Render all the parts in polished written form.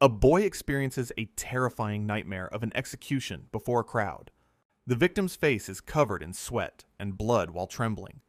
A boy experiences a terrifying nightmare of an execution before a crowd. The victim's face is covered in sweat and blood while trembling.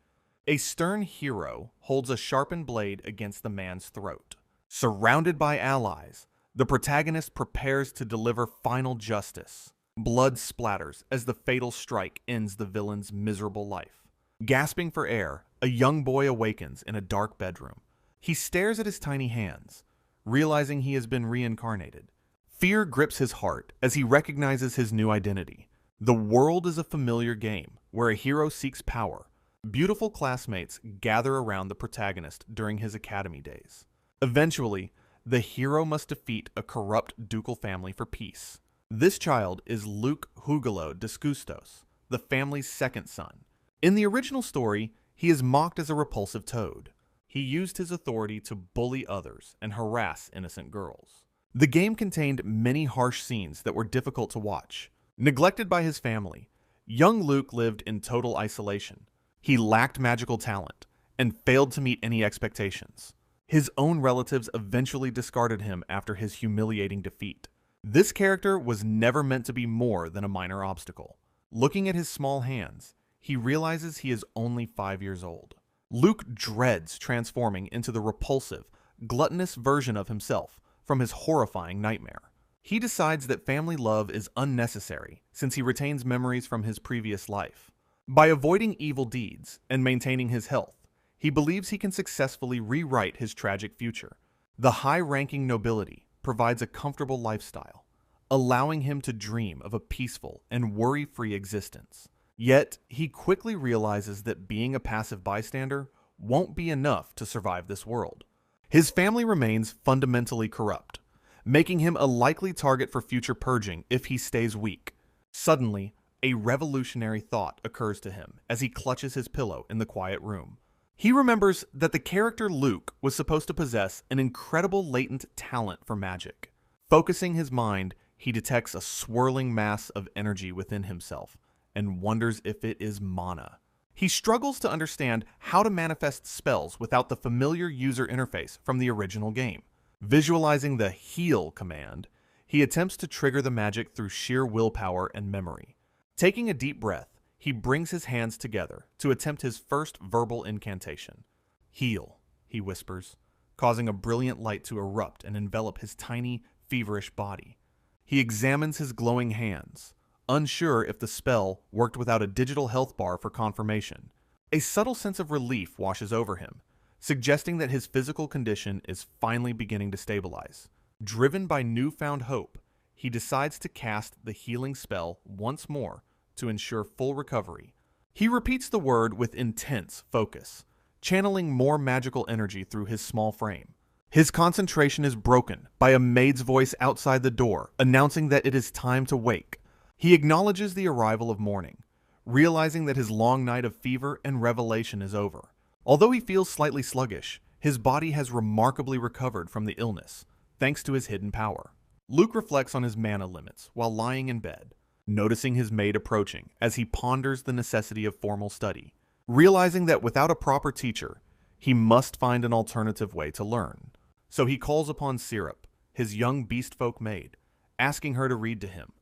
A stern hero holds a sharpened blade against the man's throat. Surrounded by allies, the protagonist prepares to deliver final justice. Blood splatters as the fatal strike ends the villain's miserable life. Gasping for air, a young boy awakens in a dark bedroom. He stares at his tiny hands, realizing he has been reincarnated. Fear grips his heart as he recognizes his new identity. The world is a familiar game where a hero seeks power. Beautiful classmates gather around the protagonist during his academy days. Eventually, the hero must defeat a corrupt ducal family for peace. This child is Luke Hugelo Descustos, the family's second son. In the original story, he is mocked as a repulsive toad. He used his authority to bully others and harass innocent girls. The game contained many harsh scenes that were difficult to watch. Neglected by his family, young Luke lived in total isolation. He lacked magical talent and failed to meet any expectations. His own relatives eventually discarded him after his humiliating defeat. This character was never meant to be more than a minor obstacle. Looking at his small hands, he realizes he is only 5 years old. Luke dreads transforming into the repulsive, gluttonous version of himself from his horrifying nightmare. He decides that family love is unnecessary since he retains memories from his previous life. By avoiding evil deeds and maintaining his health, he believes he can successfully rewrite his tragic future. The high-ranking nobility provides a comfortable lifestyle, allowing him to dream of a peaceful and worry-free existence. Yet, he quickly realizes that being a passive bystander won't be enough to survive this world. His family remains fundamentally corrupt, making him a likely target for future purging if he stays weak. Suddenly, a revolutionary thought occurs to him as he clutches his pillow in the quiet room. He remembers that the character Luke was supposed to possess an incredible latent talent for magic. Focusing his mind, he detects a swirling mass of energy within himself and wonders if it is mana. He struggles to understand how to manifest spells without the familiar user interface from the original game. Visualizing the heal command, he attempts to trigger the magic through sheer willpower and memory. Taking a deep breath, he brings his hands together to attempt his first verbal incantation. Heal, he whispers, causing a brilliant light to erupt and envelop his tiny, feverish body. He examines his glowing hands, unsure if the spell worked without a digital health bar for confirmation. A subtle sense of relief washes over him, suggesting that his physical condition is finally beginning to stabilize. Driven by newfound hope, he decides to cast the healing spell once more to ensure full recovery. He repeats the word with intense focus, channeling more magical energy through his small frame. His concentration is broken by a maid's voice outside the door, announcing that it is time to wake. He acknowledges the arrival of morning, realizing that his long night of fever and revelation is over. Although he feels slightly sluggish, his body has remarkably recovered from the illness, thanks to his hidden power. Luke reflects on his mana limits while lying in bed, noticing his maid approaching as he ponders the necessity of formal study. Realizing that without a proper teacher, he must find an alternative way to learn. So he calls upon Syrup, his young beastfolk maid, asking her to read to him.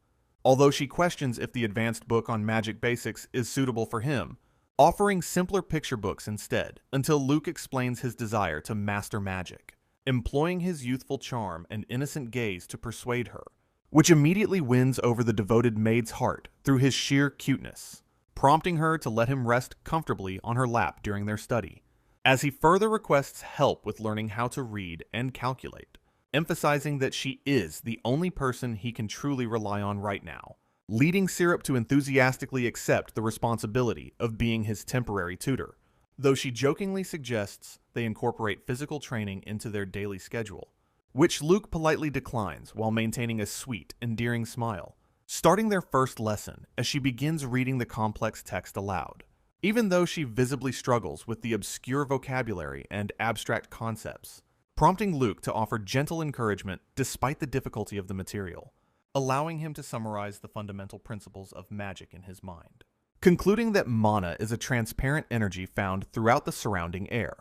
Although she questions if the advanced book on magic basics is suitable for him, offering simpler picture books instead, until Luke explains his desire to master magic, employing his youthful charm and innocent gaze to persuade her, which immediately wins over the devoted maid's heart through his sheer cuteness, prompting her to let him rest comfortably on her lap during their study, as he further requests help with learning how to read and calculate, emphasizing that she is the only person he can truly rely on right now, leading Syrup to enthusiastically accept the responsibility of being his temporary tutor, though she jokingly suggests they incorporate physical training into their daily schedule, which Luke politely declines while maintaining a sweet, endearing smile, starting their first lesson as she begins reading the complex text aloud. Even though she visibly struggles with the obscure vocabulary and abstract concepts, prompting Luke to offer gentle encouragement despite the difficulty of the material, allowing him to summarize the fundamental principles of magic in his mind. Concluding that mana is a transparent energy found throughout the surrounding air,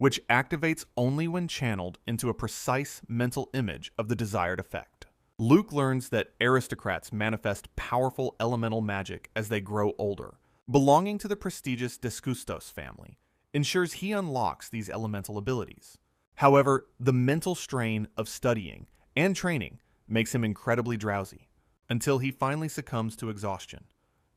which activates only when channeled into a precise mental image of the desired effect. Luke learns that aristocrats manifest powerful elemental magic as they grow older. Belonging to the prestigious Discustos family ensures he unlocks these elemental abilities. However, the mental strain of studying and training makes him incredibly drowsy, until he finally succumbs to exhaustion,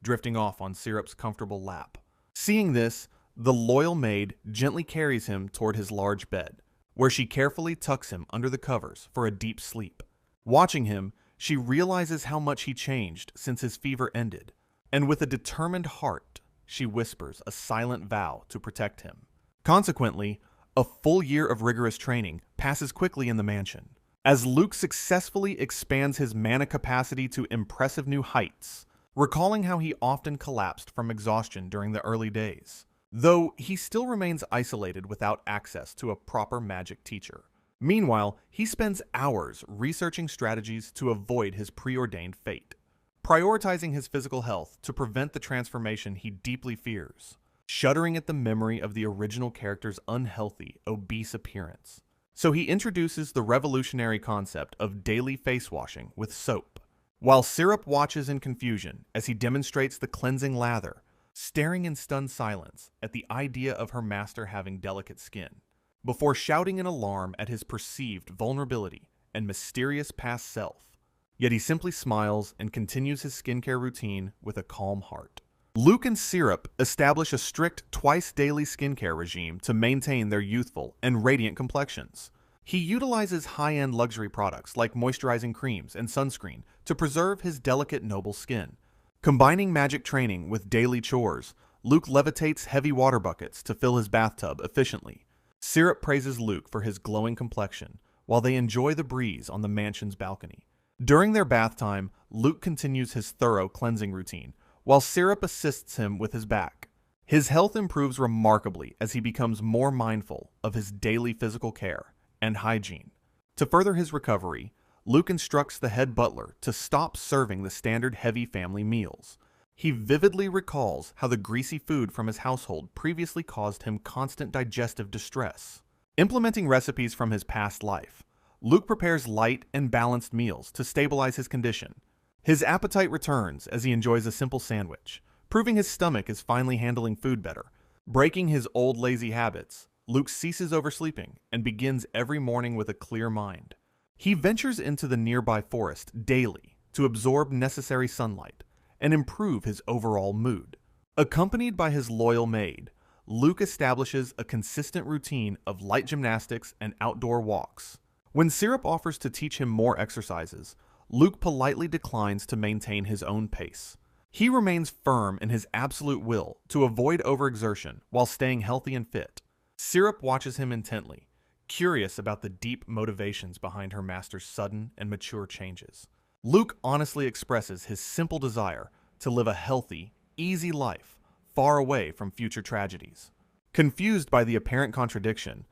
drifting off on Syrup's comfortable lap. Seeing this, the loyal maid gently carries him toward his large bed, where she carefully tucks him under the covers for a deep sleep. Watching him, she realizes how much he changed since his fever ended, and with a determined heart, she whispers a silent vow to protect him. Consequently, a full year of rigorous training passes quickly in the mansion. As Luke successfully expands his mana capacity to impressive new heights, recalling how he often collapsed from exhaustion during the early days, though he still remains isolated without access to a proper magic teacher. Meanwhile, he spends hours researching strategies to avoid his preordained fate, prioritizing his physical health to prevent the transformation he deeply fears, shuddering at the memory of the original character's unhealthy, obese appearance. So he introduces the revolutionary concept of daily face washing with soap, while Syrup watches in confusion as he demonstrates the cleansing lather, staring in stunned silence at the idea of her master having delicate skin, before shouting in alarm at his perceived vulnerability and mysterious past self. Yet he simply smiles and continues his skincare routine with a calm heart. Luke and Syrup establish a strict twice-daily skincare regime to maintain their youthful and radiant complexions. He utilizes high-end luxury products like moisturizing creams and sunscreen to preserve his delicate, noble skin. Combining magic training with daily chores, Luke levitates heavy water buckets to fill his bathtub efficiently. Syrup praises Luke for his glowing complexion, while they enjoy the breeze on the mansion's balcony. During their bath time, Luke continues his thorough cleansing routine, while Syrup assists him with his back. His health improves remarkably as he becomes more mindful of his daily physical care and hygiene. To further his recovery, Luke instructs the head butler to stop serving the standard heavy family meals. He vividly recalls how the greasy food from his household previously caused him constant digestive distress. Implementing recipes from his past life, Luke prepares light and balanced meals to stabilize his condition. His appetite returns as he enjoys a simple sandwich, proving his stomach is finally handling food better. Breaking his old lazy habits, Luke ceases oversleeping and begins every morning with a clear mind. He ventures into the nearby forest daily to absorb necessary sunlight and improve his overall mood. Accompanied by his loyal maid, Luke establishes a consistent routine of light gymnastics and outdoor walks. When Syrup offers to teach him more exercises, Luke politely declines to maintain his own pace. He remains firm in his absolute will to avoid overexertion while staying healthy and fit. Syrup watches him intently, curious about the deep motivations behind her master's sudden and mature changes. Luke honestly expresses his simple desire to live a healthy, easy life, far away from future tragedies. Confused by the apparent contradiction,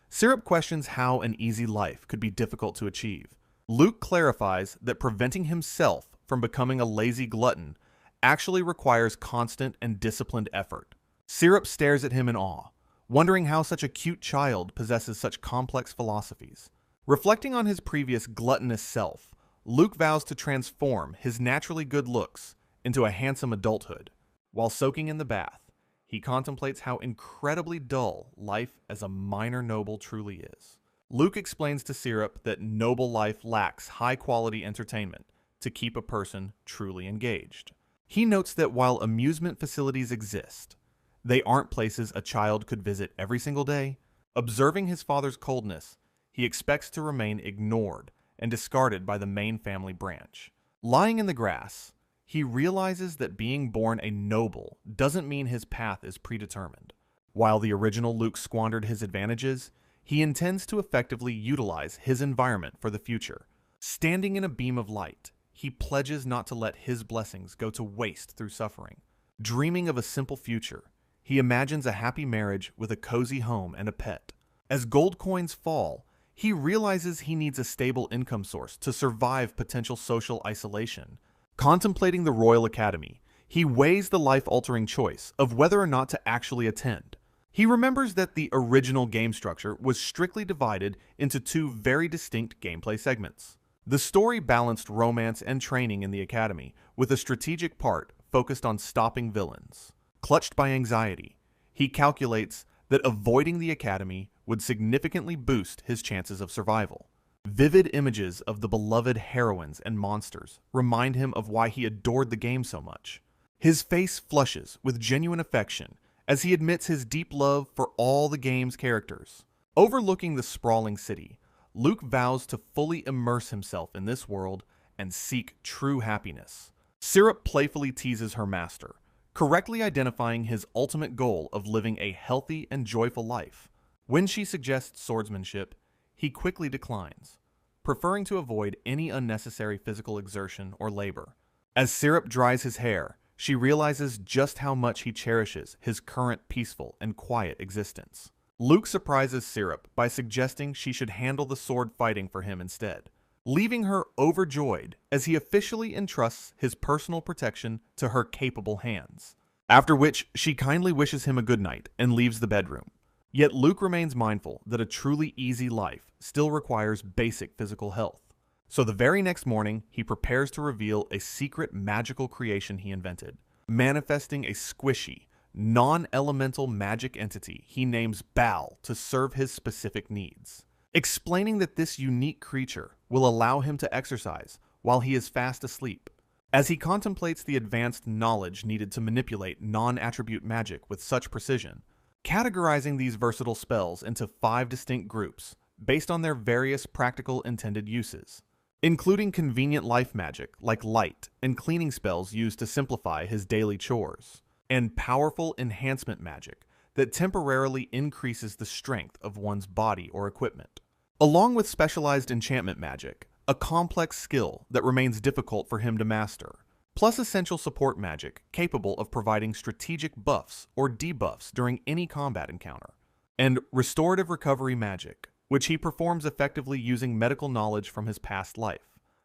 Syrup questions how an easy life could be difficult to achieve. Luke clarifies that preventing himself from becoming a lazy glutton actually requires constant and disciplined effort. Syrup stares at him in awe, wondering how such a cute child possesses such complex philosophies. Reflecting on his previous gluttonous self, Luke vows to transform his naturally good looks into a handsome adulthood. While soaking in the bath, he contemplates how incredibly dull life as a minor noble truly is. Luke explains to Syrup that noble life lacks high-quality entertainment to keep a person truly engaged. He notes that while amusement facilities exist, they aren't places a child could visit every single day. Observing his father's coldness, he expects to remain ignored and discarded by the main family branch. Lying in the grass, he realizes that being born a noble doesn't mean his path is predetermined. While the original Luke squandered his advantages, he intends to effectively utilize his environment for the future. Standing in a beam of light, he pledges not to let his blessings go to waste through suffering. Dreaming of a simple future, he imagines a happy marriage with a cozy home and a pet. As gold coins fall, he realizes he needs a stable income source to survive potential social isolation. Contemplating the Royal Academy, he weighs the life-altering choice of whether or not to actually attend. He remembers that the original game structure was strictly divided into two very distinct gameplay segments. The story balanced romance and training in the academy, with a strategic part focused on stopping villains. Clutched by anxiety, he calculates that avoiding the academy would significantly boost his chances of survival. Vivid images of the beloved heroines and monsters remind him of why he adored the game so much. His face flushes with genuine affection as he admits his deep love for all the game's characters. Overlooking the sprawling city, Luke vows to fully immerse himself in this world and seek true happiness. Syrup playfully teases her master, correctly identifying his ultimate goal of living a healthy and joyful life. When she suggests swordsmanship, he quickly declines, preferring to avoid any unnecessary physical exertion or labor. As Syrup dries his hair, she realizes just how much he cherishes his current peaceful and quiet existence. Luke surprises Syrup by suggesting she should handle the sword fighting for him instead, leaving her overjoyed as he officially entrusts his personal protection to her capable hands. After which, she kindly wishes him a good night and leaves the bedroom. Yet Luke remains mindful that a truly easy life still requires basic physical health. So the very next morning, he prepares to reveal a secret magical creation he invented, manifesting a squishy, non-elemental magic entity he names Bal to serve his specific needs, explaining that this unique creature will allow him to exercise while he is fast asleep. As he contemplates the advanced knowledge needed to manipulate non-attribute magic with such precision, categorizing these versatile spells into 5 distinct groups based on their various practical intended uses, including convenient life magic like light and cleaning spells used to simplify his daily chores, and powerful enhancement magic that temporarily increases the strength of one's body or equipment, along with specialized enchantment magic, a complex skill that remains difficult for him to master, plus essential support magic capable of providing strategic buffs or debuffs during any combat encounter, and restorative recovery magic, which he performs effectively using medical knowledge from his past life,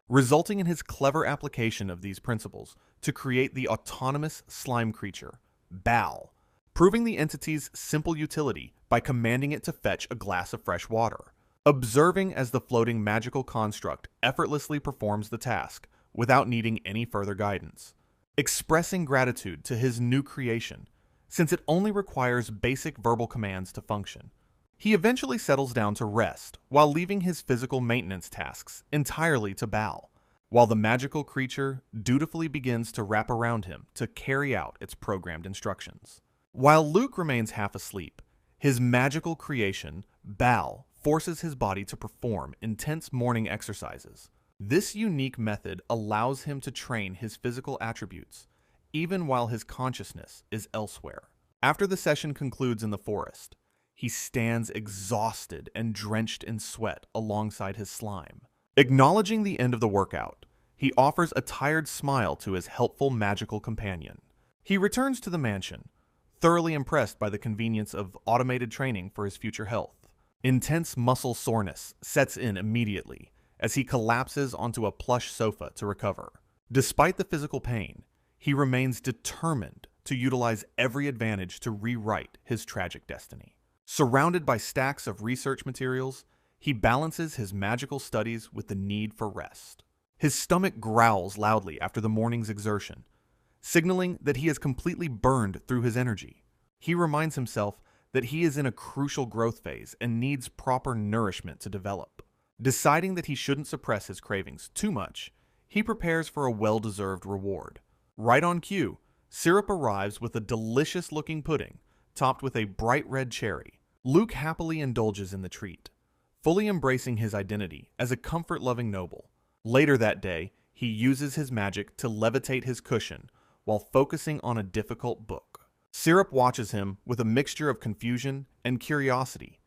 resulting in his clever application of these principles to create the autonomous slime creature, Bal, proving the entity's simple utility by commanding it to fetch a glass of fresh water, observing as the floating magical construct effortlessly performs the task without needing any further guidance, expressing gratitude to his new creation, since it only requires basic verbal commands to function. He eventually settles down to rest while leaving his physical maintenance tasks entirely to Bal, while the magical creature dutifully begins to wrap around him to carry out its programmed instructions. While Luke remains half asleep, his magical creation, Bal, forces his body to perform intense morning exercises. This unique method allows him to train his physical attributes, even while his consciousness is elsewhere. After the session concludes in the forest, he stands exhausted and drenched in sweat alongside his slime. Acknowledging the end of the workout, he offers a tired smile to his helpful magical companion. He returns to the mansion, thoroughly impressed by the convenience of automated training for his future health. Intense muscle soreness sets in immediately as he collapses onto a plush sofa to recover. Despite the physical pain, he remains determined to utilize every advantage to rewrite his tragic destiny. Surrounded by stacks of research materials, he balances his magical studies with the need for rest. His stomach growls loudly after the morning's exertion, signaling that he has completely burned through his energy. He reminds himself that he is in a crucial growth phase and needs proper nourishment to develop. Deciding that he shouldn't suppress his cravings too much, he prepares for a well-deserved reward. Right on cue, Syrup arrives with a delicious-looking pudding topped with a bright red cherry. Luke happily indulges in the treat, fully embracing his identity as a comfort-loving noble. Later that day, he uses his magic to levitate his cushion while focusing on a difficult book. Syrup watches him with a mixture of confusion and curiosity,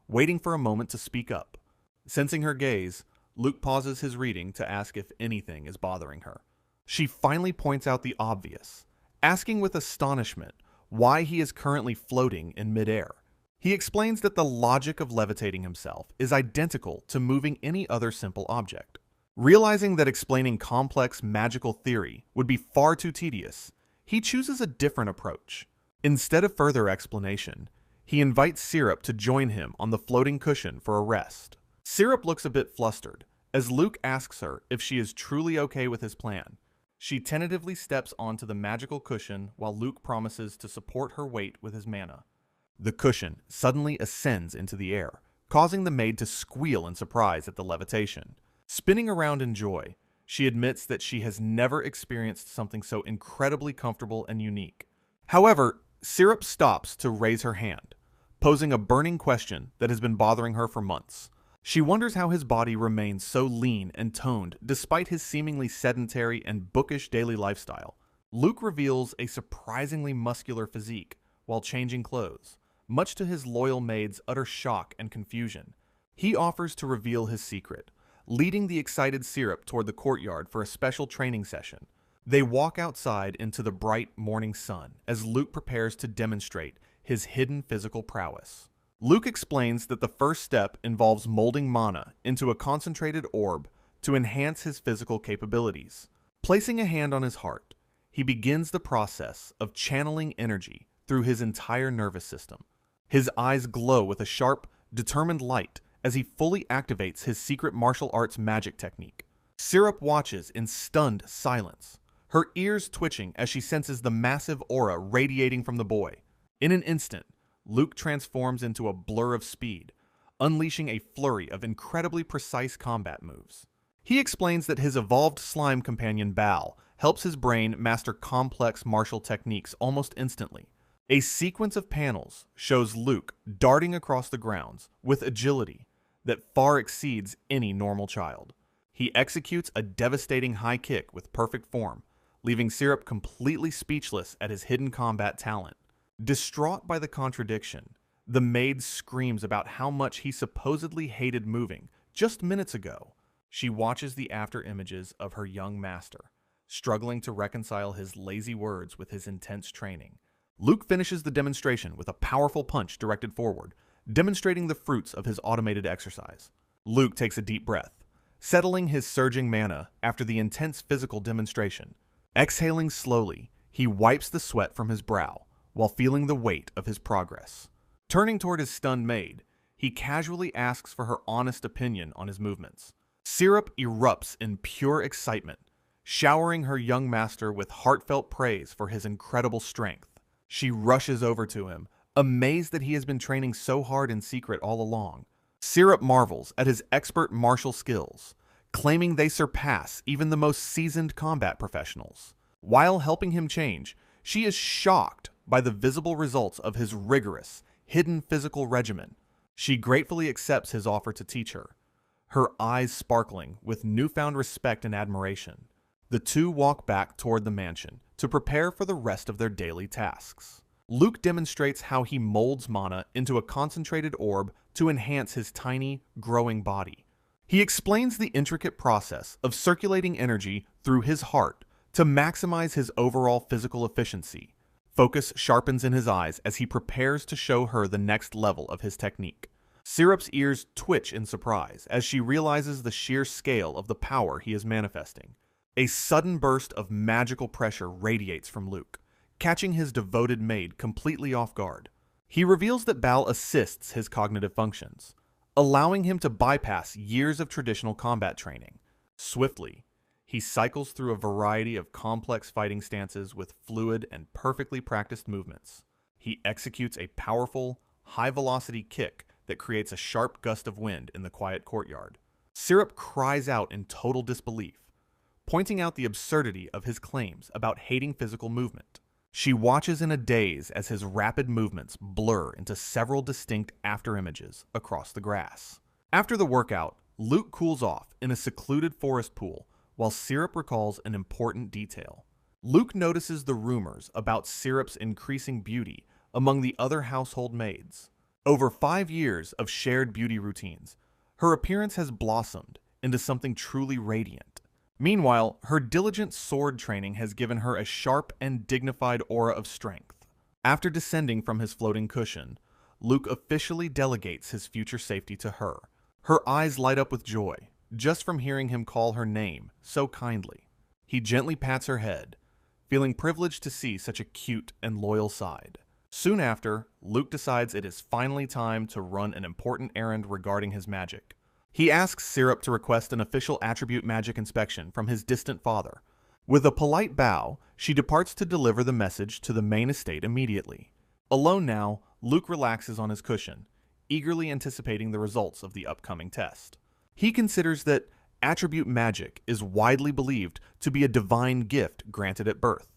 waiting for a moment to speak up. Sensing her gaze, Luke pauses his reading to ask if anything is bothering her. She finally points out the obvious, asking with astonishment why he is currently floating in midair. He explains that the logic of levitating himself is identical to moving any other simple object. Realizing that explaining complex magical theory would be far too tedious, he chooses a different approach. Instead of further explanation, He invites Syrup to join him on the floating cushion for a rest. Syrup looks a bit flustered as Luke asks her if she is truly okay with his plan. She tentatively steps onto the magical cushion while Luke promises to support her weight with his mana. The cushion suddenly ascends into the air, causing the maid to squeal in surprise at the levitation. Spinning around in joy, she admits that she has never experienced something so incredibly comfortable and unique. However, Syrup stops to raise her hand, posing a burning question that has been bothering her for months. She wonders how his body remains so lean and toned despite his seemingly sedentary and bookish daily lifestyle. Luke reveals a surprisingly muscular physique while changing clothes, much to his loyal maid's utter shock and confusion. He offers to reveal his secret, leading the excited Syrup toward the courtyard for a special training session. They walk outside into the bright morning sun as Luke prepares to demonstrate his hidden physical prowess. Luke explains that the first step involves molding mana into a concentrated orb to enhance his physical capabilities. Placing a hand on his heart, he begins the process of channeling energy through his entire nervous system. His eyes glow with a sharp, determined light as he fully activates his secret martial arts magic technique. Syrup watches in stunned silence, her ears twitching as she senses the massive aura radiating from the boy. In an instant, Luke transforms into a blur of speed, unleashing a flurry of incredibly precise combat moves. He explains that his evolved slime companion Bal helps his brain master complex martial techniques almost instantly. A sequence of panels shows Luke darting across the grounds with agility that far exceeds any normal child. He executes a devastating high kick with perfect form, leaving Syrup completely speechless at his hidden combat talent. Distraught by the contradiction, the maid screams about how much he supposedly hated moving just minutes ago. She watches the after images of her young master, struggling to reconcile his lazy words with his intense training. Luke finishes the demonstration with a powerful punch directed forward, demonstrating the fruits of his automated exercise. Luke takes a deep breath, settling his surging mana after the intense physical demonstration. Exhaling slowly, he wipes the sweat from his brow while feeling the weight of his progress. Turning toward his stunned maid, he casually asks for her honest opinion on his movements. Syrup erupts in pure excitement, showering her young master with heartfelt praise for his incredible strength. She rushes over to him, amazed that he has been training so hard in secret all along. Syrup marvels at his expert martial skills, claiming they surpass even the most seasoned combat professionals. While helping him change, she is shocked by the visible results of his rigorous, hidden physical regimen. She gratefully accepts his offer to teach her, her eyes sparkling with newfound respect and admiration. The two walk back toward the mansion to prepare for the rest of their daily tasks. Luke demonstrates how he molds mana into a concentrated orb to enhance his tiny, growing body. He explains the intricate process of circulating energy through his heart to maximize his overall physical efficiency. Focus sharpens in his eyes as he prepares to show her the next level of his technique. Syrup's ears twitch in surprise as she realizes the sheer scale of the power he is manifesting. A sudden burst of magical pressure radiates from Luke, catching his devoted maid completely off guard. He reveals that Bal assists his cognitive functions, allowing him to bypass years of traditional combat training. Swiftly, he cycles through a variety of complex fighting stances with fluid and perfectly practiced movements. He executes a powerful, high-velocity kick that creates a sharp gust of wind in the quiet courtyard. Syrup cries out in total disbelief, pointing out the absurdity of his claims about hating physical movement. She watches in a daze as his rapid movements blur into several distinct afterimages across the grass. After the workout, Luke cools off in a secluded forest pool while Syrup recalls an important detail. Luke notices the rumors about Syrup's increasing beauty among the other household maids. Over 5 years of shared beauty routines, her appearance has blossomed into something truly radiant. Meanwhile, her diligent sword training has given her a sharp and dignified aura of strength. After descending from his floating cushion, Luke officially delegates his future safety to her. Her eyes light up with joy, just from hearing him call her name so kindly. He gently pats her head, feeling privileged to see such a cute and loyal side. Soon after, Luke decides it is finally time to run an important errand regarding his magic. He asks Syrup to request an official attribute magic inspection from his distant father. With a polite bow, she departs to deliver the message to the main estate immediately. Alone now, Luke relaxes on his cushion, eagerly anticipating the results of the upcoming test. He considers that attribute magic is widely believed to be a divine gift granted at birth.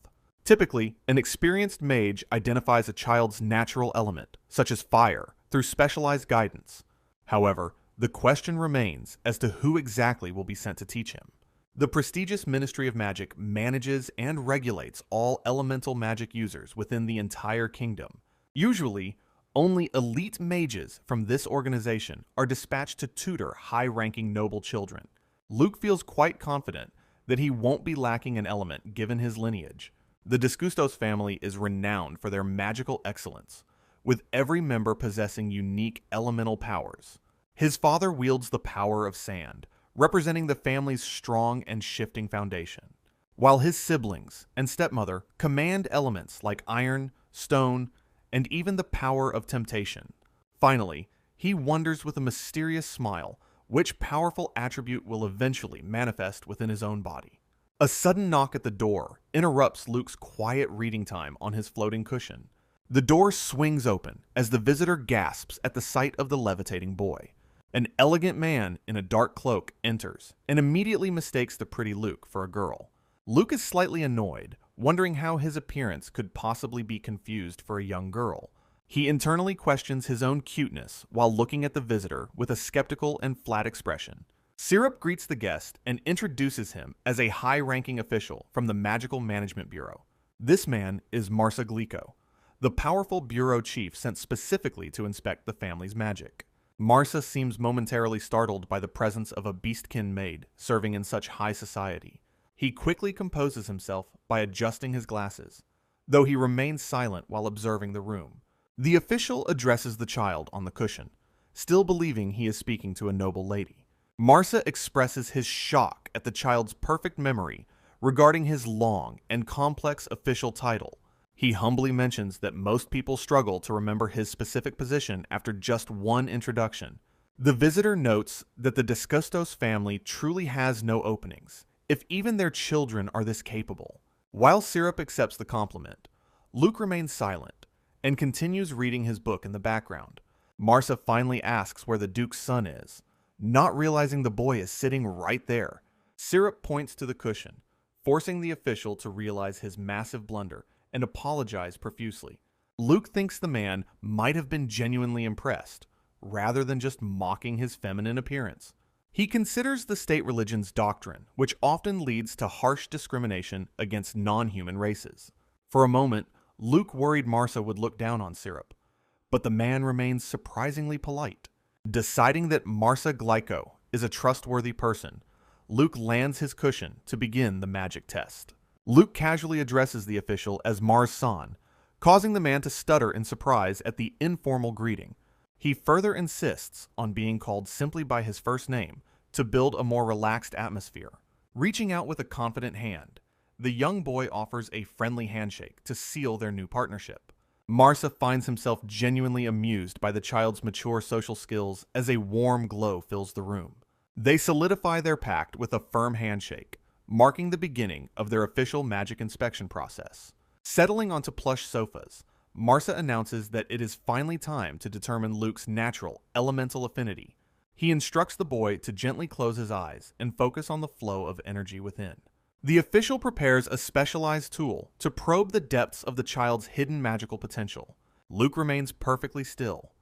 Typically, an experienced mage identifies a child's natural element, such as fire, through specialized guidance. However, the question remains as to who exactly will be sent to teach him. The prestigious Ministry of Magic manages and regulates all elemental magic users within the entire kingdom. Usually, only elite mages from this organization are dispatched to tutor high-ranking noble children. Luke feels quite confident that he won't be lacking an element given his lineage. The Disgustos family is renowned for their magical excellence, with every member possessing unique elemental powers. His father wields the power of sand, representing the family's strong and shifting foundation, while his siblings and stepmother command elements like iron, stone, and even the power of temptation. Finally, he wonders with a mysterious smile which powerful attribute will eventually manifest within his own body. A sudden knock at the door interrupts Luke's quiet reading time on his floating cushion. The door swings open as the visitor gasps at the sight of the levitating boy. An elegant man in a dark cloak enters and immediately mistakes the pretty Luke for a girl. Luke is slightly annoyed, wondering how his appearance could possibly be confused for a young girl. He internally questions his own cuteness while looking at the visitor with a skeptical and flat expression. Syrup greets the guest and introduces him as a high-ranking official from the Magical Management Bureau. This man is Marsa Glico, the powerful bureau chief sent specifically to inspect the family's magic. Marsa seems momentarily startled by the presence of a beastkin maid serving in such high society. He quickly composes himself by adjusting his glasses, though he remains silent while observing the room. The official addresses the child on the cushion, still believing he is speaking to a noble lady. Marsa expresses his shock at the child's perfect memory regarding his long and complex official title. He humbly mentions that most people struggle to remember his specific position after just one introduction. The visitor notes that the Disgustos family truly has no openings, if even their children are this capable. While Syrup accepts the compliment, Luke remains silent and continues reading his book in the background. Marsa finally asks where the Duke's son is, not realizing the boy is sitting right there. Syrup points to the cushion, forcing the official to realize his massive blunder and apologize profusely. Luke thinks the man might have been genuinely impressed, rather than just mocking his feminine appearance. He considers the state religion's doctrine, which often leads to harsh discrimination against non-human races. For a moment, Luke worried Marsa would look down on Syrup, but the man remains surprisingly polite. Deciding that Marsa Glico is a trustworthy person, Luke lands his cushion to begin the magic test. Luke casually addresses the official as Mars San, causing the man to stutter in surprise at the informal greeting. He further insists on being called simply by his first name to build a more relaxed atmosphere. Reaching out with a confident hand, the young boy offers a friendly handshake to seal their new partnership. Marsa finds himself genuinely amused by the child's mature social skills as a warm glow fills the room. They solidify their pact with a firm handshake, marking the beginning of their official magic inspection process. Settling onto plush sofas, Marsa announces that it is finally time to determine Luke's natural, elemental affinity. He instructs the boy to gently close his eyes and focus on the flow of energy within. The official prepares a specialized tool to probe the depths of the child's hidden magical potential. Luke remains perfectly still,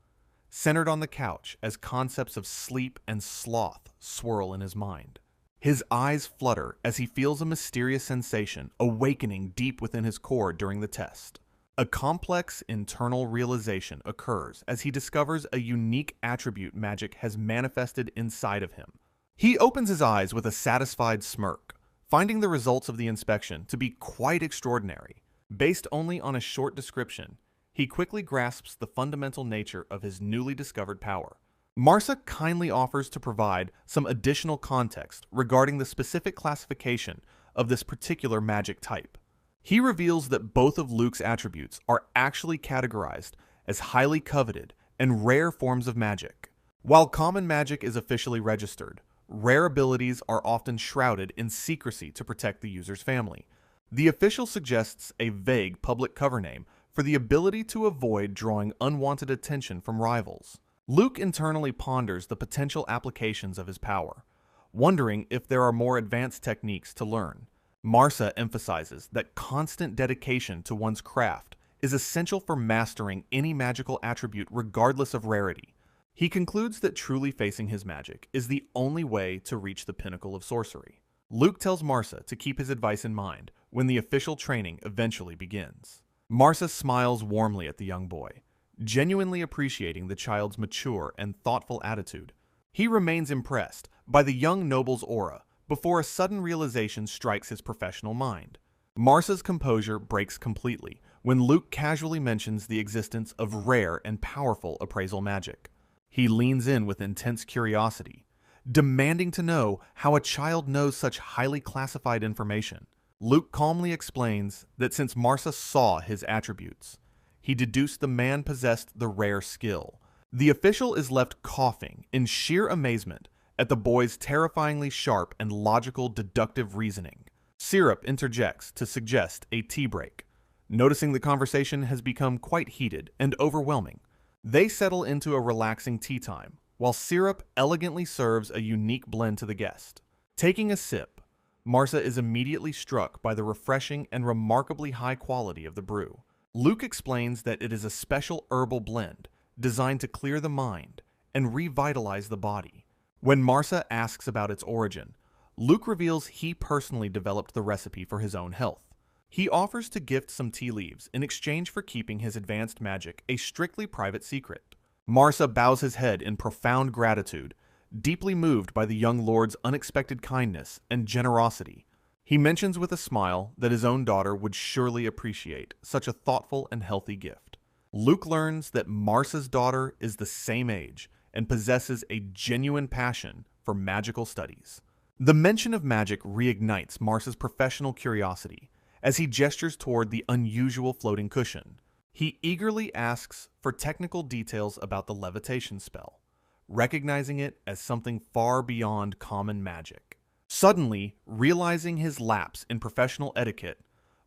centered on the couch as concepts of sleep and sloth swirl in his mind. His eyes flutter as he feels a mysterious sensation awakening deep within his core during the test. A complex internal realization occurs as he discovers a unique attribute magic has manifested inside of him. He opens his eyes with a satisfied smirk, finding the results of the inspection to be quite extraordinary. Based only on a short description, he quickly grasps the fundamental nature of his newly discovered power. Marsa kindly offers to provide some additional context regarding the specific classification of this particular magic type. He reveals that both of Luke's attributes are actually categorized as highly coveted and rare forms of magic. While common magic is officially registered, rare abilities are often shrouded in secrecy to protect the user's family. The official suggests a vague public cover name for the ability to avoid drawing unwanted attention from rivals. Luke internally ponders the potential applications of his power, wondering if there are more advanced techniques to learn. Marsa emphasizes that constant dedication to one's craft is essential for mastering any magical attribute regardless of rarity. He concludes that truly facing his magic is the only way to reach the pinnacle of sorcery. Luke tells Marsa to keep his advice in mind when the official training eventually begins. Marsa smiles warmly at the young boy, genuinely appreciating the child's mature and thoughtful attitude. He remains impressed by the young noble's aura before a sudden realization strikes his professional mind. Marsa's composure breaks completely when Luke casually mentions the existence of rare and powerful appraisal magic. He leans in with intense curiosity, demanding to know how a child knows such highly classified information. Luke calmly explains that since Marsa saw his attributes, he deduced the man possessed the rare skill. The official is left coughing in sheer amazement at the boy's terrifyingly sharp and logical deductive reasoning. Syrup interjects to suggest a tea break. Noticing the conversation has become quite heated and overwhelming, they settle into a relaxing tea time, while Syrup elegantly serves a unique blend to the guest. Taking a sip, Marsa is immediately struck by the refreshing and remarkably high quality of the brew. Luke explains that it is a special herbal blend designed to clear the mind and revitalize the body. When Marsa asks about its origin, Luke reveals he personally developed the recipe for his own health. He offers to gift some tea leaves in exchange for keeping his advanced magic a strictly private secret. Marsa bows his head in profound gratitude, deeply moved by the young lord's unexpected kindness and generosity. He mentions with a smile that his own daughter would surely appreciate such a thoughtful and healthy gift. Luke learns that Marsa's daughter is the same age and possesses a genuine passion for magical studies. The mention of magic reignites Marsa's professional curiosity as he gestures toward the unusual floating cushion. He eagerly asks for technical details about the levitation spell, recognizing it as something far beyond common magic. Suddenly, realizing his lapse in professional etiquette,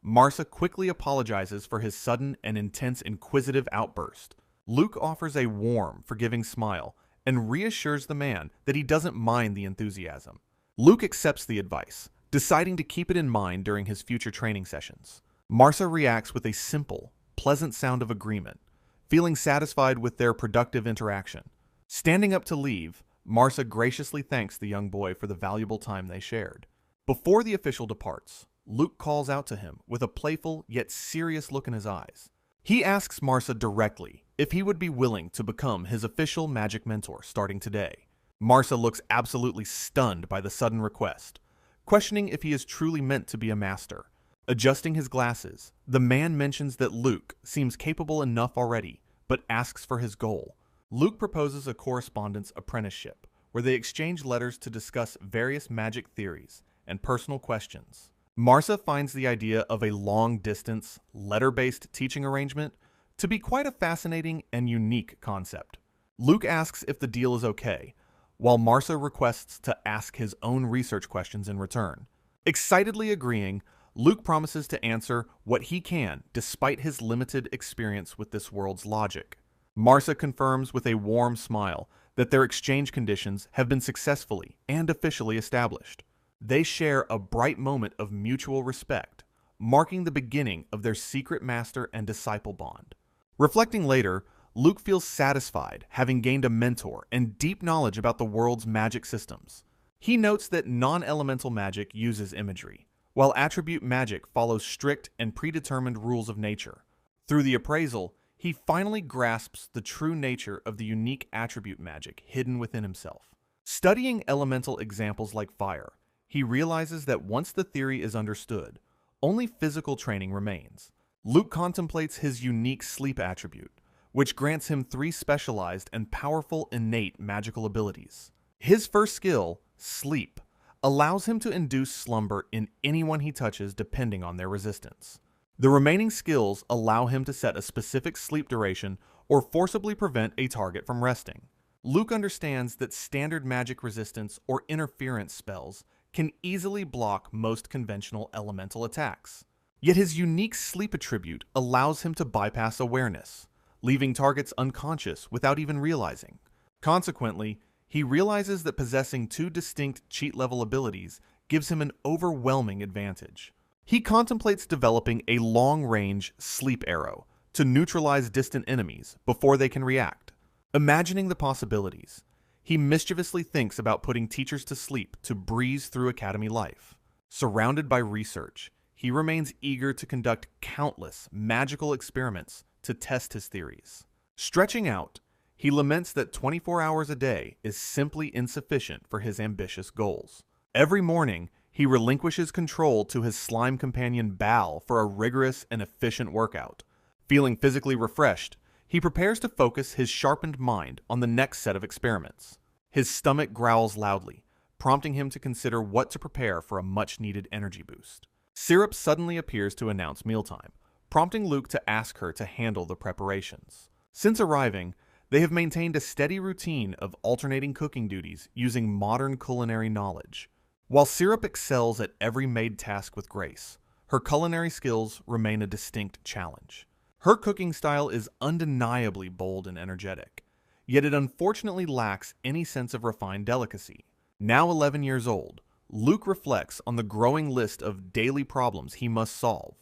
Marsa quickly apologizes for his sudden and intense inquisitive outburst. Luke offers a warm, forgiving smile and reassures the man that he doesn't mind the enthusiasm. Luke accepts the advice, deciding to keep it in mind during his future training sessions. Marsa reacts with a simple, pleasant sound of agreement, feeling satisfied with their productive interaction. Standing up to leave, Marsa graciously thanks the young boy for the valuable time they shared. Before the official departs, Luke calls out to him with a playful yet serious look in his eyes. He asks Marsa directly if he would be willing to become his official magic mentor starting today. Marsa looks absolutely stunned by the sudden request, questioning if he is truly meant to be a master. Adjusting his glasses, the man mentions that Luke seems capable enough already, but asks for his goal. Luke proposes a correspondence apprenticeship, where they exchange letters to discuss various magic theories and personal questions. Marsa finds the idea of a long-distance, letter-based teaching arrangement to be quite a fascinating and unique concept. Luke asks if the deal is okay, while Marsa requests to ask his own research questions in return. Excitedly agreeing, Luke promises to answer what he can despite his limited experience with this world's logic. Marsa confirms with a warm smile that their exchange conditions have been successfully and officially established. They share a bright moment of mutual respect, marking the beginning of their secret master and disciple bond. Reflecting later, Luke feels satisfied having gained a mentor and deep knowledge about the world's magic systems. He notes that non-elemental magic uses imagery, while attribute magic follows strict and predetermined rules of nature. Through the appraisal, he finally grasps the true nature of the unique attribute magic hidden within himself. Studying elemental examples like fire, he realizes that once the theory is understood, only physical training remains. Luke contemplates his unique sleep attribute, which grants him 3 specialized and powerful innate magical abilities. His first skill, sleep, allows him to induce slumber in anyone he touches depending on their resistance. The remaining skills allow him to set a specific sleep duration or forcibly prevent a target from resting. Luke understands that standard magic resistance or interference spells can easily block most conventional elemental attacks. Yet his unique sleep attribute allows him to bypass awareness, leaving targets unconscious without even realizing. Consequently, he realizes that possessing two distinct cheat-level abilities gives him an overwhelming advantage. He contemplates developing a long-range sleep arrow to neutralize distant enemies before they can react. Imagining the possibilities, he mischievously thinks about putting teachers to sleep to breeze through academy life. Surrounded by research, he remains eager to conduct countless magical experiments to test his theories. Stretching out, he laments that 24 hours a day is simply insufficient for his ambitious goals. Every morning, he relinquishes control to his slime companion Bal for a rigorous and efficient workout. Feeling physically refreshed, he prepares to focus his sharpened mind on the next set of experiments. His stomach growls loudly, prompting him to consider what to prepare for a much-needed energy boost. Syrup suddenly appears to announce mealtime, prompting Luke to ask her to handle the preparations. Since arriving, they have maintained a steady routine of alternating cooking duties using modern culinary knowledge. While Syrup excels at every maid task with grace, her culinary skills remain a distinct challenge. Her cooking style is undeniably bold and energetic, yet it unfortunately lacks any sense of refined delicacy. Now 11 years old, Luke reflects on the growing list of daily problems he must solve.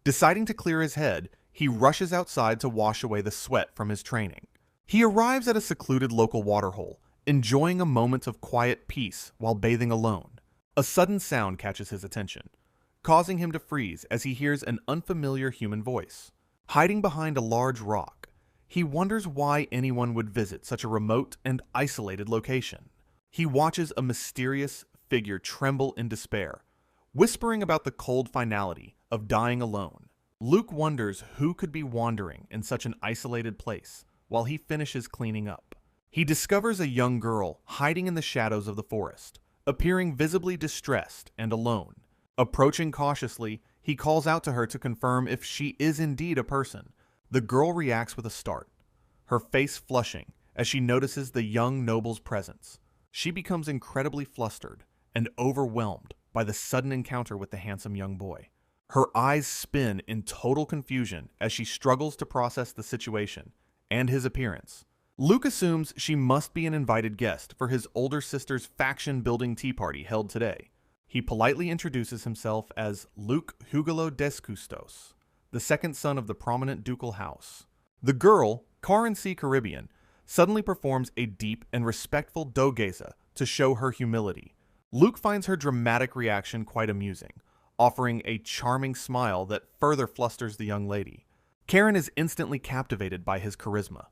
Deciding to clear his head, he rushes outside to wash away the sweat from his training. He arrives at a secluded local waterhole, enjoying a moment of quiet peace while bathing alone. A sudden sound catches his attention, causing him to freeze as he hears an unfamiliar human voice. Hiding behind a large rock, he wonders why anyone would visit such a remote and isolated location. He watches a mysterious figure tremble in despair, whispering about the cold finality of dying alone. Luke wonders who could be wandering in such an isolated place while he finishes cleaning up. He discovers a young girl hiding in the shadows of the forest, appearing visibly distressed and alone. Approaching cautiously, he calls out to her to confirm if she is indeed a person. The girl reacts with a start, her face flushing as she notices the young noble's presence. She becomes incredibly flustered and overwhelmed by the sudden encounter with the handsome young boy. Her eyes spin in total confusion as she struggles to process the situation and his appearance. Luke assumes she must be an invited guest for his older sister's faction-building tea party held today. He politely introduces himself as Luke Hugelo Descustos, the second son of the prominent ducal house. The girl, Karen C. Caribbean, suddenly performs a deep and respectful dogeza to show her humility. Luke finds her dramatic reaction quite amusing, offering a charming smile that further flusters the young lady. Karen is instantly captivated by his charisma,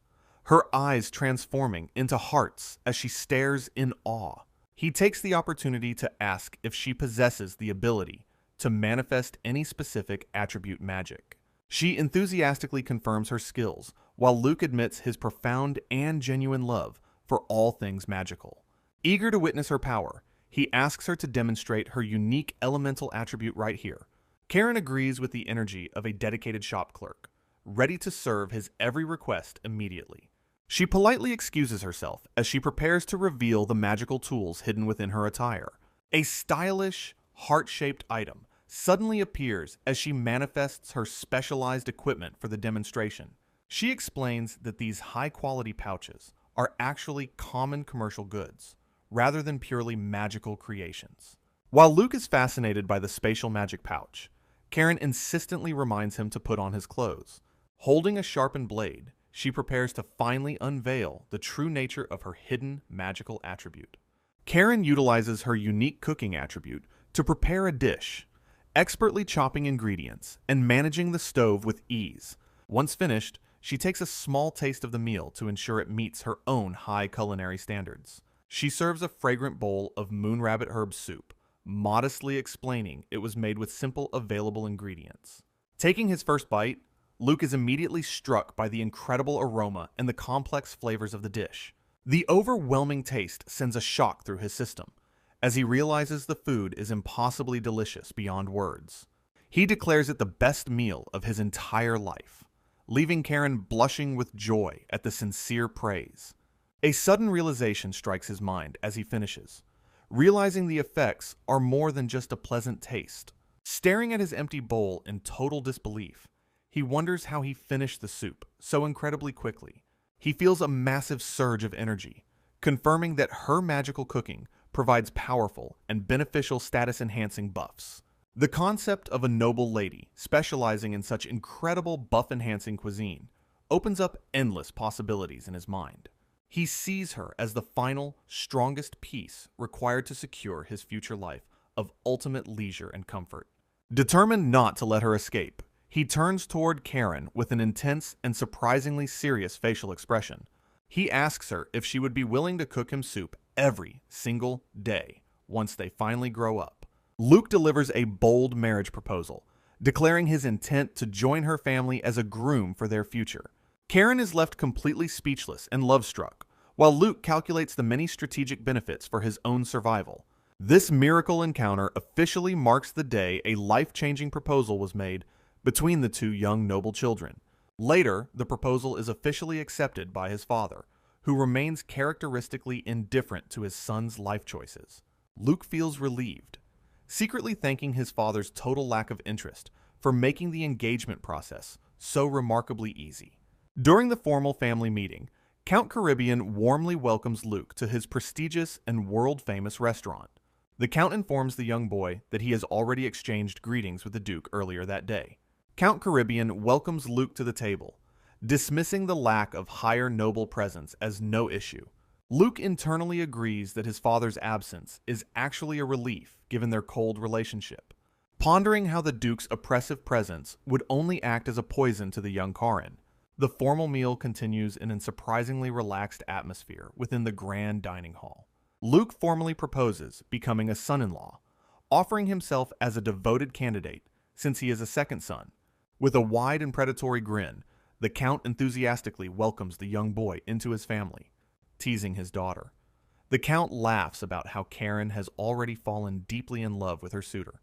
her eyes transforming into hearts as she stares in awe. He takes the opportunity to ask if she possesses the ability to manifest any specific attribute magic. She enthusiastically confirms her skills, while Luke admits his profound and genuine love for all things magical. Eager to witness her power, he asks her to demonstrate her unique elemental attribute right here. Karen agrees with the energy of a dedicated shop clerk, ready to serve his every request immediately. She politely excuses herself as she prepares to reveal the magical tools hidden within her attire. A stylish, heart-shaped item suddenly appears as she manifests her specialized equipment for the demonstration. She explains that these high-quality pouches are actually common commercial goods, rather than purely magical creations. While Luke is fascinated by the spatial magic pouch, Karen insistently reminds him to put on his clothes. Holding a sharpened blade, she prepares to finally unveil the true nature of her hidden magical attribute. Karen utilizes her unique cooking attribute to prepare a dish, expertly chopping ingredients and managing the stove with ease. Once finished, she takes a small taste of the meal to ensure it meets her own high culinary standards. She serves a fragrant bowl of moonrabbit herb soup, modestly explaining it was made with simple available ingredients. Taking his first bite, Luke is immediately struck by the incredible aroma and the complex flavors of the dish. The overwhelming taste sends a shock through his system, as he realizes the food is impossibly delicious beyond words. He declares it the best meal of his entire life, leaving Karen blushing with joy at the sincere praise. A sudden realization strikes his mind as he finishes, realizing the effects are more than just a pleasant taste. Staring at his empty bowl in total disbelief, he wonders how he finished the soup so incredibly quickly. He feels a massive surge of energy, confirming that her magical cooking provides powerful and beneficial status-enhancing buffs. The concept of a noble lady specializing in such incredible buff-enhancing cuisine opens up endless possibilities in his mind. He sees her as the final, strongest piece required to secure his future life of ultimate leisure and comfort. Determined not to let her escape, he turns toward Karen with an intense and surprisingly serious facial expression. He asks her if she would be willing to cook him soup every single day once they finally grow up. Luke delivers a bold marriage proposal, declaring his intent to join her family as a groom for their future. Karen is left completely speechless and love-struck, while Luke calculates the many strategic benefits for his own survival. This miracle encounter officially marks the day a life-changing proposal was made between the two young noble children. Later, the proposal is officially accepted by his father, who remains characteristically indifferent to his son's life choices. Luke feels relieved, secretly thanking his father's total lack of interest for making the engagement process so remarkably easy. During the formal family meeting, Count Caribbean warmly welcomes Luke to his prestigious and world-famous restaurant. The Count informs the young boy that he has already exchanged greetings with the Duke earlier that day. Count Caribbean welcomes Luke to the table, dismissing the lack of higher noble presence as no issue. Luke internally agrees that his father's absence is actually a relief given their cold relationship, pondering how the Duke's oppressive presence would only act as a poison to the young Karen. The formal meal continues in a surprisingly relaxed atmosphere within the grand dining hall. Luke formally proposes becoming a son-in-law, offering himself as a devoted candidate since he is a second son. With a wide and predatory grin, the Count enthusiastically welcomes the young boy into his family, teasing his daughter. The Count laughs about how Karen has already fallen deeply in love with her suitor.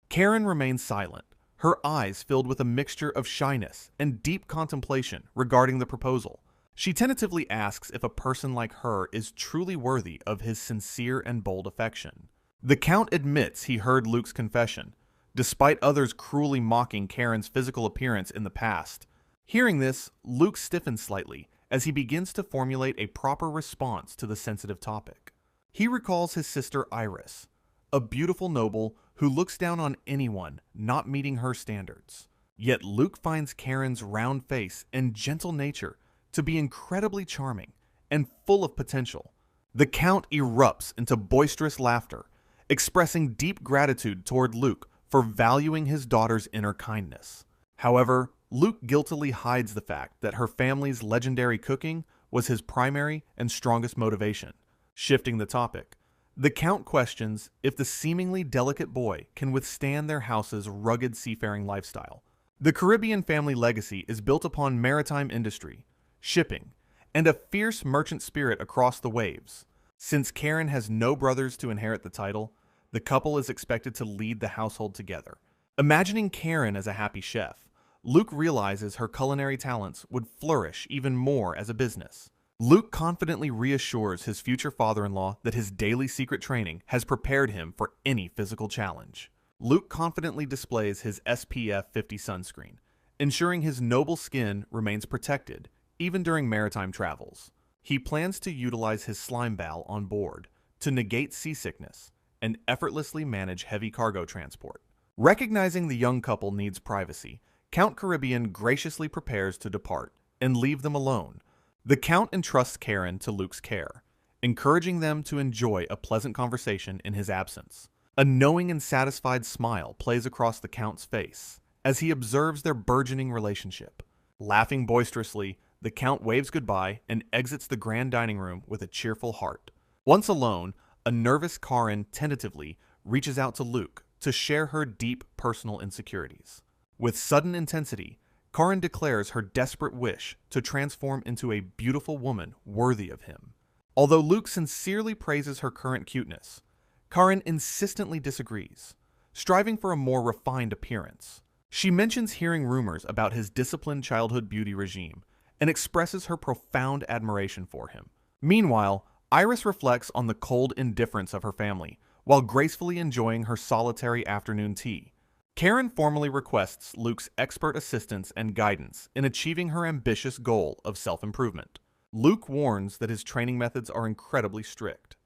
Karen remains silent, her eyes filled with a mixture of shyness and deep contemplation regarding the proposal. She tentatively asks if a person like her is truly worthy of his sincere and bold affection. The Count admits he heard Luke's confession, despite others cruelly mocking Karen's physical appearance in the past. Hearing this, Luke stiffens slightly as he begins to formulate a proper response to the sensitive topic. He recalls his sister Iris, a beautiful noble who looks down on anyone not meeting her standards. Yet Luke finds Karen's round face and gentle nature to be incredibly charming and full of potential. The Count erupts into boisterous laughter, expressing deep gratitude toward Luke for valuing his daughter's inner kindness. However, Luke guiltily hides the fact that her family's legendary cooking was his primary and strongest motivation. Shifting the topic, the Count questions if the seemingly delicate boy can withstand their house's rugged seafaring lifestyle. The Caribbean family legacy is built upon maritime industry, shipping, and a fierce merchant spirit across the waves. Since Karen has no brothers to inherit the title, the couple is expected to lead the household together. Imagining Karen as a happy chef, Luke realizes her culinary talents would flourish even more as a business. Luke confidently reassures his future father-in-law that his daily secret training has prepared him for any physical challenge. Luke confidently displays his SPF 50 sunscreen, ensuring his noble skin remains protected even during maritime travels. He plans to utilize his slime ball on board to negate seasickness and effortlessly manage heavy cargo transport. Recognizing the young couple needs privacy, Count Caribbean graciously prepares to depart and leave them alone. The Count entrusts Karen to Luke's care, encouraging them to enjoy a pleasant conversation in his absence. A knowing and satisfied smile plays across the Count's face as he observes their burgeoning relationship. Laughing boisterously, the Count waves goodbye and exits the grand dining room with a cheerful heart. Once alone, a nervous Karen tentatively reaches out to Luke to share her deep personal insecurities. With sudden intensity, Karen declares her desperate wish to transform into a beautiful woman worthy of him. Although Luke sincerely praises her current cuteness, Karen insistently disagrees, striving for a more refined appearance. She mentions hearing rumors about his disciplined childhood beauty regime and expresses her profound admiration for him. Meanwhile, Iris reflects on the cold indifference of her family while gracefully enjoying her solitary afternoon tea. Karen formally requests Luke's expert assistance and guidance in achieving her ambitious goal of self-improvement. Luke warns that his training methods are incredibly strict,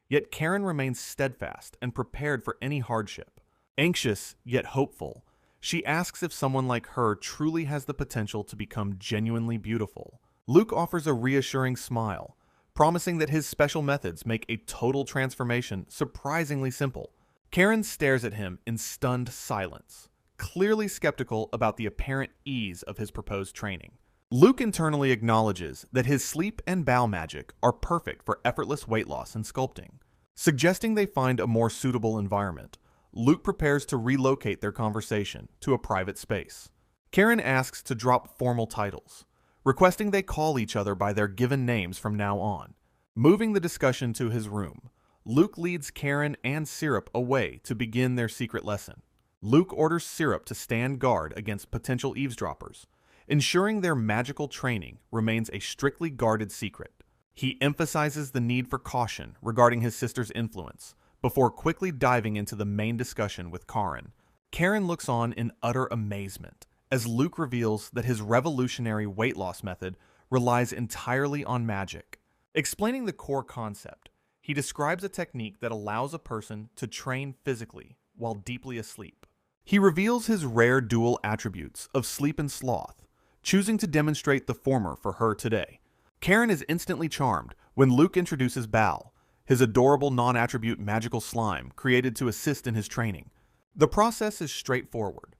yet Karen remains steadfast and prepared for any hardship. Anxious yet hopeful, she asks if someone like her truly has the potential to become genuinely beautiful. Luke offers a reassuring smile, promising that his special methods make a total transformation surprisingly simple. Karen stares at him in stunned silence, clearly skeptical about the apparent ease of his proposed training. Luke internally acknowledges that his sleep and bowel magic are perfect for effortless weight loss and sculpting. Suggesting they find a more suitable environment, Luke prepares to relocate their conversation to a private space. Karen asks to drop formal titles, requesting they call each other by their given names from now on. Moving the discussion to his room, Luke leads Karen and Syrup away to begin their secret lesson. Luke orders Syrup to stand guard against potential eavesdroppers, ensuring their magical training remains a strictly guarded secret. He emphasizes the need for caution regarding his sister's influence before quickly diving into the main discussion with Karen. Karen looks on in utter amazement as Luke reveals that his revolutionary weight loss method relies entirely on magic. Explaining the core concept, he describes a technique that allows a person to train physically while deeply asleep. He reveals his rare dual attributes of sleep and sloth, choosing to demonstrate the former for her today. Karen is instantly charmed when Luke introduces Bal, his adorable non-attribute magical slime created to assist in his training. The process is straightforward.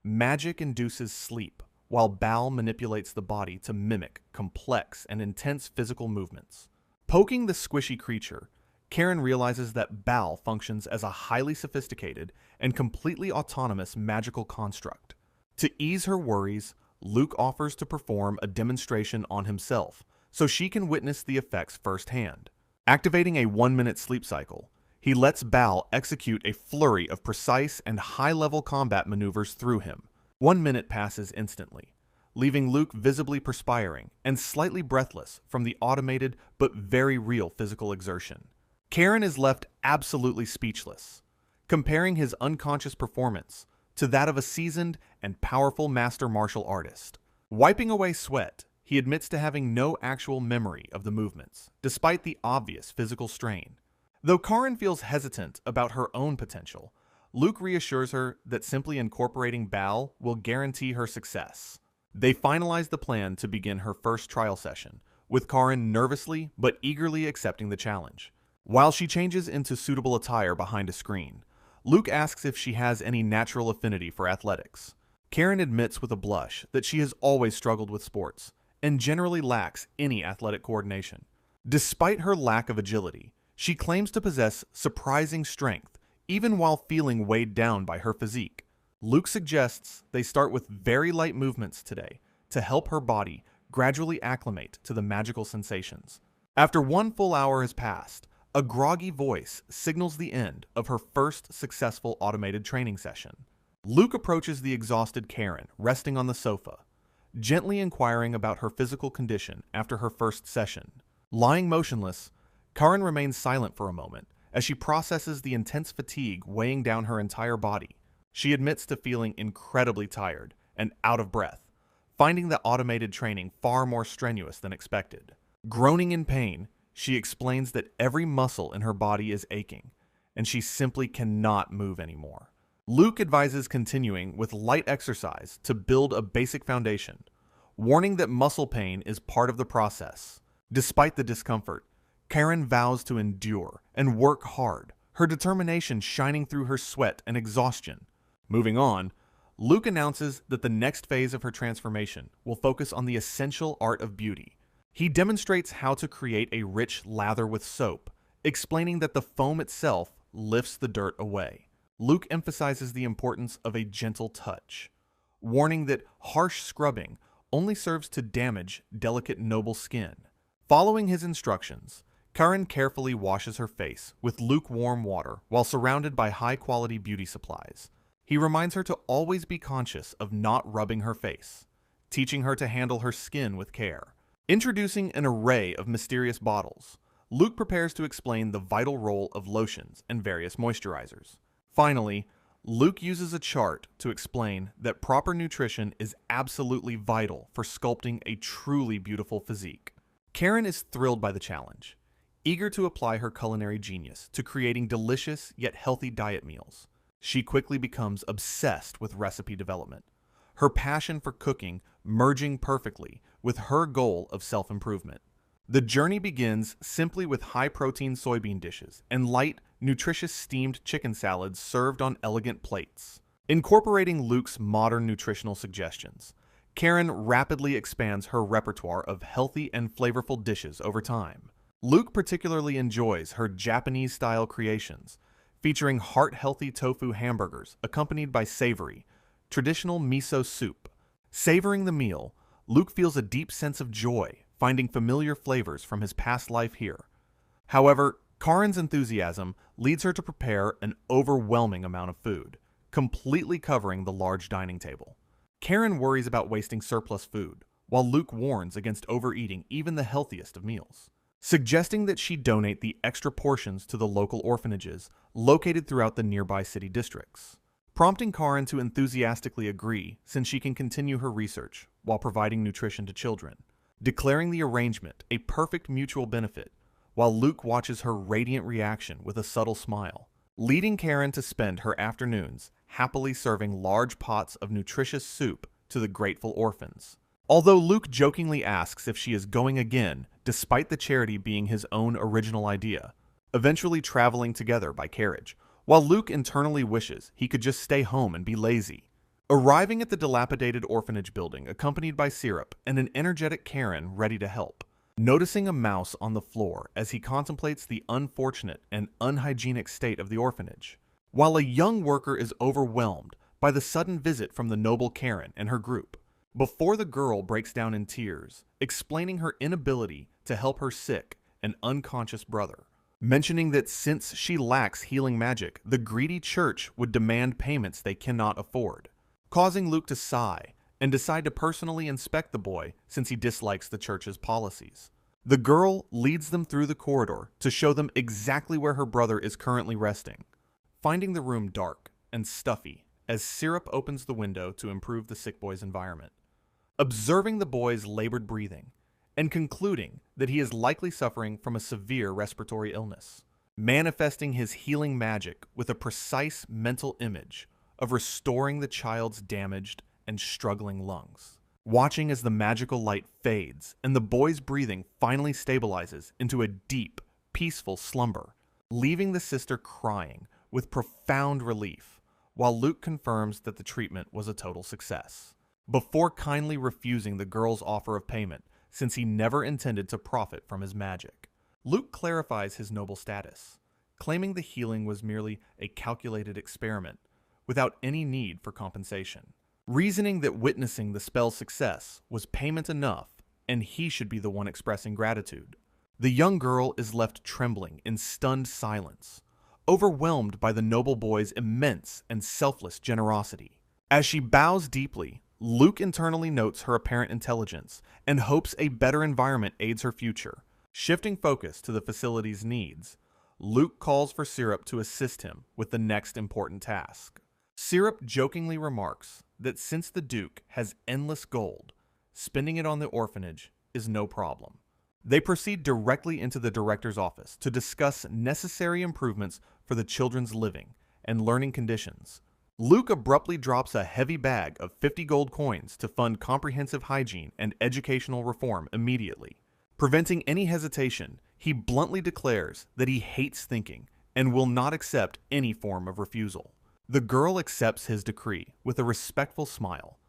Magic induces sleep, while Bal manipulates the body to mimic complex and intense physical movements. Poking the squishy creature, Karen realizes that Bal functions as a highly sophisticated and completely autonomous magical construct. To ease her worries, Luke offers to perform a demonstration on himself so she can witness the effects firsthand. Activating a 1-minute sleep cycle, he lets Bal execute a flurry of precise and high-level combat maneuvers through him. 1 minute passes instantly, leaving Luke visibly perspiring and slightly breathless from the automated but very real physical exertion. Karen is left absolutely speechless, comparing his unconscious performance to that of a seasoned and powerful master martial artist. Wiping away sweat, he admits to having no actual memory of the movements, despite the obvious physical strain. Though Karen feels hesitant about her own potential, Luke reassures her that simply incorporating Bal will guarantee her success. They finalize the plan to begin her first trial session, with Karen nervously but eagerly accepting the challenge. While she changes into suitable attire behind a screen, Luke asks if she has any natural affinity for athletics. Karen admits with a blush that she has always struggled with sports and generally lacks any athletic coordination. Despite her lack of agility, she claims to possess surprising strength even while feeling weighed down by her physique. Luke suggests they start with very light movements today to help her body gradually acclimate to the magical sensations. After 1 full hour has passed, a groggy voice signals the end of her first successful automated training session. Luke approaches the exhausted Karen resting on the sofa, gently inquiring about her physical condition after her first session. Lying motionless, Karen remains silent for a moment as she processes the intense fatigue weighing down her entire body. She admits to feeling incredibly tired and out of breath, finding the automated training far more strenuous than expected. Groaning in pain, she explains that every muscle in her body is aching, and she simply cannot move anymore. Luke advises continuing with light exercise to build a basic foundation, warning that muscle pain is part of the process. Despite the discomfort, Karen vows to endure and work hard, her determination shining through her sweat and exhaustion. Moving on, Luke announces that the next phase of her transformation will focus on the essential art of beauty. He demonstrates how to create a rich lather with soap, explaining that the foam itself lifts the dirt away. Luke emphasizes the importance of a gentle touch, warning that harsh scrubbing only serves to damage delicate, noble skin. Following his instructions, Karen carefully washes her face with lukewarm water while surrounded by high-quality beauty supplies. He reminds her to always be conscious of not rubbing her face, teaching her to handle her skin with care. Introducing an array of mysterious bottles, Luke prepares to explain the vital role of lotions and various moisturizers. Finally, Luke uses a chart to explain that proper nutrition is absolutely vital for sculpting a truly beautiful physique. Karen is thrilled by the challenge, eager to apply her culinary genius to creating delicious yet healthy diet meals. She quickly becomes obsessed with recipe development, her passion for cooking merging perfectly with her goal of self-improvement. The journey begins simply with high-protein soybean dishes and light, nutritious steamed chicken salads served on elegant plates. Incorporating Luke's modern nutritional suggestions, Karen rapidly expands her repertoire of healthy and flavorful dishes over time. Luke particularly enjoys her Japanese-style creations, featuring heart-healthy tofu hamburgers accompanied by savory, traditional miso soup. Savoring the meal, Luke feels a deep sense of joy, finding familiar flavors from his past life here. However, Karen's enthusiasm leads her to prepare an overwhelming amount of food, completely covering the large dining table. Karen worries about wasting surplus food, while Luke warns against overeating even the healthiest of meals, suggesting that she donate the extra portions to the local orphanages located throughout the nearby city districts, prompting Karen to enthusiastically agree since she can continue her research while providing nutrition to children, declaring the arrangement a perfect mutual benefit, while Luke watches her radiant reaction with a subtle smile, leading Karen to spend her afternoons happily serving large pots of nutritious soup to the grateful orphans. Although Luke jokingly asks if she is going again, despite the charity being his own original idea, eventually traveling together by carriage, while Luke internally wishes he could just stay home and be lazy. Arriving at the dilapidated orphanage building accompanied by Syrup and an energetic Karen ready to help, noticing a mouse on the floor as he contemplates the unfortunate and unhygienic state of the orphanage, while a young worker is overwhelmed by the sudden visit from the noble Karen and her group, before the girl breaks down in tears, explaining her inability to help her sick and unconscious brother, mentioning that since she lacks healing magic, the greedy church would demand payments they cannot afford, causing Luke to sigh and decide to personally inspect the boy since he dislikes the church's policies. The girl leads them through the corridor to show them exactly where her brother is currently resting, finding the room dark and stuffy as Syrup opens the window to improve the sick boy's environment, observing the boy's labored breathing and concluding that he is likely suffering from a severe respiratory illness, manifesting his healing magic with a precise mental image of restoring the child's damaged and struggling lungs. Watching as the magical light fades and the boy's breathing finally stabilizes into a deep, peaceful slumber, leaving the sister crying with profound relief, while Luke confirms that the treatment was a total success, before kindly refusing the girl's offer of payment since he never intended to profit from his magic. Luke clarifies his noble status, claiming the healing was merely a calculated experiment without any need for compensation, reasoning that witnessing the spell's success was payment enough and he should be the one expressing gratitude. The young girl is left trembling in stunned silence, overwhelmed by the noble boy's immense and selfless generosity. As she bows deeply, Luke internally notes her apparent intelligence and hopes a better environment aids her future. Shifting focus to the facility's needs, Luke calls for Syrup to assist him with the next important task. Syrup jokingly remarks that since the Duke has endless gold, spending it on the orphanage is no problem. They proceed directly into the director's office to discuss necessary improvements for the children's living and learning conditions. Luke abruptly drops a heavy bag of 50 gold coins to fund comprehensive hygiene and educational reform immediately. Preventing any hesitation, he bluntly declares that he hates thinking and will not accept any form of refusal. The girl accepts his decree with a respectful smile,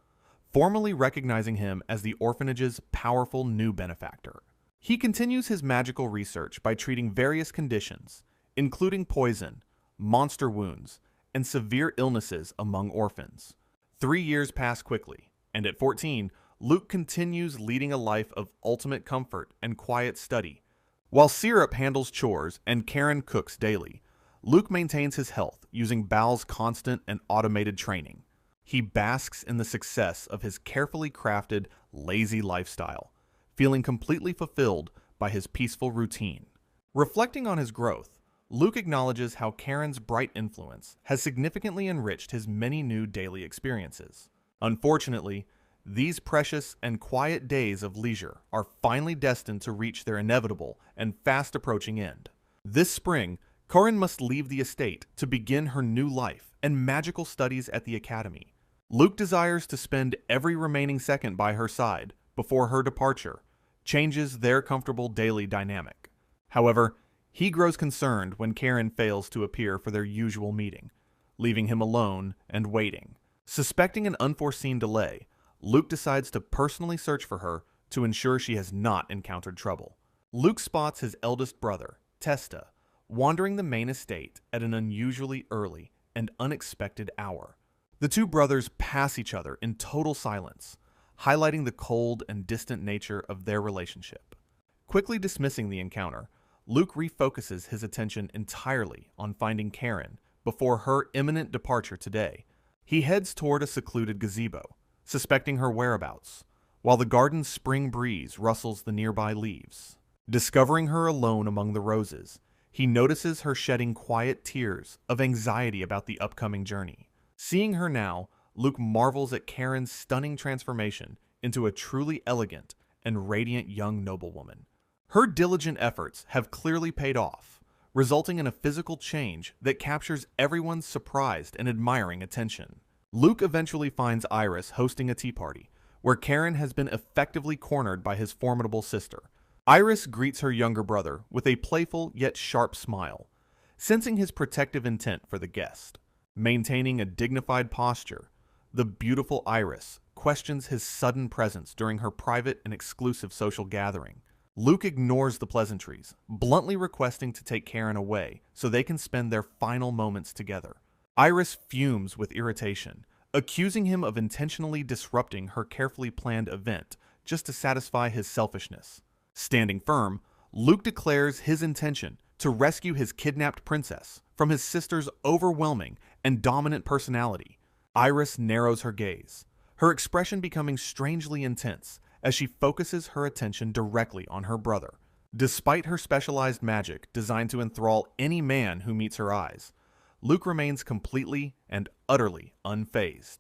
formally recognizing him as the orphanage's powerful new benefactor. He continues his magical research by treating various conditions, including poison, monster wounds, and severe illnesses among orphans. 3 years pass quickly, and at 14, Luke continues leading a life of ultimate comfort and quiet study, While Syrup handles chores and Karen cooks daily, Luke maintains his health using Bal's constant and automated training. He basks in the success of his carefully crafted, lazy lifestyle, feeling completely fulfilled by his peaceful routine. Reflecting on his growth, Luke acknowledges how Karen's bright influence has significantly enriched his many new daily experiences. Unfortunately, these precious and quiet days of leisure are finally destined to reach their inevitable and fast-approaching end. This spring, Karen must leave the estate to begin her new life and magical studies at the academy. Luke desires to spend every remaining second by her side before her departure changes their comfortable daily dynamic. However, he grows concerned when Karen fails to appear for their usual meeting, leaving him alone and waiting. Suspecting an unforeseen delay, Luke decides to personally search for her to ensure she has not encountered trouble. Luke spots his eldest brother, Testa, wandering the main estate at an unusually early and unexpected hour. The two brothers pass each other in total silence, highlighting the cold and distant nature of their relationship. Quickly dismissing the encounter, Luke refocuses his attention entirely on finding Karen before her imminent departure today. He heads toward a secluded gazebo, suspecting her whereabouts, while the garden's spring breeze rustles the nearby leaves. Discovering her alone among the roses, he notices her shedding quiet tears of anxiety about the upcoming journey. Seeing her now, Luke marvels at Karen's stunning transformation into a truly elegant and radiant young noblewoman. Her diligent efforts have clearly paid off, resulting in a physical change that captures everyone's surprised and admiring attention. Luke eventually finds Iris hosting a tea party, where Karen has been effectively cornered by his formidable sister. Iris greets her younger brother with a playful yet sharp smile, sensing his protective intent for the guest. Maintaining a dignified posture, the beautiful Iris questions his sudden presence during her private and exclusive social gathering. Luke ignores the pleasantries, bluntly requesting to take Karen away so they can spend their final moments together. Iris fumes with irritation, accusing him of intentionally disrupting her carefully planned event just to satisfy his selfishness. Standing firm, Luke declares his intention to rescue his kidnapped princess from his sister's overwhelming and dominant personality. Iris narrows her gaze, her expression becoming strangely intense as she focuses her attention directly on her brother. Despite her specialized magic designed to enthrall any man who meets her eyes, Luke remains completely and utterly unfazed.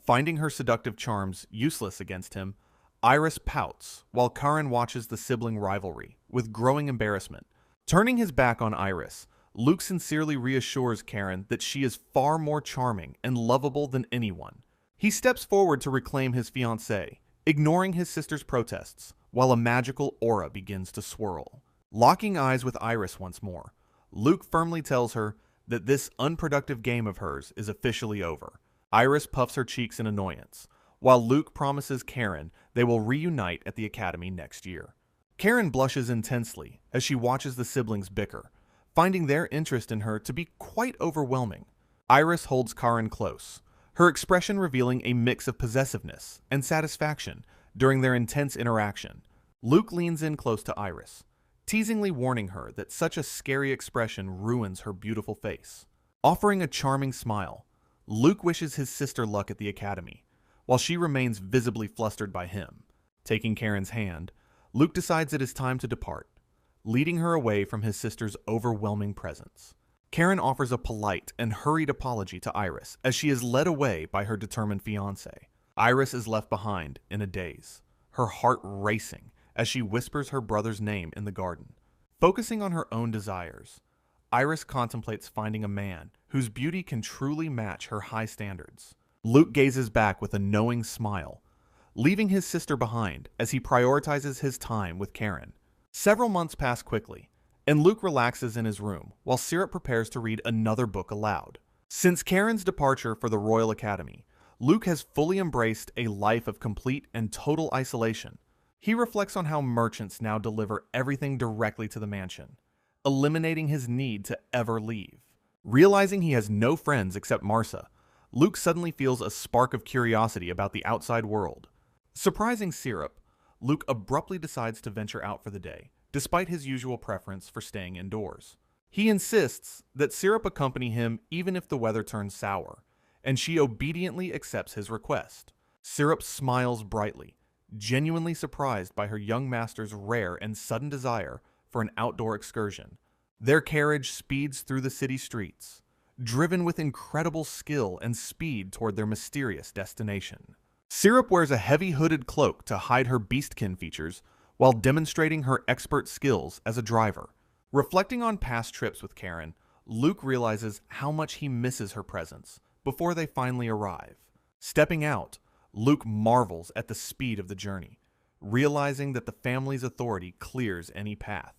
Finding her seductive charms useless against him, Iris pouts while Karen watches the sibling rivalry with growing embarrassment. Turning his back on Iris, Luke sincerely reassures Karen that she is far more charming and lovable than anyone. He steps forward to reclaim his fiancée, ignoring his sister's protests, while a magical aura begins to swirl. Locking eyes with Iris once more, Luke firmly tells her that this unproductive game of hers is officially over. Iris puffs her cheeks in annoyance, while Luke promises Karen they will reunite at the academy next year. Karen blushes intensely as she watches the siblings bicker, finding their interest in her to be quite overwhelming. Iris holds Karen close, her expression revealing a mix of possessiveness and satisfaction during their intense interaction. Luke leans in close to Iris, teasingly warning her that such a scary expression ruins her beautiful face. Offering a charming smile, Luke wishes his sister luck at the academy, while she remains visibly flustered by him. Taking Karen's hand, Luke decides it is time to depart, leading her away from his sister's overwhelming presence. Karen offers a polite and hurried apology to Iris as she is led away by her determined fiancé. Iris is left behind in a daze, her heart racing as she whispers her brother's name in the garden. Focusing on her own desires, Iris contemplates finding a man whose beauty can truly match her high standards. Luke gazes back with a knowing smile, leaving his sister behind as he prioritizes his time with Karen. Several months pass quickly, and Luke relaxes in his room while Syrup prepares to read another book aloud. Since Karen's departure for the Royal Academy, Luke has fully embraced a life of complete and total isolation. He reflects on how merchants now deliver everything directly to the mansion, eliminating his need to ever leave. Realizing he has no friends except Marsa, Luke suddenly feels a spark of curiosity about the outside world. Surprising Syrup, Luke abruptly decides to venture out for the day, despite his usual preference for staying indoors. He insists that Syrup accompany him even if the weather turns sour, and she obediently accepts his request. Syrup smiles brightly, genuinely surprised by her young master's rare and sudden desire for an outdoor excursion. Their carriage speeds through the city streets, driven with incredible skill and speed toward their mysterious destination. Syrup wears a heavy hooded cloak to hide her beastkin features while demonstrating her expert skills as a driver. Reflecting on past trips with Karen, Luke realizes how much he misses her presence before they finally arrive. Stepping out, Luke marvels at the speed of the journey, realizing that the family's authority clears any path.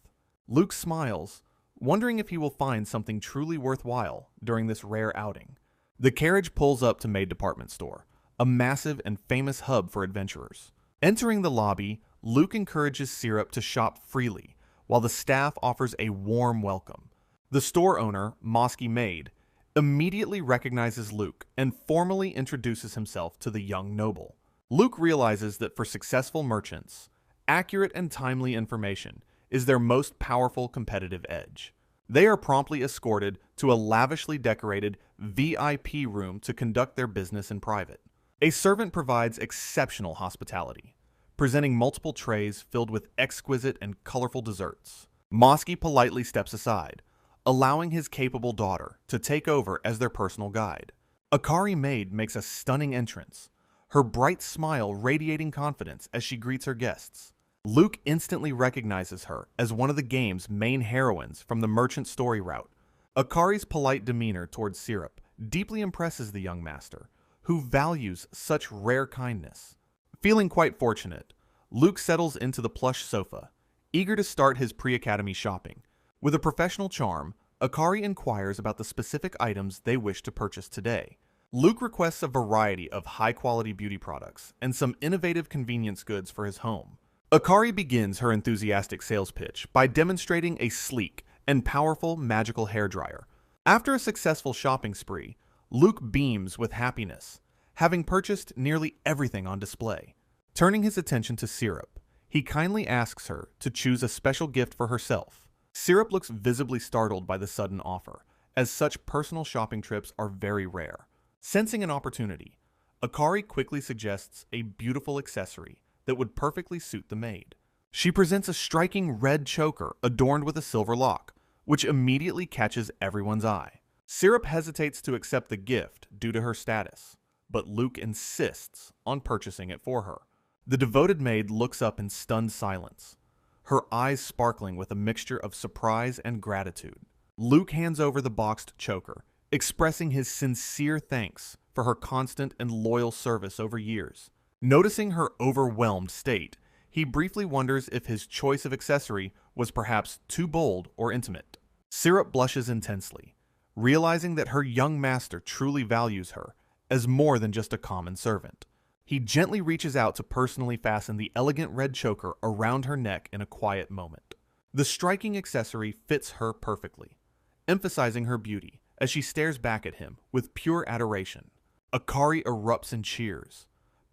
Luke smiles, wondering if he will find something truly worthwhile during this rare outing. The carriage pulls up to Maid Department Store, a massive and famous hub for adventurers. Entering the lobby, Luke encourages Syrup to shop freely, while the staff offers a warm welcome. The store owner, Mosky Maid, immediately recognizes Luke and formally introduces himself to the young noble. Luke realizes that for successful merchants, accurate and timely information is their most powerful competitive edge. They are promptly escorted to a lavishly decorated VIP room to conduct their business in private. A servant provides exceptional hospitality, presenting multiple trays filled with exquisite and colorful desserts. Mosky politely steps aside, allowing his capable daughter to take over as their personal guide. Akari Maid makes a stunning entrance, her bright smile radiating confidence as she greets her guests. Luke instantly recognizes her as one of the game's main heroines from the merchant story route. Akari's polite demeanor towards Syrup deeply impresses the young master, who values such rare kindness. Feeling quite fortunate, Luke settles into the plush sofa, eager to start his pre-academy shopping. With a professional charm, Akari inquires about the specific items they wish to purchase today. Luke requests a variety of high-quality beauty products and some innovative convenience goods for his home. Akari begins her enthusiastic sales pitch by demonstrating a sleek and powerful magical hairdryer. After a successful shopping spree, Luke beams with happiness, having purchased nearly everything on display. Turning his attention to Syrup, he kindly asks her to choose a special gift for herself. Syrup looks visibly startled by the sudden offer, as such personal shopping trips are very rare. Sensing an opportunity, Akari quickly suggests a beautiful accessory that would perfectly suit the maid. She presents a striking red choker adorned with a silver lock, which immediately catches everyone's eye. Syrup hesitates to accept the gift due to her status, but Luke insists on purchasing it for her. The devoted maid looks up in stunned silence, her eyes sparkling with a mixture of surprise and gratitude. Luke hands over the boxed choker, expressing his sincere thanks for her constant and loyal service over years. Noticing her overwhelmed state, he briefly wonders if his choice of accessory was perhaps too bold or intimate. Syrup blushes intensely, realizing that her young master truly values her as more than just a common servant. He gently reaches out to personally fasten the elegant red choker around her neck in a quiet moment. The striking accessory fits her perfectly, emphasizing her beauty as she stares back at him with pure adoration. Akari erupts in cheers,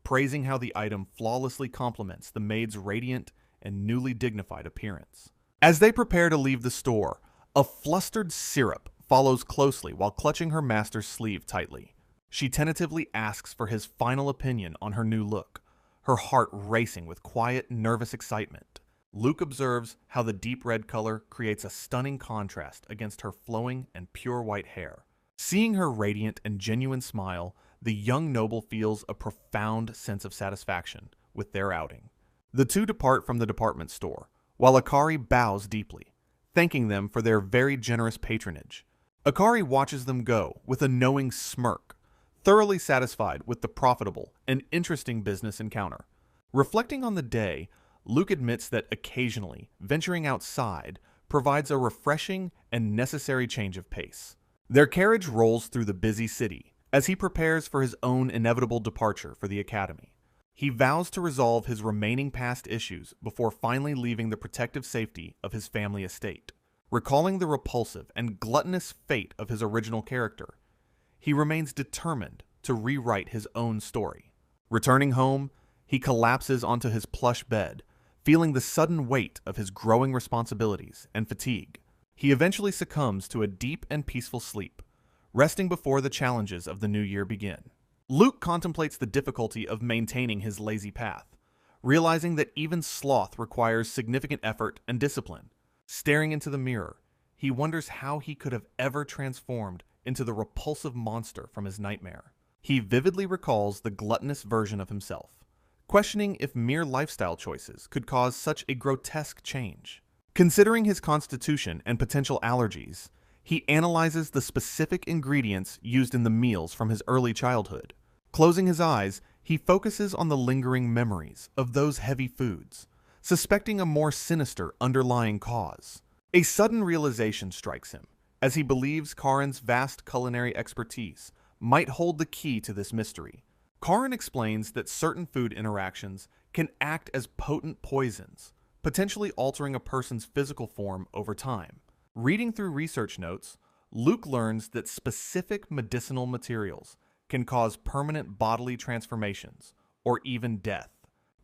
praising how the item flawlessly complements the maid's radiant and newly dignified appearance. As they prepare to leave the store, a flustered Syrup follows closely while clutching her master's sleeve tightly. She tentatively asks for his final opinion on her new look, her heart racing with quiet, nervous excitement. Luke observes how the deep red color creates a stunning contrast against her flowing and pure white hair. Seeing her radiant and genuine smile, the young noble feels a profound sense of satisfaction with their outing. The two depart from the department store, while Akari bows deeply, thanking them for their very generous patronage. Akari watches them go with a knowing smirk, thoroughly satisfied with the profitable and interesting business encounter. Reflecting on the day, Luke admits that occasionally venturing outside provides a refreshing and necessary change of pace. Their carriage rolls through the busy city as he prepares for his own inevitable departure for the academy. He vows to resolve his remaining past issues before finally leaving the protective safety of his family estate. Recalling the repulsive and gluttonous fate of his original character, he remains determined to rewrite his own story. Returning home, he collapses onto his plush bed, feeling the sudden weight of his growing responsibilities and fatigue. He eventually succumbs to a deep and peaceful sleep, resting before the challenges of the new year begin. Luke contemplates the difficulty of maintaining his lazy path, realizing that even sloth requires significant effort and discipline. Staring into the mirror, he wonders how he could have ever transformed into the repulsive monster from his nightmare. He vividly recalls the gluttonous version of himself, questioning if mere lifestyle choices could cause such a grotesque change. Considering his constitution and potential allergies, he analyzes the specific ingredients used in the meals from his early childhood. Closing his eyes, he focuses on the lingering memories of those heavy foods, suspecting a more sinister underlying cause. A sudden realization strikes him, as he believes Karin's vast culinary expertise might hold the key to this mystery. Karin explains that certain food interactions can act as potent poisons, potentially altering a person's physical form over time. Reading through research notes, Luke learns that specific medicinal materials can cause permanent bodily transformations, or even death.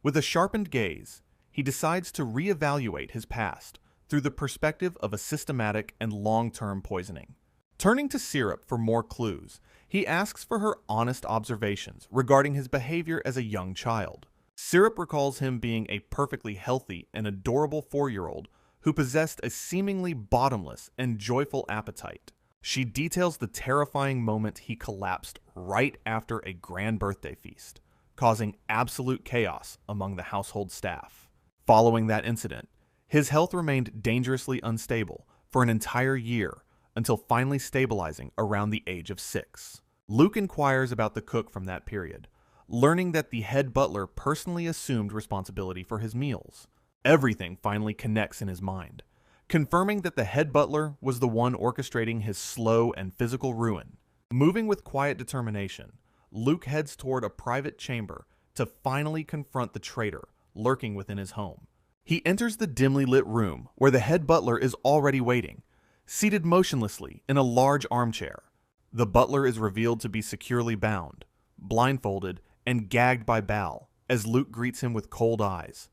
With a sharpened gaze, he decides to reevaluate his past through the perspective of a systematic and long-term poisoning. Turning to Syrup for more clues, he asks for her honest observations regarding his behavior as a young child. Syrup recalls him being a perfectly healthy and adorable 4-year-old who possessed a seemingly bottomless and joyful appetite. She details the terrifying moment he collapsed right after a grand birthday feast, causing absolute chaos among the household staff. Following that incident, his health remained dangerously unstable for an entire year until finally stabilizing around the age of 6. Luke inquires about the cook from that period, learning that the head butler personally assumed responsibility for his meals. Everything finally connects in his mind, confirming that the head butler was the one orchestrating his slow and physical ruin. Moving with quiet determination, Luke heads toward a private chamber to finally confront the traitor lurking within his home. He enters the dimly lit room where the head butler is already waiting, seated motionlessly in a large armchair. The butler is revealed to be securely bound, blindfolded, and gagged by Bal as Luke greets him with cold eyes.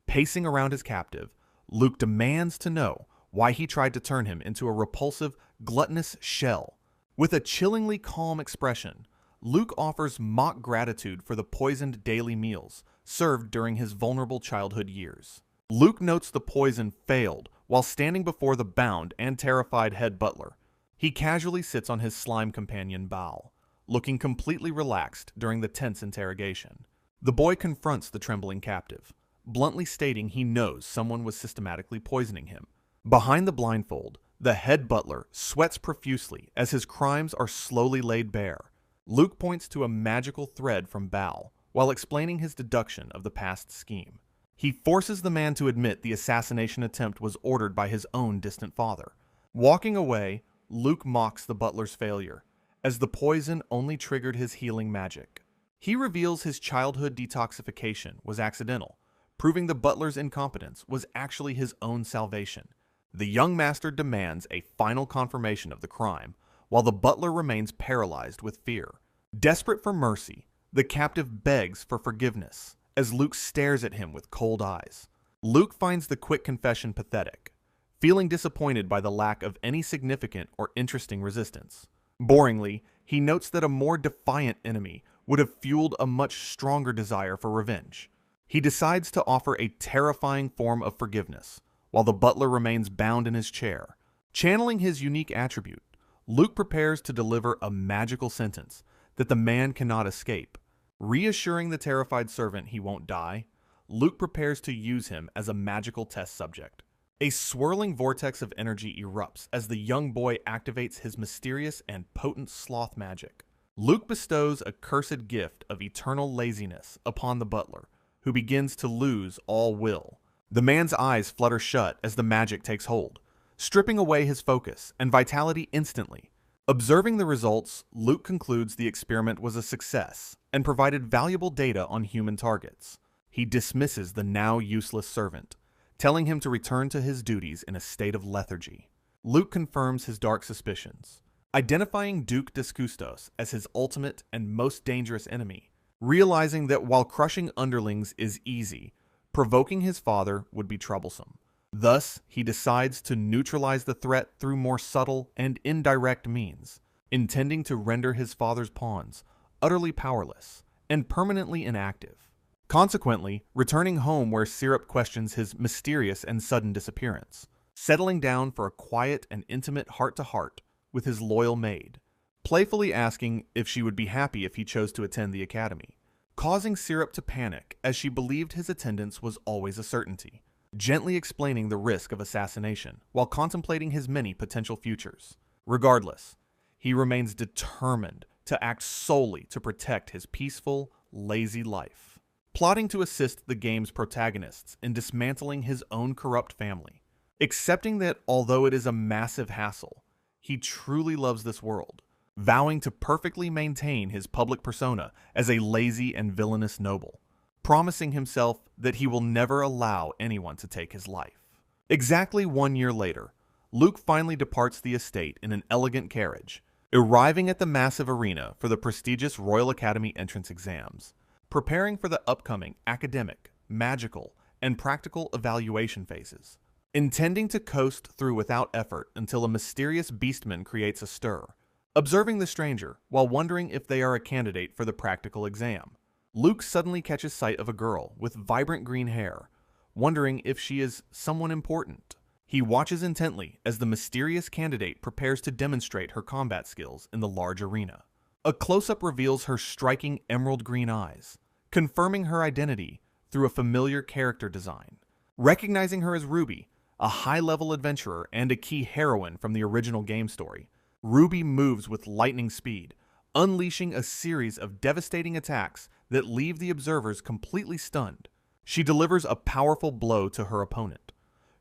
Pacing around his captive, Luke demands to know why he tried to turn him into a repulsive, gluttonous shell. With a chillingly calm expression, Luke offers mock gratitude for the poisoned daily meals served during his vulnerable childhood years. Luke notes the poison failed while standing before the bound and terrified head butler. He casually sits on his slime companion Bal, looking completely relaxed during the tense interrogation. The boy confronts the trembling captive, bluntly stating he knows someone was systematically poisoning him. Behind the blindfold, the head butler sweats profusely as his crimes are slowly laid bare. Luke points to a magical thread from Bal while explaining his deduction of the past scheme. He forces the man to admit the assassination attempt was ordered by his own distant father. Walking away, Luke mocks the butler's failure, as the poison only triggered his healing magic. He reveals his childhood detoxification was accidental, proving the butler's incompetence was actually his own salvation. The young master demands a final confirmation of the crime, while the butler remains paralyzed with fear. Desperate for mercy, the captive begs for forgiveness, as Luke stares at him with cold eyes. Luke finds the quick confession pathetic, feeling disappointed by the lack of any significant or interesting resistance. Boringly, he notes that a more defiant enemy would have fueled a much stronger desire for revenge. He decides to offer a terrifying form of forgiveness, while the butler remains bound in his chair. Channeling his unique attribute, Luke prepares to deliver a magical sentence that the man cannot escape. Reassuring the terrified servant he won't die, Luke prepares to use him as a magical test subject. A swirling vortex of energy erupts as the young boy activates his mysterious and potent sloth magic. Luke bestows a cursed gift of eternal laziness upon the butler, who begins to lose all will. The man's eyes flutter shut as the magic takes hold, stripping away his focus and vitality instantly. Observing the results, Luke concludes the experiment was a success and provided valuable data on human targets. He dismisses the now useless servant, telling him to return to his duties in a state of lethargy. Luke confirms his dark suspicions, identifying Duke Discustos as his ultimate and most dangerous enemy, realizing that while crushing underlings is easy, Provoking his father would be troublesome. Thus, he decides to neutralize the threat through more subtle and indirect means, intending to render his father's pawns utterly powerless and permanently inactive. Consequently, returning home where Syrup questions his mysterious and sudden disappearance, settling down for a quiet and intimate heart-to-heart with his loyal maid, playfully asking if she would be happy if he chose to attend the academy, causing Syrup to panic as she believed his attendance was always a certainty, gently explaining the risk of assassination while contemplating his many potential futures. Regardless, he remains determined to act solely to protect his peaceful, lazy life, plotting to assist the game's protagonists in dismantling his own corrupt family, accepting that although it is a massive hassle, he truly loves this world, vowing to perfectly maintain his public persona as a lazy and villainous noble, promising himself that he will never allow anyone to take his life. Exactly 1 year later, Luke finally departs the estate in an elegant carriage, arriving at the massive arena for the prestigious Royal Academy entrance exams, preparing for the upcoming academic, magical, and practical evaluation phases, intending to coast through without effort until a mysterious beastman creates a stir, observing the stranger while wondering if they are a candidate for the practical exam. Luke suddenly catches sight of a girl with vibrant green hair, wondering if she is someone important. He watches intently as the mysterious candidate prepares to demonstrate her combat skills in the large arena. A close-up reveals her striking emerald green eyes, confirming her identity through a familiar character design. Recognizing her as Ruby, a high-level adventurer and a key heroine from the original game story, Ruby moves with lightning speed, unleashing a series of devastating attacks that leave the observers completely stunned. She delivers a powerful blow to her opponent,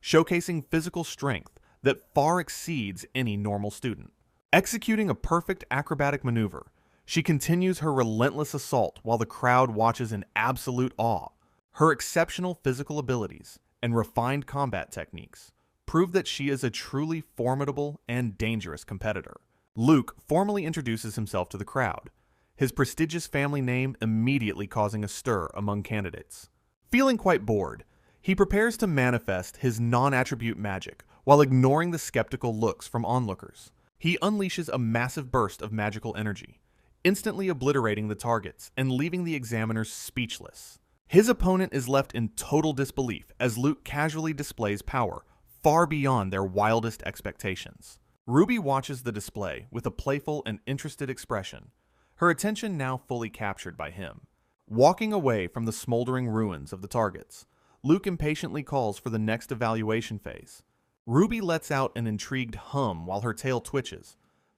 showcasing physical strength that far exceeds any normal student. Executing a perfect acrobatic maneuver, she continues her relentless assault while the crowd watches in absolute awe. Her exceptional physical abilities and refined combat techniques prove that she is a truly formidable and dangerous competitor. Luke formally introduces himself to the crowd, his prestigious family name immediately causing a stir among candidates. Feeling quite bored, he prepares to manifest his non-attribute magic while ignoring the skeptical looks from onlookers. He unleashes a massive burst of magical energy, instantly obliterating the targets and leaving the examiners speechless. His opponent is left in total disbelief as Luke casually displays power far beyond their wildest expectations. Ruby watches the display with a playful and interested expression, her attention now fully captured by him. Walking away from the smoldering ruins of the targets, Luke impatiently calls for the next evaluation phase. Ruby lets out an intrigued hum while her tail twitches,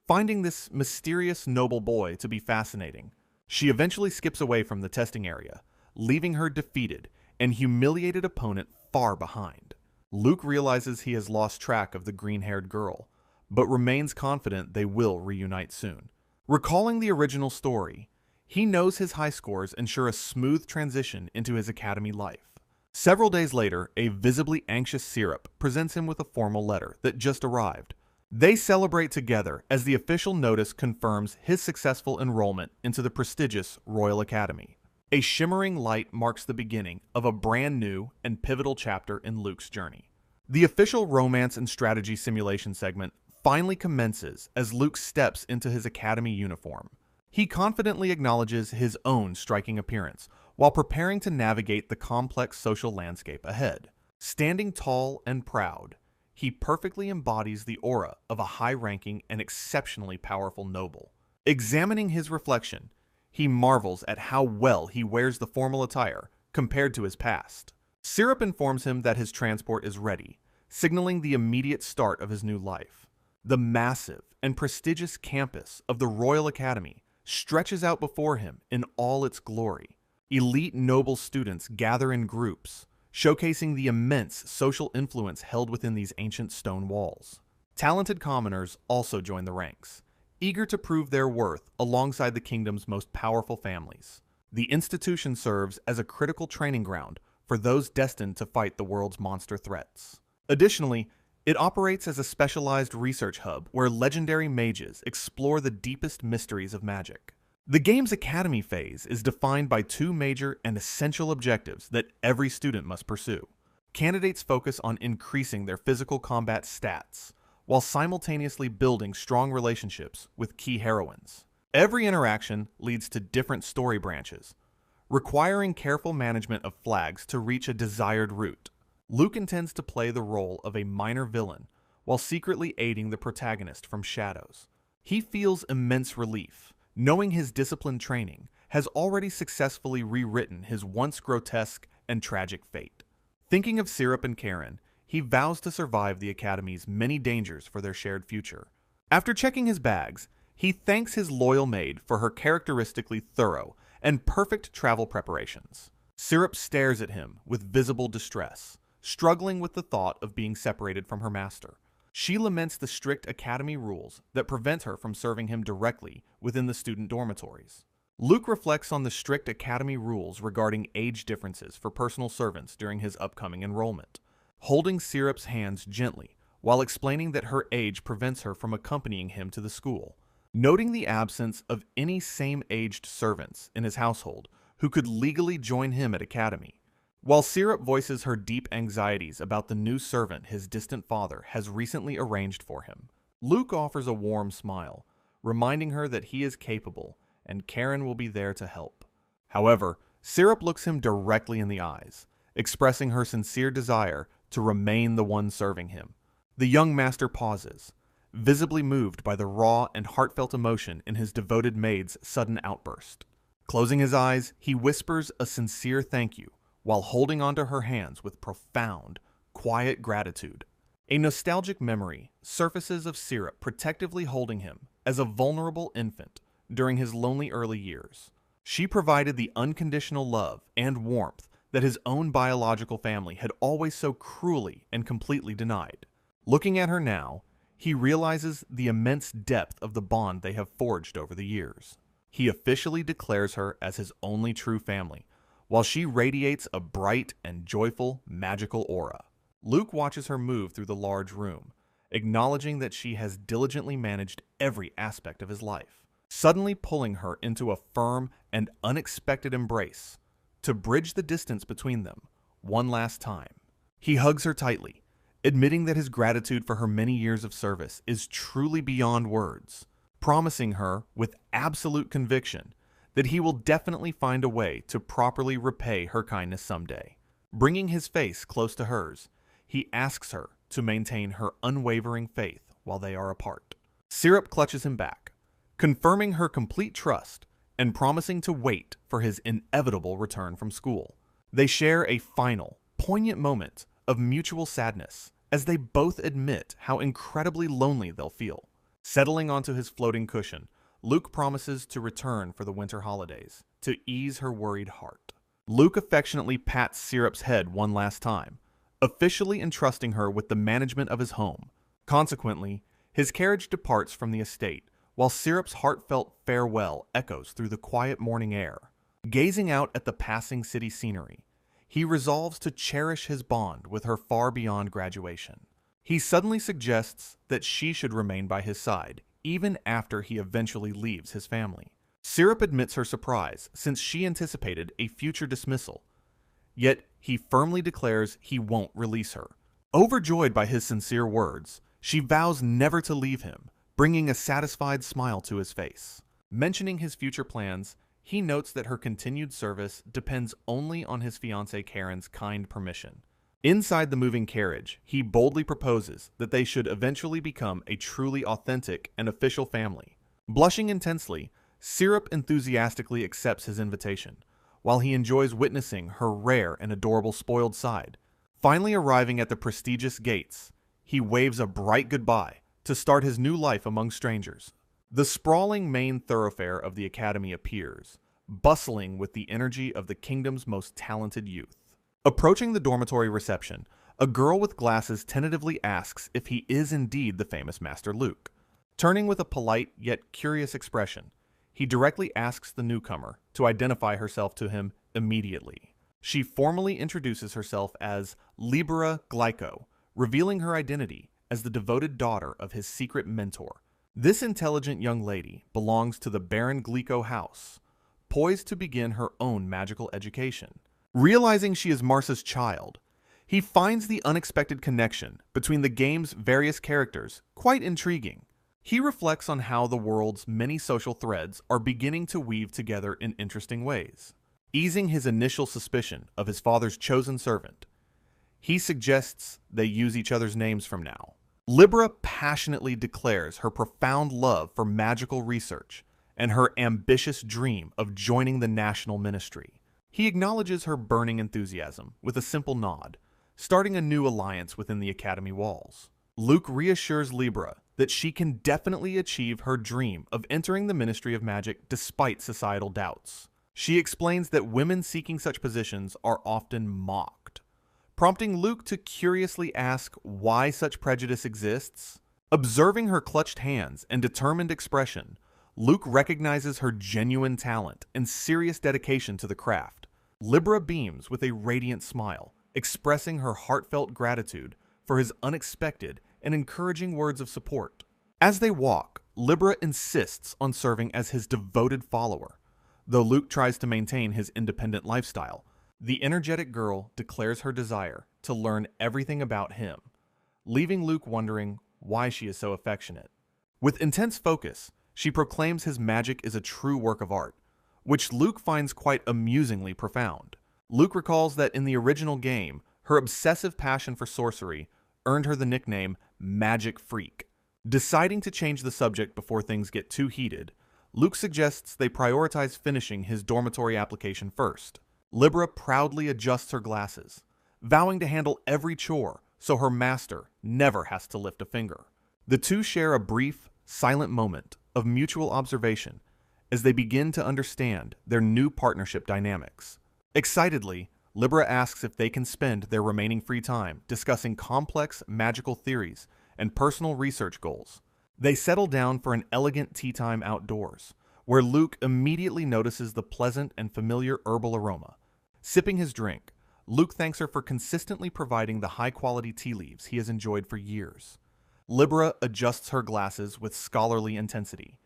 finding this mysterious noble boy to be fascinating. She eventually skips away from the testing area, leaving her defeated and humiliated opponent far behind. Luke realizes he has lost track of the green-haired girl, but remains confident they will reunite soon. Recalling the original story, he knows his high scores ensure a smooth transition into his academy life. Several days later, a visibly anxious Syrup presents him with a formal letter that just arrived. They celebrate together as the official notice confirms his successful enrollment into the prestigious Royal Academy. A shimmering light marks the beginning of a brand new and pivotal chapter in Luke's journey. The official romance and strategy simulation segment finally commences as Luke steps into his academy uniform. He confidently acknowledges his own striking appearance while preparing to navigate the complex social landscape ahead. Standing tall and proud, he perfectly embodies the aura of a high-ranking and exceptionally powerful noble. Examining his reflection, he marvels at how well he wears the formal attire compared to his past. Syrup informs him that his transport is ready, signaling the immediate start of his new life. The massive and prestigious campus of the Royal Academy stretches out before him in all its glory. Elite noble students gather in groups, showcasing the immense social influence held within these ancient stone walls. Talented commoners also join the ranks, eager to prove their worth alongside the kingdom's most powerful families. The institution serves as a critical training ground for those destined to fight the world's monster threats. Additionally, it operates as a specialized research hub where legendary mages explore the deepest mysteries of magic. The game's Academy phase is defined by two major and essential objectives that every student must pursue. Candidates focus on increasing their physical combat stats, while simultaneously building strong relationships with key heroines. Every interaction leads to different story branches, requiring careful management of flags to reach a desired route. Luke intends to play the role of a minor villain while secretly aiding the protagonist from shadows. He feels immense relief, knowing his disciplined training has already successfully rewritten his once grotesque and tragic fate. Thinking of Syrup and Karen, he vows to survive the Academy's many dangers for their shared future. After checking his bags, he thanks his loyal maid for her characteristically thorough and perfect travel preparations. Syrup stares at him with visible distress, struggling with the thought of being separated from her master. She laments the strict Academy rules that prevent her from serving him directly within the student dormitories. Luke reflects on the strict Academy rules regarding age differences for personal servants during his upcoming enrollment, holding Syrup's hands gently while explaining that her age prevents her from accompanying him to the school. Noting the absence of any same-aged servants in his household who could legally join him at Academy, while Syrup voices her deep anxieties about the new servant his distant father has recently arranged for him, Luke offers a warm smile, reminding her that he is capable and Karen will be there to help. However, Syrup looks him directly in the eyes, expressing her sincere desire to remain the one serving him. The young master pauses, visibly moved by the raw and heartfelt emotion in his devoted maid's sudden outburst. Closing his eyes, he whispers a sincere thank you while holding onto her hands with profound, quiet gratitude. A nostalgic memory surfaces of Syrup protectively holding him as a vulnerable infant during his lonely early years. She provided the unconditional love and warmth that his own biological family had always so cruelly and completely denied. Looking at her now, he realizes the immense depth of the bond they have forged over the years. He officially declares her as his only true family, while she radiates a bright and joyful, magical aura. Luke watches her move through the large room, acknowledging that she has diligently managed every aspect of his life, suddenly pulling her into a firm and unexpected embrace to bridge the distance between them one last time. He hugs her tightly, admitting that his gratitude for her many years of service is truly beyond words, promising her with absolute conviction that he will definitely find a way to properly repay her kindness someday. Bringing his face close to hers, he asks her to maintain her unwavering faith while they are apart. Syrup clutches him back, confirming her complete trust and promising to wait for his inevitable return from school. They share a final, poignant moment of mutual sadness as they both admit how incredibly lonely they'll feel. Settling onto his floating cushion, Luke promises to return for the winter holidays to ease her worried heart. Luke affectionately pats Syrup's head one last time, officially entrusting her with the management of his home. Consequently, his carriage departs from the estate, while Syrup's heartfelt farewell echoes through the quiet morning air. Gazing out at the passing city scenery, he resolves to cherish his bond with her far beyond graduation. He suddenly suggests that she should remain by his side, even after he eventually leaves his family. Syrup admits her surprise, since she anticipated a future dismissal. Yet, he firmly declares he won't release her. Overjoyed by his sincere words, she vows never to leave him, bringing a satisfied smile to his face. Mentioning his future plans, he notes that her continued service depends only on his fiancée Karen's kind permission. Inside the moving carriage, he boldly proposes that they should eventually become a truly authentic and official family. Blushing intensely, Syrup enthusiastically accepts his invitation, while he enjoys witnessing her rare and adorable spoiled side. Finally arriving at the prestigious gates, he waves a bright goodbye to start his new life among strangers. The sprawling main thoroughfare of the Academy appears, bustling with the energy of the kingdom's most talented youth. Approaching the dormitory reception, a girl with glasses tentatively asks if he is indeed the famous Master Luke. Turning with a polite yet curious expression, he directly asks the newcomer to identify herself to him immediately. She formally introduces herself as Libera Glyco, revealing her identity as the devoted daughter of his secret mentor, This intelligent young lady belongs to the Baron Glico house, poised to begin her own magical education. Realizing she is Marsa's child, he finds the unexpected connection between the game's various characters quite intriguing. He reflects on how the world's many social threads are beginning to weave together in interesting ways. Easing his initial suspicion of his father's chosen servant, he suggests they use each other's names from now. Libra passionately declares her profound love for magical research and her ambitious dream of joining the national ministry. He acknowledges her burning enthusiasm with a simple nod, starting a new alliance within the academy walls. Luke reassures Libra that she can definitely achieve her dream of entering the Ministry of Magic despite societal doubts. She explains that women seeking such positions are often mocked, prompting Luke to curiously ask why such prejudice exists. Observing her clutched hands and determined expression, Luke recognizes her genuine talent and serious dedication to the craft. Libra beams with a radiant smile, expressing her heartfelt gratitude for his unexpected and encouraging words of support. As they walk, Libra insists on serving as his devoted follower. Though Luke tries to maintain his independent lifestyle, the energetic girl declares her desire to learn everything about him, leaving Luke wondering why she is so affectionate. With intense focus, she proclaims his magic is a true work of art, which Luke finds quite amusingly profound. Luke recalls that in the original game, her obsessive passion for sorcery earned her the nickname Magic Freak. Deciding to change the subject before things get too heated, Luke suggests they prioritize finishing his dormitory application first. Libra proudly adjusts her glasses, vowing to handle every chore so her master never has to lift a finger. The two share a brief, silent moment of mutual observation as they begin to understand their new partnership dynamics. Excitedly, Libra asks if they can spend their remaining free time discussing complex magical theories and personal research goals. They settle down for an elegant tea time outdoors, where Luke immediately notices the pleasant and familiar herbal aroma. Sipping his drink, Luke thanks her for consistently providing the high-quality tea leaves he has enjoyed for years. Libra adjusts her glasses with scholarly intensity,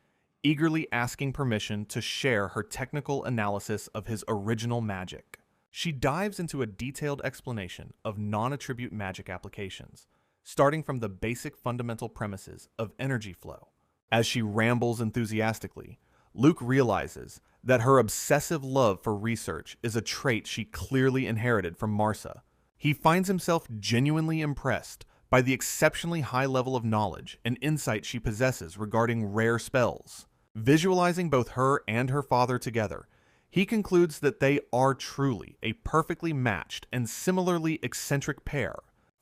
eagerly asking permission to share her technical analysis of his original magic. She dives into a detailed explanation of non-attribute magic applications, starting from the basic fundamental premises of energy flow. As she rambles enthusiastically, Luke realizes that her obsessive love for research is a trait she clearly inherited from Marsa. He finds himself genuinely impressed by the exceptionally high level of knowledge and insight she possesses regarding rare spells. Visualizing both her and her father together, he concludes that they are truly a perfectly matched and similarly eccentric pair.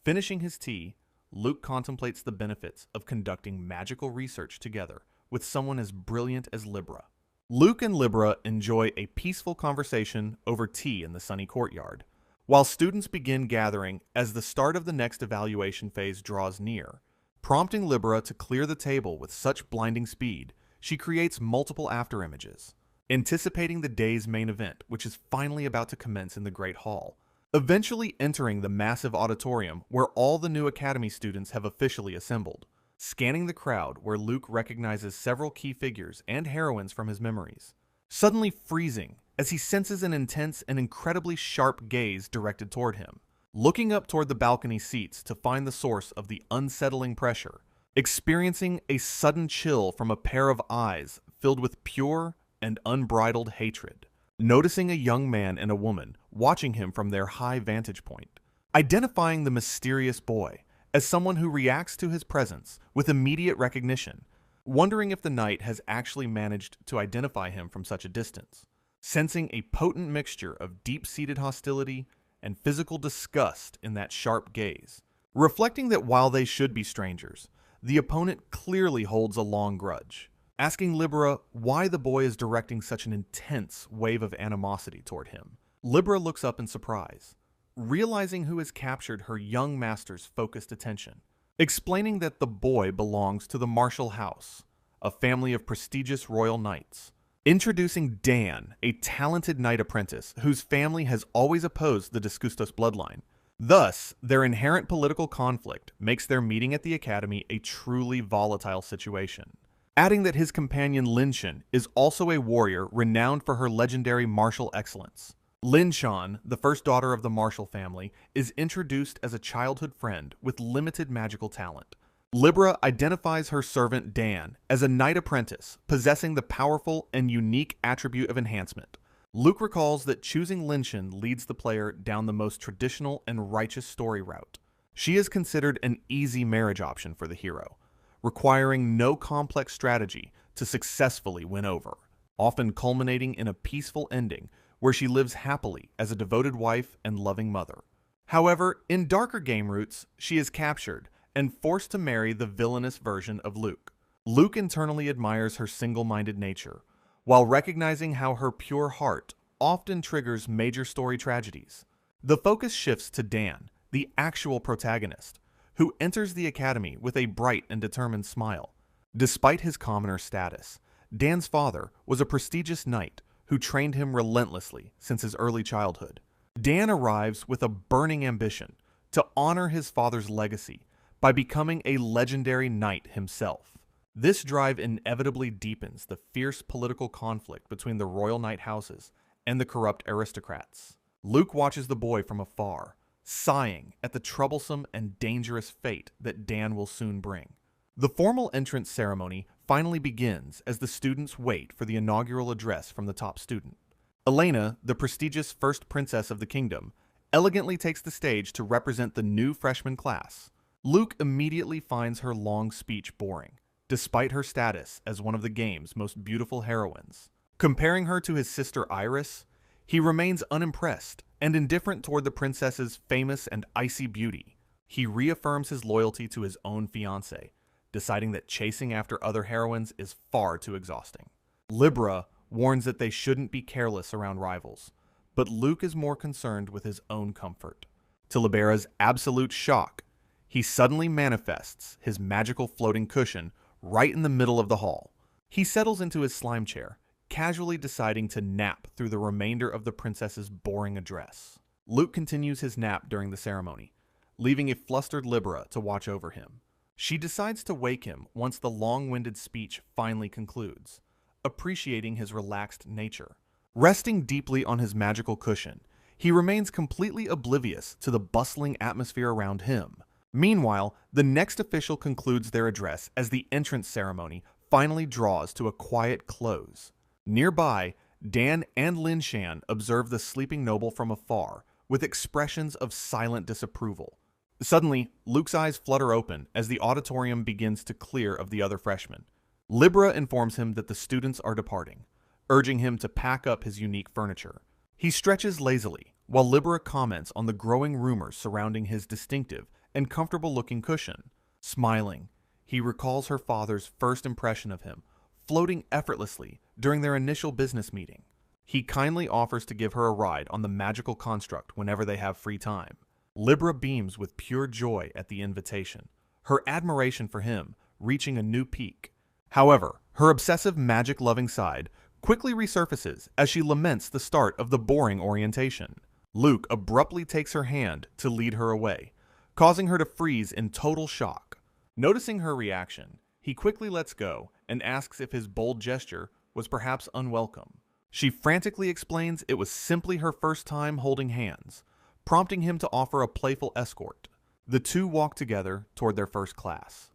Finishing his tea, Luke contemplates the benefits of conducting magical research together with someone as brilliant as Libra. Luke and Libra enjoy a peaceful conversation over tea in the sunny courtyard, while students begin gathering as the start of the next evaluation phase draws near. Prompting Libra to clear the table with such blinding speed, she creates multiple afterimages, anticipating the day's main event, which is finally about to commence in the Great Hall, eventually entering the massive auditorium where all the new Academy students have officially assembled. Scanning the crowd where Luke recognizes several key figures and heroines from his memories, suddenly freezing as he senses an intense and incredibly sharp gaze directed toward him. Looking up toward the balcony seats to find the source of the unsettling pressure, experiencing a sudden chill from a pair of eyes filled with pure and unbridled hatred. Noticing a young man and a woman watching him from their high vantage point. Identifying the mysterious boy as someone who reacts to his presence with immediate recognition, wondering if the knight has actually managed to identify him from such a distance. Sensing a potent mixture of deep-seated hostility and physical disgust in that sharp gaze. Reflecting that while they should be strangers, the opponent clearly holds a long grudge. Asking Libra why the boy is directing such an intense wave of animosity toward him. Libra looks up in surprise, realizing who has captured her young master's focused attention, explaining that the boy belongs to the Marshall House, a family of prestigious royal knights. Introducing Dan, a talented knight apprentice whose family has always opposed the Discustos bloodline. Thus, their inherent political conflict makes their meeting at the Academy a truly volatile situation. adding that his companion Linshan is also a warrior renowned for her legendary martial excellence. Linshan, the first daughter of the Marshall family, is introduced as a childhood friend with limited magical talent. Libra identifies her servant Dan as a knight apprentice possessing the powerful and unique attribute of enhancement. Luke recalls that choosing Linshan leads the player down the most traditional and righteous story route. She is considered an easy marriage option for the hero, requiring no complex strategy to successfully win over, often culminating in a peaceful ending where she lives happily as a devoted wife and loving mother. However, in darker game routes, she is captured and forced to marry the villainous version of Luke. Luke internally admires her single-minded nature, while recognizing how her pure heart often triggers major story tragedies. The focus shifts to Dan, the actual protagonist, who enters the academy with a bright and determined smile. Despite his commoner status, Dan's father was a prestigious knight who trained him relentlessly since his early childhood. Dan arrives with a burning ambition to honor his father's legacy by becoming a legendary knight himself. This drive inevitably deepens the fierce political conflict between the royal knight houses and the corrupt aristocrats. Luke watches the boy from afar, sighing at the troublesome and dangerous fate that Dan will soon bring. The formal entrance ceremony finally begins as the students wait for the inaugural address from the top student. Elena, the prestigious first princess of the kingdom, elegantly takes the stage to represent the new freshman class. Luke immediately finds her long speech boring, despite her status as one of the game's most beautiful heroines. Comparing her to his sister Iris, he remains unimpressed and indifferent toward the princess's famous and icy beauty. He reaffirms his loyalty to his own fiancée, deciding that chasing after other heroines is far too exhausting. Libra warns that they shouldn't be careless around rivals, but Luke is more concerned with his own comfort. To Libera's absolute shock, he suddenly manifests his magical floating cushion right in the middle of the hall. He settles into his slime chair, casually deciding to nap through the remainder of the princess's boring address. Luke continues his nap during the ceremony, leaving a flustered Libera to watch over him. She decides to wake him once the long-winded speech finally concludes, appreciating his relaxed nature. Resting deeply on his magical cushion, he remains completely oblivious to the bustling atmosphere around him. Meanwhile, the next official concludes their address as the entrance ceremony finally draws to a quiet close. Nearby, Dan and Linshan observe the sleeping noble from afar with expressions of silent disapproval. Suddenly, Luke's eyes flutter open as the auditorium begins to clear of the other freshmen. Libera informs him that the students are departing, urging him to pack up his unique furniture. He stretches lazily, while Libera comments on the growing rumors surrounding his distinctive and comfortable-looking cushion. Smiling, he recalls her father's first impression of him, floating effortlessly during their initial business meeting. He kindly offers to give her a ride on the magical construct whenever they have free time. Libera beams with pure joy at the invitation, her admiration for him reaching a new peak. However, her obsessive magic-loving side quickly resurfaces as she laments the start of the boring orientation. Luke abruptly takes her hand to lead her away, causing her to freeze in total shock. Noticing her reaction, he quickly lets go and asks if his bold gesture was perhaps unwelcome. She frantically explains it was simply her first time holding hands, prompting him to offer a playful escort. The two walk together toward their first class,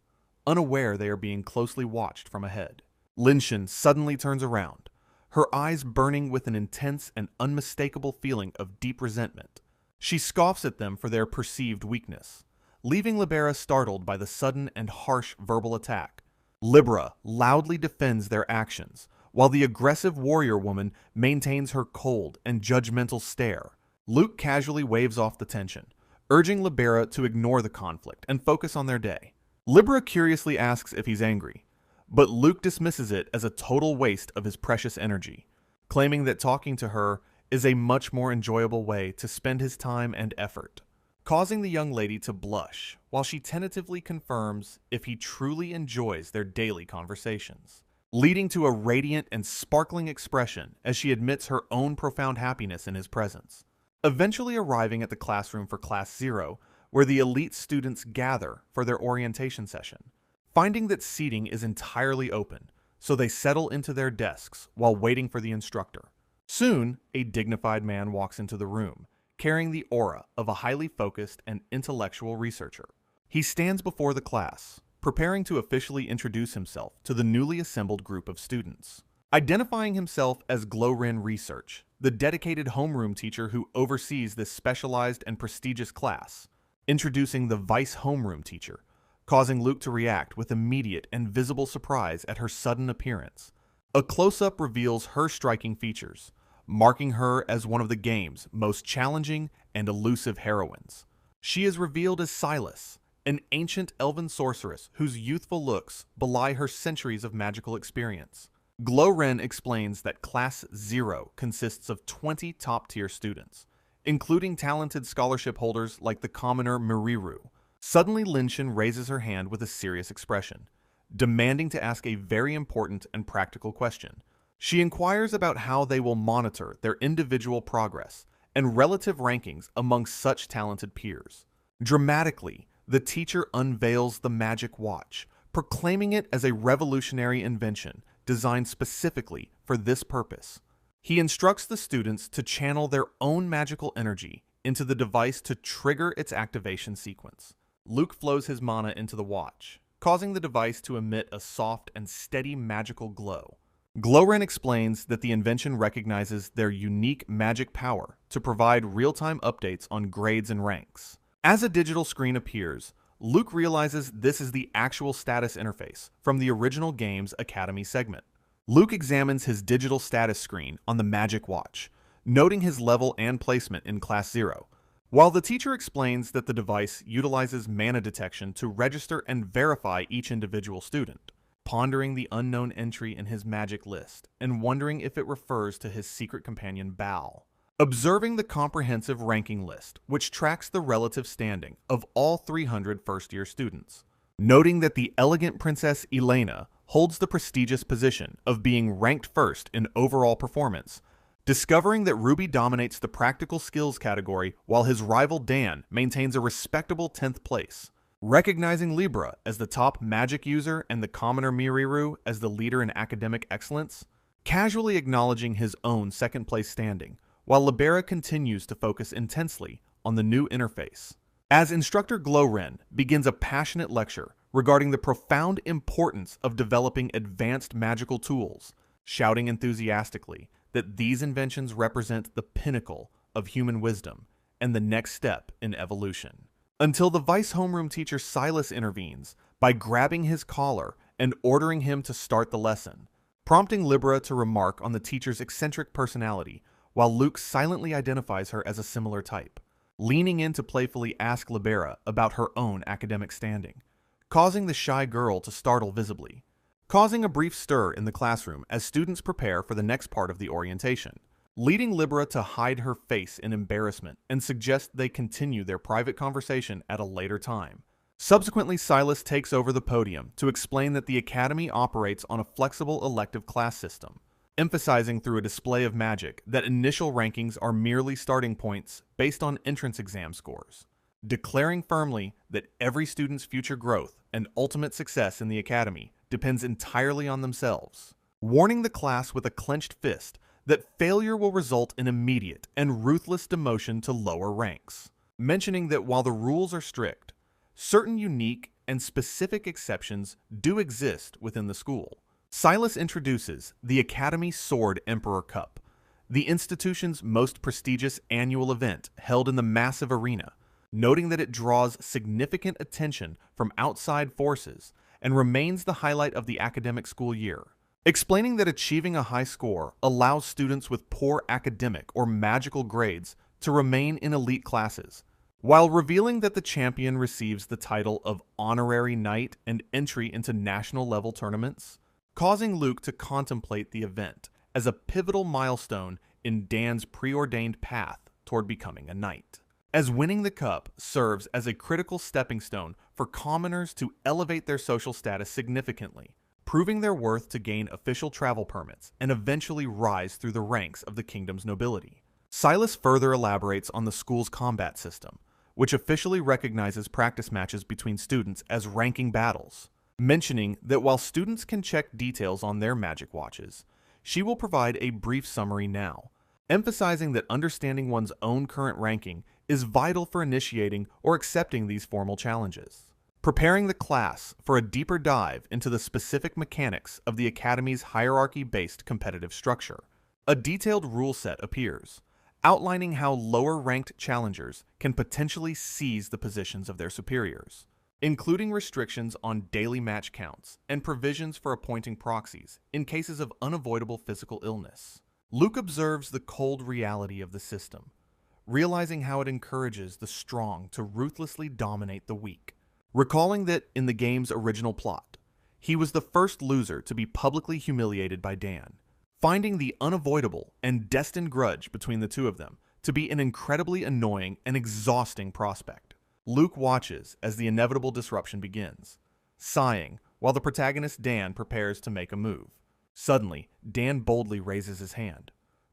unaware they are being closely watched from ahead. Linshan suddenly turns around, her eyes burning with an intense and unmistakable feeling of deep resentment. She scoffs at them for their perceived weakness, leaving Libera startled by the sudden and harsh verbal attack. Libera loudly defends their actions, while the aggressive warrior woman maintains her cold and judgmental stare. Luke casually waves off the tension, urging Libera to ignore the conflict and focus on their day. Libera curiously asks if he's angry, but Luke dismisses it as a total waste of his precious energy, claiming that talking to her is a much more enjoyable way to spend his time and effort, causing the young lady to blush while she tentatively confirms if he truly enjoys their daily conversations, leading to a radiant and sparkling expression as she admits her own profound happiness in his presence. Eventually arriving at the classroom for Class 0, where the elite students gather for their orientation session. Finding that seating is entirely open, so they settle into their desks while waiting for the instructor. Soon, a dignified man walks into the room, carrying the aura of a highly focused and intellectual researcher. He stands before the class, preparing to officially introduce himself to the newly assembled group of students. Identifying himself as Glowren Research, the dedicated homeroom teacher who oversees this specialized and prestigious class, introducing the vice homeroom teacher, causing Luke to react with immediate and visible surprise at her sudden appearance. A close-up reveals her striking features, marking her as one of the game's most challenging and elusive heroines. She is revealed as Silas, an ancient elven sorceress whose youthful looks belie her centuries of magical experience. Glowren explains that Class 0 consists of 20 top-tier students, including talented scholarship holders like the commoner Miriru. Suddenly, Linshin raises her hand with a serious expression, demanding to ask a very important and practical question. She inquires about how they will monitor their individual progress and relative rankings among such talented peers. Dramatically, the teacher unveils the Magic Watch, proclaiming it as a revolutionary invention designed specifically for this purpose. He instructs the students to channel their own magical energy into the device to trigger its activation sequence. Luke flows his mana into the watch, causing the device to emit a soft and steady magical glow. Glowren explains that the invention recognizes their unique magic power to provide real-time updates on grades and ranks. As a digital screen appears, Luke realizes this is the actual status interface from the original game's Academy segment. Luke examines his digital status screen on the Magic Watch, noting his level and placement in Class 0, while the teacher explains that the device utilizes mana detection to register and verify each individual student. Pondering the unknown entry in his magic list and wondering if it refers to his secret companion Bal. Observing the comprehensive ranking list, which tracks the relative standing of all 300 first-year students. Noting that the elegant Princess Elena holds the prestigious position of being ranked first in overall performance. Discovering that Ruby dominates the practical skills category while his rival Dan maintains a respectable 10th place. Recognizing Libra as the top magic user and the commoner Miriru as the leader in academic excellence, casually acknowledging his own second-place standing, while Libera continues to focus intensely on the new interface. As Instructor Glowren begins a passionate lecture regarding the profound importance of developing advanced magical tools, shouting enthusiastically that these inventions represent the pinnacle of human wisdom and the next step in evolution. Until the vice homeroom teacher Silas intervenes by grabbing his collar and ordering him to start the lesson, prompting Libera to remark on the teacher's eccentric personality, while Luke silently identifies her as a similar type, leaning in to playfully ask Libera about her own academic standing, causing the shy girl to startle visibly, causing a brief stir in the classroom as students prepare for the next part of the orientation, leading Libera to hide her face in embarrassment and suggest they continue their private conversation at a later time. Subsequently, Silas takes over the podium to explain that the Academy operates on a flexible elective class system, emphasizing through a display of magic that initial rankings are merely starting points based on entrance exam scores, declaring firmly that every student's future growth and ultimate success in the Academy depends entirely on themselves, warning the class with a clenched fist that failure will result in immediate and ruthless demotion to lower ranks, mentioning that while the rules are strict, certain unique and specific exceptions do exist within the school. Silas introduces the Academy Sword Emperor Cup, the institution's most prestigious annual event held in the massive arena, noting that it draws significant attention from outside forces and remains the highlight of the academic school year. Explaining that achieving a high score allows students with poor academic or magical grades to remain in elite classes, while revealing that the champion receives the title of Honorary Knight and entry into national-level tournaments, causing Luke to contemplate the event as a pivotal milestone in Dan's preordained path toward becoming a knight. As winning the cup serves as a critical stepping stone for commoners to elevate their social status significantly, proving their worth to gain official travel permits and eventually rise through the ranks of the kingdom's nobility. Silas further elaborates on the school's combat system, which officially recognizes practice matches between students as ranking battles, mentioning that while students can check details on their magic watches, she will provide a brief summary now, emphasizing that understanding one's own current ranking is vital for initiating or accepting these formal challenges. Preparing the class for a deeper dive into the specific mechanics of the Academy's hierarchy-based competitive structure, a detailed rule set appears, outlining how lower-ranked challengers can potentially seize the positions of their superiors, including restrictions on daily match counts and provisions for appointing proxies in cases of unavoidable physical illness. Luke observes the cold reality of the system, realizing how it encourages the strong to ruthlessly dominate the weak. Recalling that in the game's original plot, he was the first loser to be publicly humiliated by Dan, finding the unavoidable and destined grudge between the two of them to be an incredibly annoying and exhausting prospect. Luke watches as the inevitable disruption begins, sighing while the protagonist Dan prepares to make a move. Suddenly, Dan boldly raises his hand,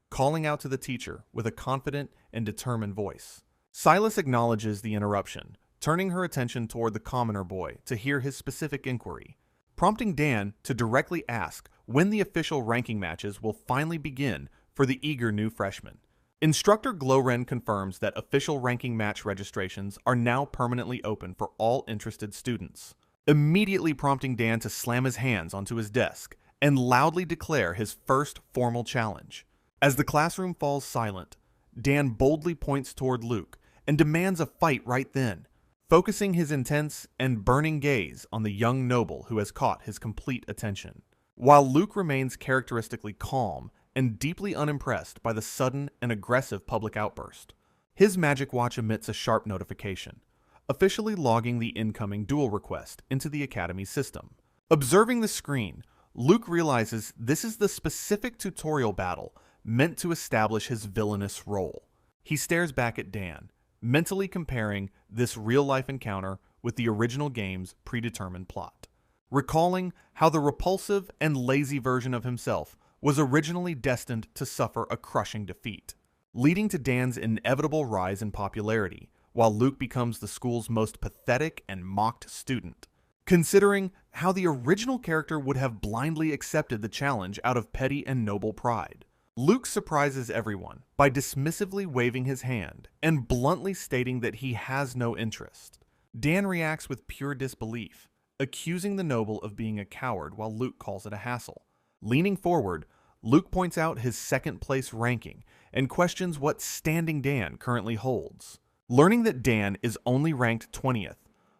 calling out to the teacher with a confident and determined voice. Silas acknowledges the interruption, turning her attention toward the commoner boy to hear his specific inquiry, prompting Dan to directly ask when the official ranking matches will finally begin for the eager new freshman. Instructor Glowren confirms that official ranking match registrations are now permanently open for all interested students, immediately prompting Dan to slam his hands onto his desk and loudly declare his first formal challenge. As the classroom falls silent, Dan boldly points toward Luke and demands a fight right then, focusing his intense and burning gaze on the young noble who has caught his complete attention. While Luke remains characteristically calm and deeply unimpressed by the sudden and aggressive public outburst, his magic watch emits a sharp notification, officially logging the incoming duel request into the Academy system. Observing the screen, Luke realizes this is the specific tutorial battle meant to establish his villainous role. He stares back at Dan, mentally comparing this real-life encounter with the original game's predetermined plot, recalling how the repulsive and lazy version of himself was originally destined to suffer a crushing defeat, leading to Dan's inevitable rise in popularity, while Luke becomes the school's most pathetic and mocked student. Considering how the original character would have blindly accepted the challenge out of petty and noble pride, Luke surprises everyone by dismissively waving his hand and bluntly stating that he has no interest. Dan reacts with pure disbelief, accusing the noble of being a coward while Luke calls it a hassle. Leaning forward, Luke points out his second-place ranking and questions what standing Dan currently holds. Learning that Dan is only ranked 20th,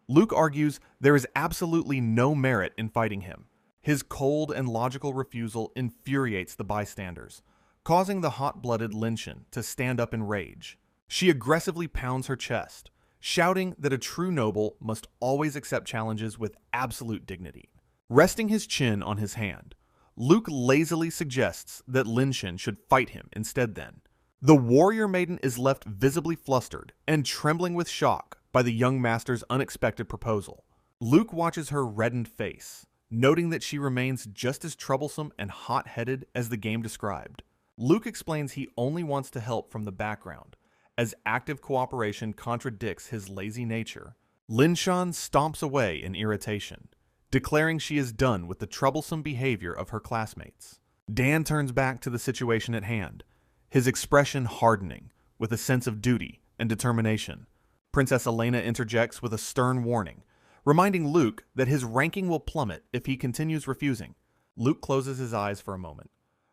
Luke argues there is absolutely no merit in fighting him. His cold and logical refusal infuriates the bystanders, causing the hot-blooded Linshin to stand up in rage. She aggressively pounds her chest, shouting that a true noble must always accept challenges with absolute dignity. Resting his chin on his hand, Luke lazily suggests that Linshin should fight him instead then. The warrior maiden is left visibly flustered and trembling with shock by the young master's unexpected proposal. Luke watches her reddened face, noting that she remains just as troublesome and hot-headed as the game described. Luke explains he only wants to help from the background, as active cooperation contradicts his lazy nature. Linshan stomps away in irritation, declaring she is done with the troublesome behavior of her classmates. Dan turns back to the situation at hand, his expression hardening with a sense of duty and determination. Princess Elena interjects with a stern warning, reminding Luke that his ranking will plummet if he continues refusing. Luke closes his eyes for a moment,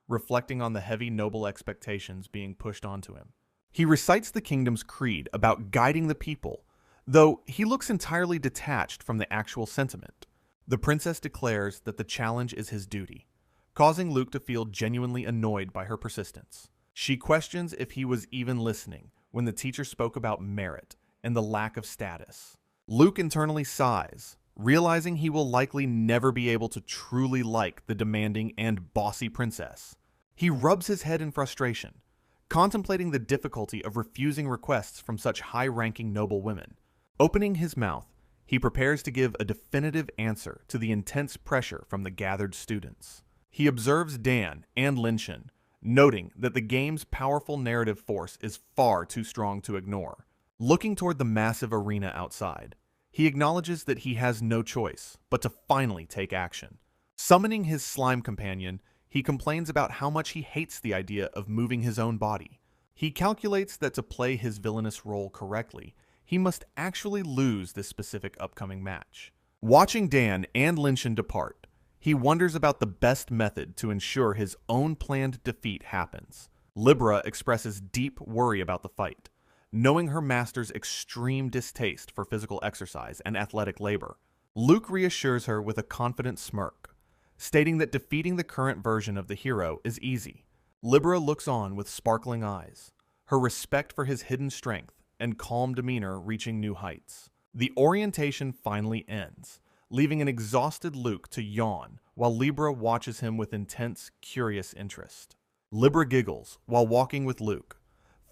reflecting on the heavy noble expectations being pushed onto him. He recites the kingdom's creed about guiding the people, though he looks entirely detached from the actual sentiment. The princess declares that the challenge is his duty, causing Luke to feel genuinely annoyed by her persistence. She questions if he was even listening when the teacher spoke about merit and the lack of status. Luke internally sighs, realizing he will likely never be able to truly like the demanding and bossy princess. He rubs his head in frustration, contemplating the difficulty of refusing requests from such high-ranking noble women. Opening his mouth, he prepares to give a definitive answer to the intense pressure from the gathered students. He observes Dan and Linshin, noting that the game's powerful narrative force is far too strong to ignore. Looking toward the massive arena outside, He acknowledges that he has no choice but to finally take action. Summoning his slime companion, he complains about how much he hates the idea of moving his own body. He calculates that to play his villainous role correctly, he must actually lose this specific upcoming match. Watching Dan and Linshin depart, he wonders about the best method to ensure his own planned defeat happens. Libra expresses deep worry about the fight, knowing her master's extreme distaste for physical exercise and athletic labor. Luke reassures her with a confident smirk, stating that defeating the current version of the hero is easy. Libra looks on with sparkling eyes, her respect for his hidden strength and calm demeanor reaching new heights. The orientation finally ends, leaving an exhausted Luke to yawn while Libra watches him with intense, curious interest. Libra giggles while walking with Luke,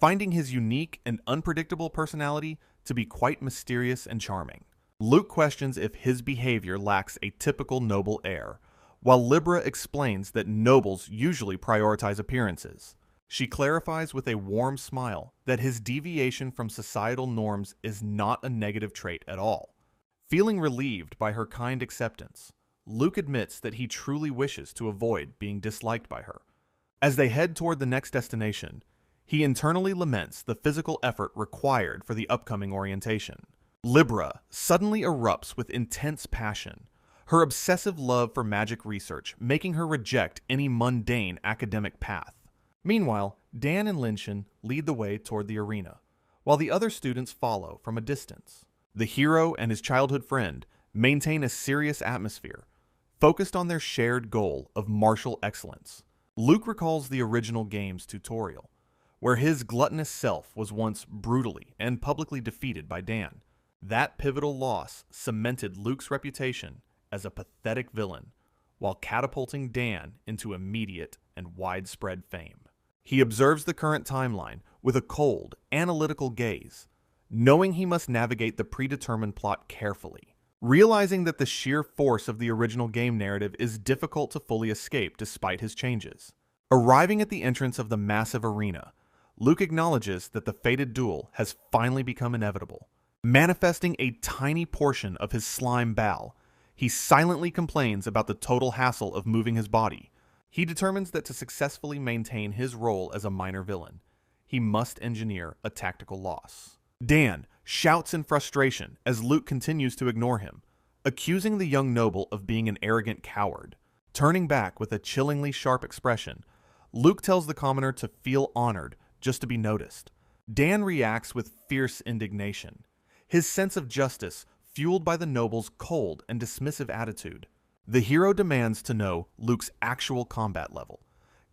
finding his unique and unpredictable personality to be quite mysterious and charming. Luke questions if his behavior lacks a typical noble air, while Libra explains that nobles usually prioritize appearances. She clarifies with a warm smile that his deviation from societal norms is not a negative trait at all. Feeling relieved by her kind acceptance, Luke admits that he truly wishes to avoid being disliked by her. As they head toward the next destination, he internally laments the physical effort required for the upcoming orientation. Libra suddenly erupts with intense passion, her obsessive love for magic research making her reject any mundane academic path. Meanwhile, Dan and Linshin lead the way toward the arena, while the other students follow from a distance. The hero and his childhood friend maintain a serious atmosphere, focused on their shared goal of martial excellence. Luke recalls the original game's tutorial, where his gluttonous self was once brutally and publicly defeated by Dan. That pivotal loss cemented Luke's reputation as a pathetic villain, while catapulting Dan into immediate and widespread fame. He observes the current timeline with a cold, analytical gaze, knowing he must navigate the predetermined plot carefully. Realizing that the sheer force of the original game narrative is difficult to fully escape despite his changes. Arriving at the entrance of the massive arena, Luke acknowledges that the fated duel has finally become inevitable. Manifesting a tiny portion of his slime bowel, he silently complains about the total hassle of moving his body. He determines that to successfully maintain his role as a minor villain, he must engineer a tactical loss. Dan shouts in frustration as Luke continues to ignore him, accusing the young noble of being an arrogant coward. Turning back with a chillingly sharp expression, Luke tells the commoner to feel honored just to be noticed. Dan reacts with fierce indignation, his sense of justice fueled by the noble's cold and dismissive attitude. The hero demands to know Luke's actual combat level,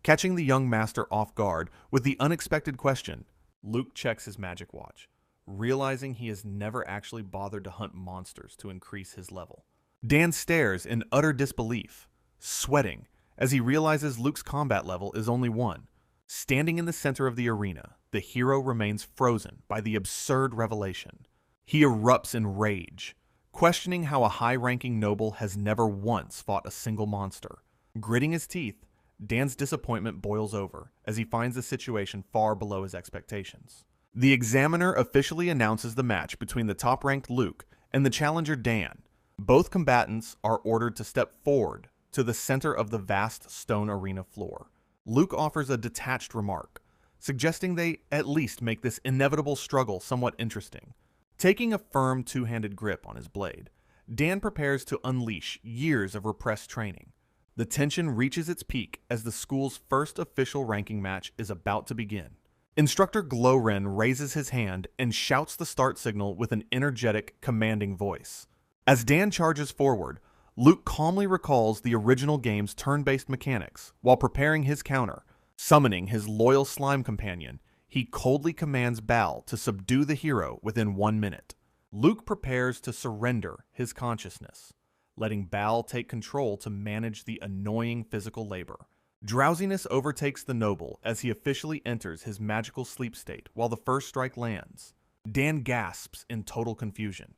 catching the young master off guard with the unexpected question. Luke checks his magic watch, realizing he has never actually bothered to hunt monsters to increase his level. Dan stares in utter disbelief, sweating as he realizes Luke's combat level is only 1. Standing in the center of the arena, the hero remains frozen by the absurd revelation. He erupts in rage, questioning how a high-ranking noble has never once fought a single monster. Gritting his teeth, Dan's disappointment boils over as he finds the situation far below his expectations. The examiner officially announces the match between the top-ranked Luke and the challenger Dan. Both combatants are ordered to step forward to the center of the vast stone arena floor. Luke offers a detached remark, suggesting they at least make this inevitable struggle somewhat interesting. Taking a firm two-handed grip on his blade, Dan prepares to unleash years of repressed training. The tension reaches its peak as the school's first official ranking match is about to begin. Instructor Glowren raises his hand and shouts the start signal with an energetic, commanding voice. As Dan charges forward, Luke calmly recalls the original game's turn-based mechanics while preparing his counter. Summoning his loyal slime companion, he coldly commands Bal to subdue the hero within 1 minute. Luke prepares to surrender his consciousness, letting Bal take control to manage the annoying physical labor. Drowsiness overtakes the noble as he officially enters his magical sleep state while the first strike lands. Dan gasps in total confusion,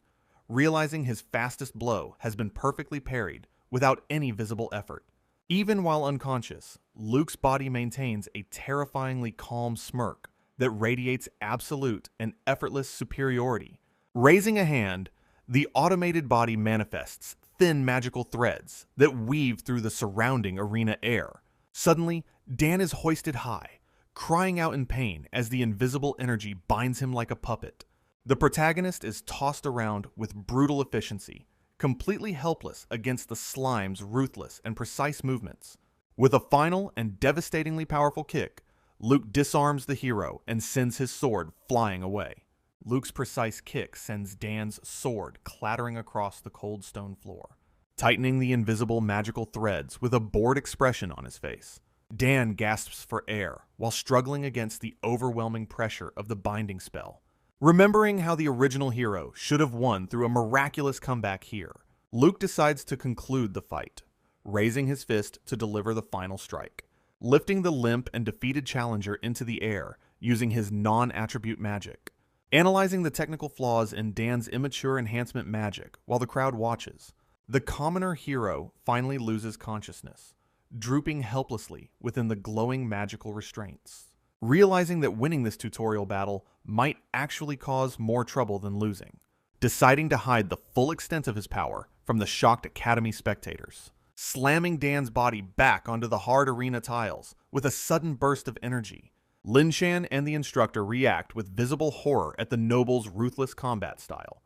realizing his fastest blow has been perfectly parried without any visible effort. Even while unconscious, Luke's body maintains a terrifyingly calm smirk that radiates absolute and effortless superiority. Raising a hand, The automated body manifests thin magical threads that weave through the surrounding arena air. Suddenly, Dan is hoisted high, crying out in pain as the invisible energy binds him like a puppet. The protagonist is tossed around with brutal efficiency, completely helpless against the slime's ruthless and precise movements. With a final and devastatingly powerful kick, Luke disarms the hero and sends his sword flying away. Luke's precise kick sends Dan's sword clattering across the cold stone floor, tightening the invisible magical threads with a bored expression on his face. Dan gasps for air while struggling against the overwhelming pressure of the binding spell. Remembering how the original hero should have won through a miraculous comeback here, Luke decides to conclude the fight, raising his fist to deliver the final strike, lifting the limp and defeated challenger into the air using his non-attribute magic. Analyzing the technical flaws in Dan's immature enhancement magic while the crowd watches, the commoner hero finally loses consciousness, drooping helplessly within the glowing magical restraints. Realizing that winning this tutorial battle might actually cause more trouble than losing, deciding to hide the full extent of his power from the shocked Academy spectators, slamming Dan's body back onto the hard arena tiles with a sudden burst of energy. Lin Shan and the instructor react with visible horror at the noble's ruthless combat style.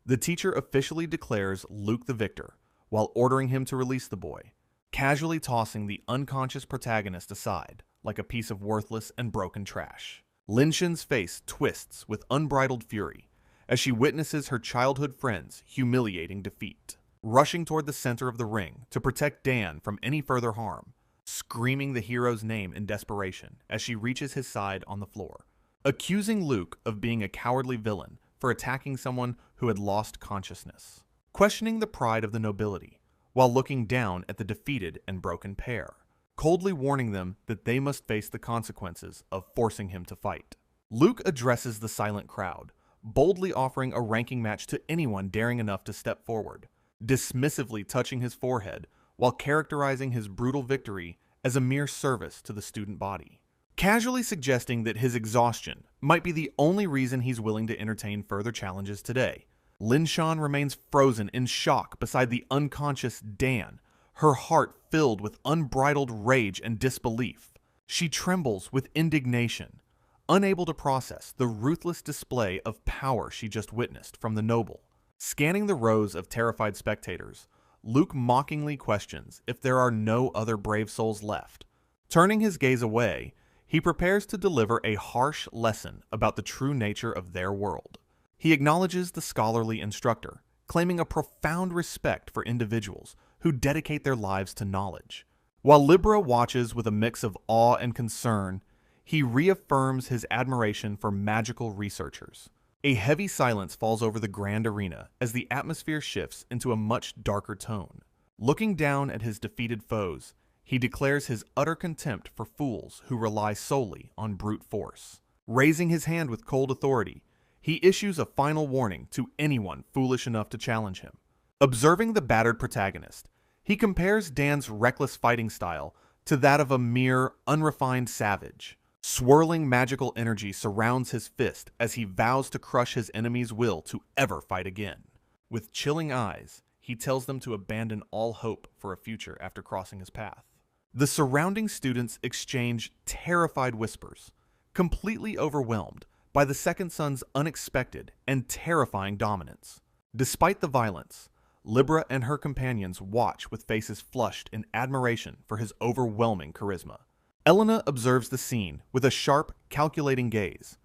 The teacher officially declares Luke the victor, while ordering him to release the boy, casually tossing the unconscious protagonist aside like a piece of worthless and broken trash. Lin Shan's face twists with unbridled fury as she witnesses her childhood friend's humiliating defeat, rushing toward the center of the ring to protect Dan from any further harm, screaming the hero's name in desperation as she reaches his side on the floor, accusing Luke of being a cowardly villain for attacking someone who had lost consciousness, questioning the pride of the nobility while looking down at the defeated and broken pair, coldly warning them that they must face the consequences of forcing him to fight. Luke addresses the silent crowd, boldly offering a ranking match to anyone daring enough to step forward, dismissively touching his forehead while characterizing his brutal victory as a mere service to the student body, casually suggesting that his exhaustion might be the only reason he's willing to entertain further challenges today. Lin Shan remains frozen in shock beside the unconscious Dan, her heart filled with unbridled rage and disbelief. She trembles with indignation, unable to process the ruthless display of power she just witnessed from the noble. Scanning the rows of terrified spectators, Luke mockingly questions if there are no other brave souls left. Turning his gaze away, he prepares to deliver a harsh lesson about the true nature of their world. He acknowledges the scholarly instructor, claiming a profound respect for individuals who dedicate their lives to knowledge. While Libra watches with a mix of awe and concern, he reaffirms his admiration for magical researchers. A heavy silence falls over the grand arena as the atmosphere shifts into a much darker tone. Looking down at his defeated foes, he declares his utter contempt for fools who rely solely on brute force. Raising his hand with cold authority, he issues a final warning to anyone foolish enough to challenge him. Observing the battered protagonist, he compares Dan's reckless fighting style to that of a mere, unrefined savage. Swirling magical energy surrounds his fist as he vows to crush his enemy's will to ever fight again. With chilling eyes, he tells them to abandon all hope for a future after crossing his path. The surrounding students exchange terrified whispers, completely overwhelmed by the second son's unexpected and terrifying dominance. Despite the violence, Libra and her companions watch with faces flushed in admiration for his overwhelming charisma. Elena observes the scene with a sharp, calculating gaze,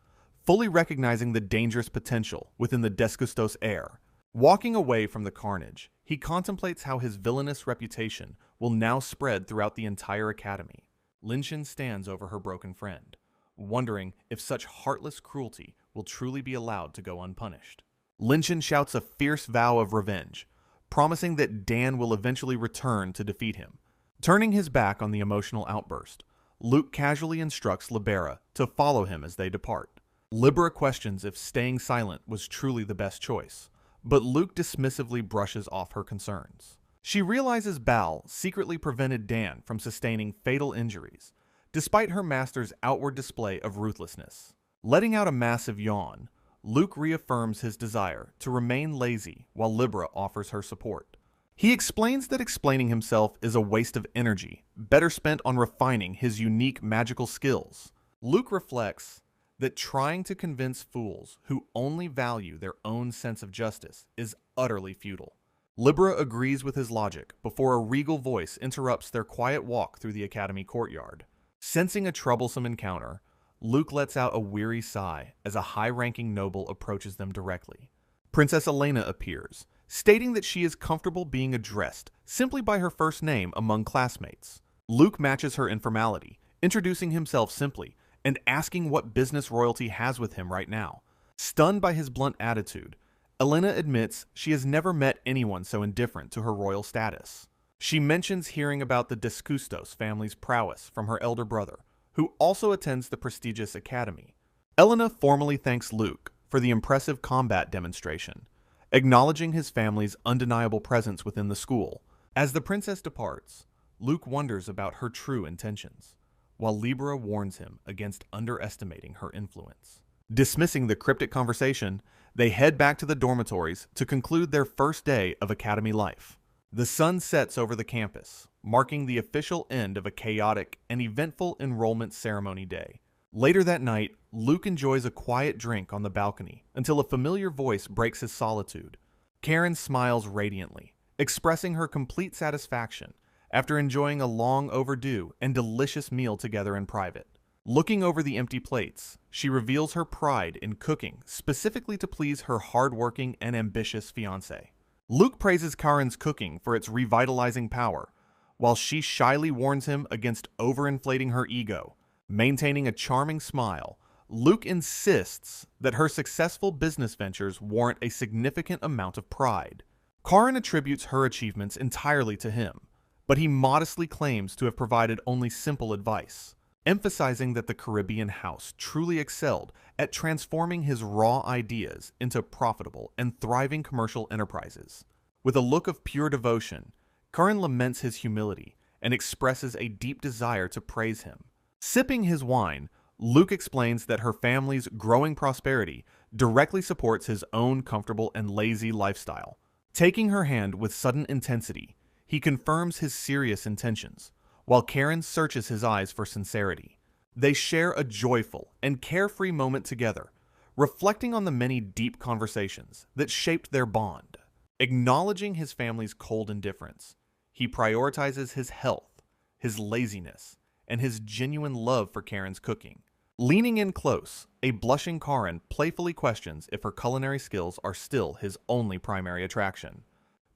fully recognizing the dangerous potential within the Descustos air. Walking away from the carnage, he contemplates how his villainous reputation will now spread throughout the entire academy. Lin Shan stands over her broken friend, wondering if such heartless cruelty will truly be allowed to go unpunished. Lin Shan shouts a fierce vow of revenge, promising that Dan will eventually return to defeat him. Turning his back on the emotional outburst, Luke casually instructs Libera to follow him as they depart. Libera questions if staying silent was truly the best choice, but Luke dismissively brushes off her concerns. She realizes Bal secretly prevented Dan from sustaining fatal injuries, despite her master's outward display of ruthlessness. Letting out a massive yawn, Luke reaffirms his desire to remain lazy while Libra offers her support. He explains that explaining himself is a waste of energy, better spent on refining his unique magical skills. Luke reflects that trying to convince fools who only value their own sense of justice is utterly futile. Libra agrees with his logic before a regal voice interrupts their quiet walk through the academy courtyard. Sensing a troublesome encounter, Luke lets out a weary sigh as a high-ranking noble approaches them directly. Princess Elena appears, stating that she is comfortable being addressed simply by her first name among classmates. Luke matches her informality, introducing himself simply and asking what business royalty has with him right now. Stunned by his blunt attitude, Elena admits she has never met anyone so indifferent to her royal status. She mentions hearing about the Descustos family's prowess from her elder brother, who also attends the prestigious academy. Elena formally thanks Luke for the impressive combat demonstration, acknowledging his family's undeniable presence within the school. As the princess departs, Luke wonders about her true intentions, while Libra warns him against underestimating her influence. Dismissing the cryptic conversation, they head back to the dormitories to conclude their first day of academy life. The sun sets over the campus, marking the official end of a chaotic and eventful enrollment ceremony day. Later that night, Luke enjoys a quiet drink on the balcony until a familiar voice breaks his solitude. Karen smiles radiantly, expressing her complete satisfaction after enjoying a long overdue and delicious meal together in private. Looking over the empty plates, she reveals her pride in cooking specifically to please her hardworking and ambitious fiancé. Luke praises Karen's cooking for its revitalizing power, while she shyly warns him against overinflating her ego. Maintaining a charming smile, Luke insists that her successful business ventures warrant a significant amount of pride. Karen attributes her achievements entirely to him, but he modestly claims to have provided only simple advice, emphasizing that the Caribbean house truly excelled at transforming his raw ideas into profitable and thriving commercial enterprises. With a look of pure devotion, Karen laments his humility and expresses a deep desire to praise him. Sipping his wine, Luke explains that her family's growing prosperity directly supports his own comfortable and lazy lifestyle. Taking her hand with sudden intensity, he confirms his serious intentions, while Karen searches his eyes for sincerity. They share a joyful and carefree moment together, reflecting on the many deep conversations that shaped their bond. Acknowledging his family's cold indifference, he prioritizes his health, his laziness, and his genuine love for Karen's cooking. Leaning in close, a blushing Karen playfully questions if her culinary skills are still his only primary attraction.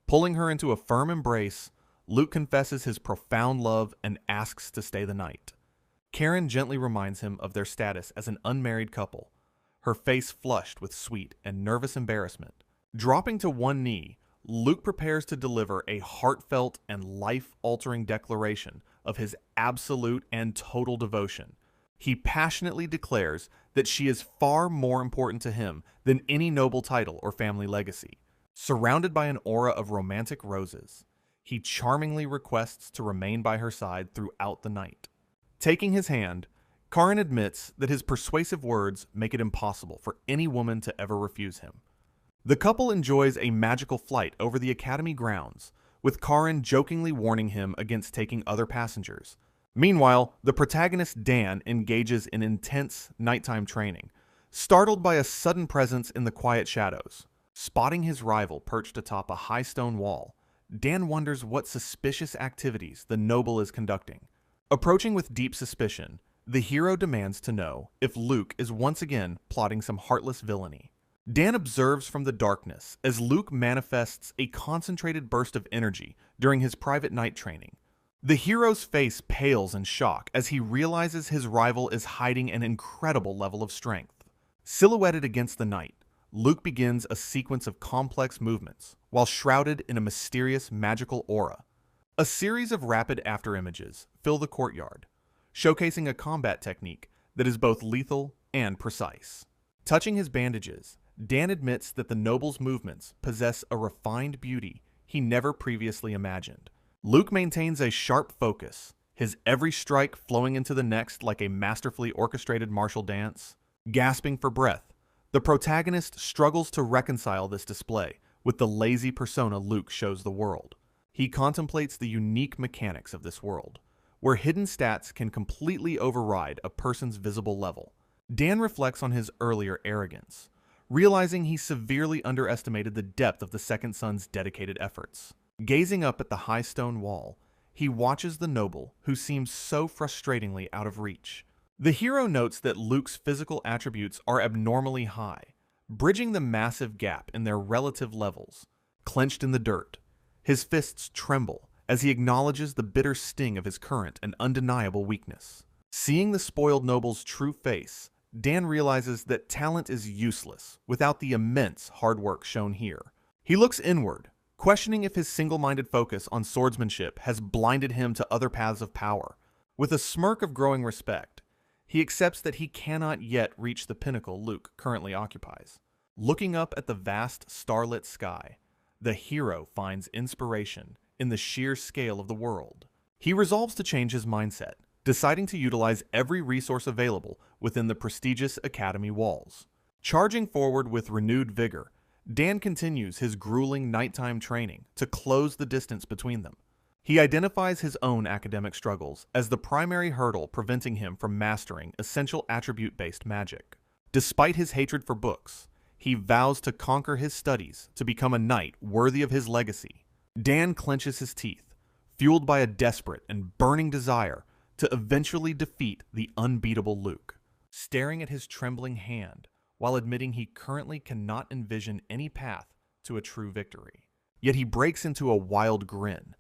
Pulling her into a firm embrace, Luke confesses his profound love and asks to stay the night. Karen gently reminds him of their status as an unmarried couple, her face flushed with sweet and nervous embarrassment. Dropping to one knee, Luke prepares to deliver a heartfelt and life-altering declaration of his absolute and total devotion. He passionately declares that she is far more important to him than any noble title or family legacy. Surrounded by an aura of romantic roses, he charmingly requests to remain by her side throughout the night. Taking his hand, Karen admits that his persuasive words make it impossible for any woman to ever refuse him. The couple enjoys a magical flight over the academy grounds, with Karen jokingly warning him against taking other passengers. Meanwhile, the protagonist Dan engages in intense nighttime training, startled by a sudden presence in the quiet shadows. Spotting his rival perched atop a high stone wall, Dan wonders what suspicious activities the noble is conducting. Approaching with deep suspicion, the hero demands to know if Luke is once again plotting some heartless villainy. Dan observes from the darkness as Luke manifests a concentrated burst of energy during his private night training. The hero's face pales in shock as he realizes his rival is hiding an incredible level of strength. Silhouetted against the night, Luke begins a sequence of complex movements while shrouded in a mysterious magical aura. A series of rapid afterimages fill the courtyard, showcasing a combat technique that is both lethal and precise. Touching his bandages, Dan admits that the noble's movements possess a refined beauty he never previously imagined. Luke maintains a sharp focus, his every strike flowing into the next like a masterfully orchestrated martial dance. Gasping for breath, The protagonist struggles to reconcile this display with the lazy persona Luke shows the world. He contemplates the unique mechanics of this world, where hidden stats can completely override a person's visible level. Dan reflects on his earlier arrogance, realizing he severely underestimated the depth of the second son's dedicated efforts. Gazing up at the high stone wall, he watches the noble, who seems so frustratingly out of reach. The hero notes that Luke's physical attributes are abnormally high, bridging the massive gap in their relative levels. Clenched in the dirt, his fists tremble as he acknowledges the bitter sting of his current and undeniable weakness. Seeing the spoiled noble's true face, Dan realizes that talent is useless without the immense hard work shown here. He looks inward, questioning if his single-minded focus on swordsmanship has blinded him to other paths of power. With a smirk of growing respect, he accepts that he cannot yet reach the pinnacle Luke currently occupies. Looking up at the vast starlit sky, the hero finds inspiration in the sheer scale of the world. He resolves to change his mindset, deciding to utilize every resource available within the prestigious academy walls. Charging forward with renewed vigor, Dan continues his grueling nighttime training to close the distance between them. He identifies his own academic struggles as the primary hurdle preventing him from mastering essential attribute-based magic. Despite his hatred for books, he vows to conquer his studies to become a knight worthy of his legacy. Dan clenches his teeth, fueled by a desperate and burning desire to eventually defeat the unbeatable Luke. Staring at his trembling hand, while admitting he currently cannot envision any path to a true victory. Yet he breaks into a wild grin,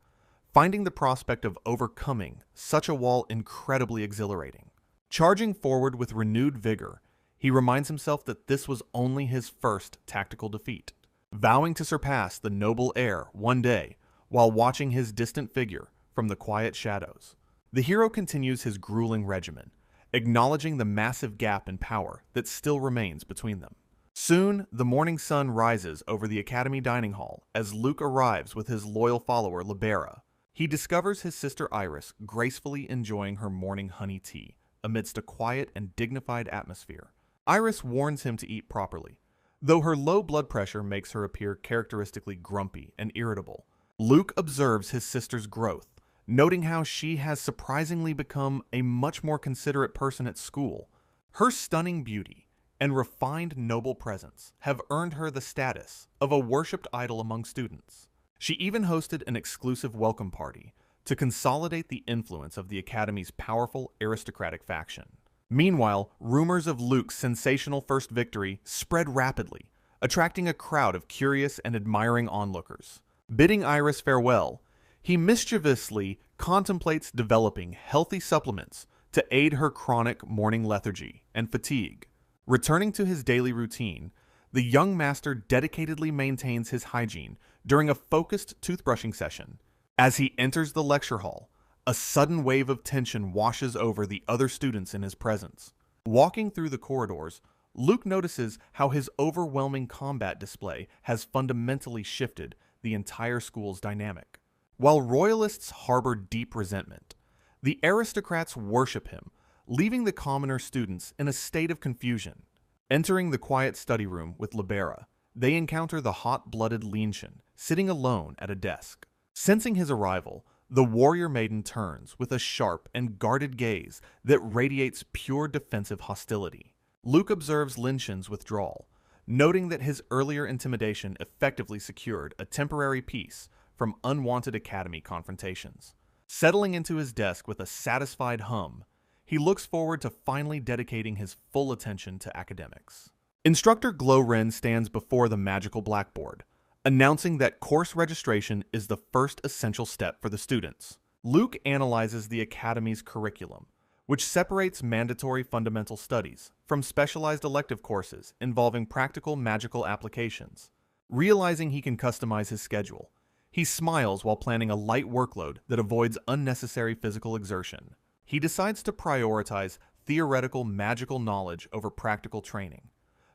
finding the prospect of overcoming such a wall incredibly exhilarating. Charging forward with renewed vigor, he reminds himself that this was only his first tactical defeat, vowing to surpass the noble heir one day while watching his distant figure from the quiet shadows. The hero continues his grueling regimen, acknowledging the massive gap in power that still remains between them. Soon, the morning sun rises over the academy dining hall as Luke arrives with his loyal follower Libera. He discovers his sister Iris gracefully enjoying her morning honey tea amidst a quiet and dignified atmosphere. Iris warns him to eat properly, though her low blood pressure makes her appear characteristically grumpy and irritable. Luke observes his sister's growth, noting how she has surprisingly become a much more considerate person at school. Her stunning beauty and refined noble presence have earned her the status of a worshipped idol among students. She even hosted an exclusive welcome party to consolidate the influence of the Academy's powerful aristocratic faction. Meanwhile, rumors of Luke's sensational first victory spread rapidly, attracting a crowd of curious and admiring onlookers. Bidding Iris farewell, he mischievously contemplates developing healthy supplements to aid her chronic morning lethargy and fatigue. Returning to his daily routine, the young master dedicatedly maintains his hygiene during a focused toothbrushing session. As he enters the lecture hall, a sudden wave of tension washes over the other students in his presence. Walking through the corridors, Luke notices how his overwhelming combat display has fundamentally shifted the entire school's dynamic. While royalists harbor deep resentment, the aristocrats worship him, leaving the commoner students in a state of confusion. Entering the quiet study room with Libera, they encounter the hot-blooded Linshin sitting alone at a desk. Sensing his arrival, the warrior maiden turns with a sharp and guarded gaze that radiates pure defensive hostility. Luke observes Linshin's withdrawal, noting that his earlier intimidation effectively secured a temporary peace from unwanted academy confrontations. Settling into his desk with a satisfied hum, he looks forward to finally dedicating his full attention to academics. Instructor Glowren stands before the magical blackboard, announcing that course registration is the first essential step for the students. Luke analyzes the Academy's curriculum, which separates mandatory fundamental studies from specialized elective courses involving practical magical applications. Realizing he can customize his schedule, he smiles while planning a light workload that avoids unnecessary physical exertion. He decides to prioritize theoretical magical knowledge over practical training,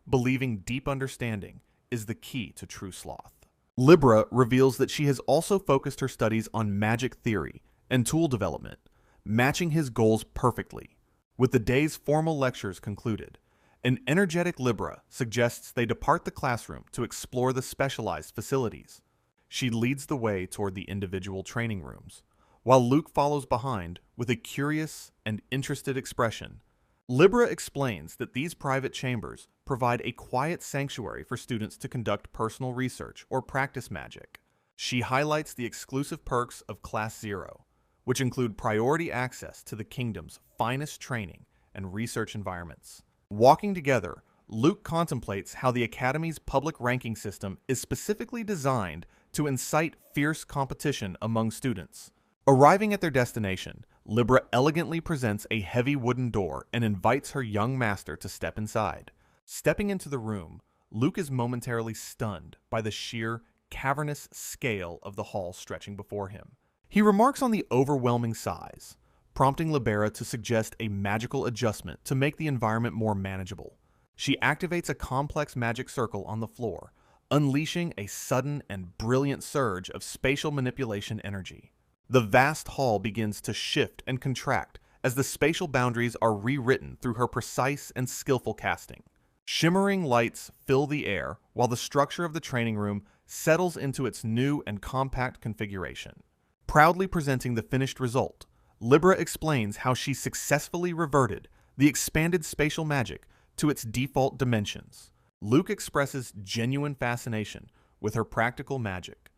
believing deep understanding is the key to true sloth. Libra reveals that she has also focused her studies on magic theory and tool development, matching his goals perfectly. With the day's formal lectures concluded, An energetic Libra suggests they depart the classroom to explore the specialized facilities. She leads the way toward the individual training rooms, while Luke follows behind with a curious and interested expression. Libra explains that these private chambers provide a quiet sanctuary for students to conduct personal research or practice magic. She highlights the exclusive perks of Class Zero, which include priority access to the kingdom's finest training and research environments. Walking together, Luke contemplates how the Academy's public ranking system is specifically designed to incite fierce competition among students. Arriving at their destination, Libra elegantly presents a heavy wooden door and invites her young master to step inside. Stepping into the room, Luke is momentarily stunned by the sheer, cavernous scale of the hall stretching before him. He remarks on the overwhelming size, prompting Libera to suggest a magical adjustment to make the environment more manageable. She activates a complex magic circle on the floor, unleashing a sudden and brilliant surge of spatial manipulation energy. The vast hall begins to shift and contract as the spatial boundaries are rewritten through her precise and skillful casting. Shimmering lights fill the air while the structure of the training room settles into its new and compact configuration. Proudly presenting the finished result, Libra explains how she successfully reverted the expanded spatial magic to its default dimensions. Luke expresses genuine fascination with her practical magic,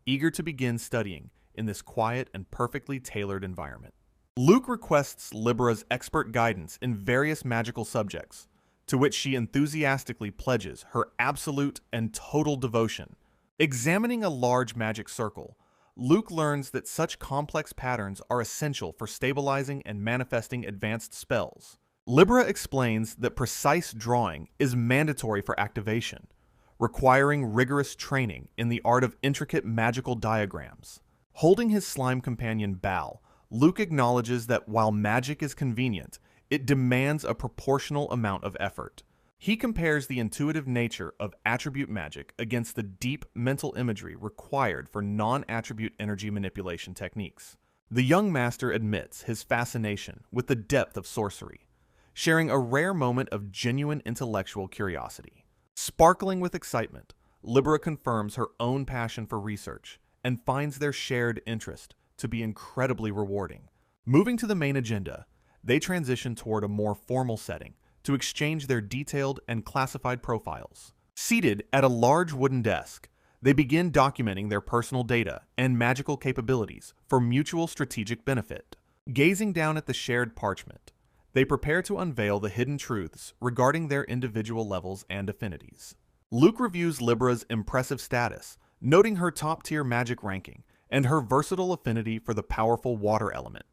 eager to begin studying in this quiet and perfectly tailored environment. Luke requests Libera's expert guidance in various magical subjects, to which she enthusiastically pledges her absolute and total devotion. Examining a large magic circle, Luke learns that such complex patterns are essential for stabilizing and manifesting advanced spells. Libera explains that precise drawing is mandatory for activation, requiring rigorous training in the art of intricate magical diagrams. Holding his slime companion Bal, Luke acknowledges that while magic is convenient, it demands a proportional amount of effort. He compares the intuitive nature of attribute magic against the deep mental imagery required for non-attribute energy manipulation techniques. The young master admits his fascination with the depth of sorcery, sharing a rare moment of genuine intellectual curiosity. Sparkling with excitement, Libera confirms her own passion for research and finds their shared interest to be incredibly rewarding. Moving to the main agenda, they transition toward a more formal setting to exchange their detailed and classified profiles. Seated at a large wooden desk, they begin documenting their personal data and magical capabilities for mutual strategic benefit. Gazing down at the shared parchment, they prepare to unveil the hidden truths regarding their individual levels and affinities. Luke reviews Libera's impressive status, noting her top-tier magic ranking and her versatile affinity for the powerful water element.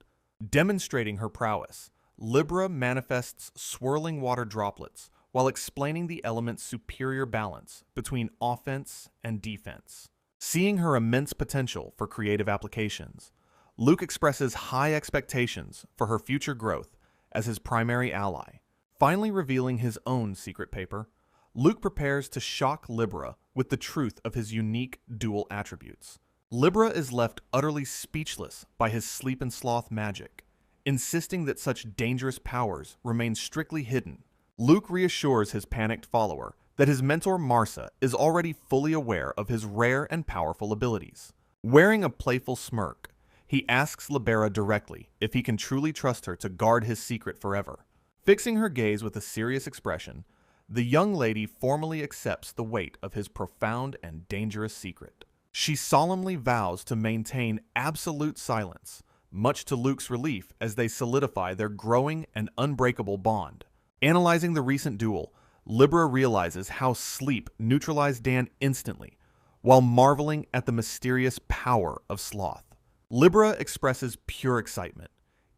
Demonstrating her prowess, Libera manifests swirling water droplets while explaining the element's superior balance between offense and defense. Seeing her immense potential for creative applications, Luke expresses high expectations for her future growth as his primary ally. Finally revealing his own secret paper, Luke prepares to shock Libera with the truth of his unique dual attributes. Libera is left utterly speechless by his sleep and sloth magic, insisting that such dangerous powers remain strictly hidden. Luke reassures his panicked follower that his mentor Marsa is already fully aware of his rare and powerful abilities. Wearing a playful smirk, he asks Libera directly if he can truly trust her to guard his secret forever. Fixing her gaze with a serious expression, the young lady formally accepts the weight of his profound and dangerous secret. She solemnly vows to maintain absolute silence, much to Luke's relief as they solidify their growing and unbreakable bond. Analyzing the recent duel, Libera realizes how sleep neutralized Dan instantly, while marveling at the mysterious power of sloth. Libera expresses pure excitement,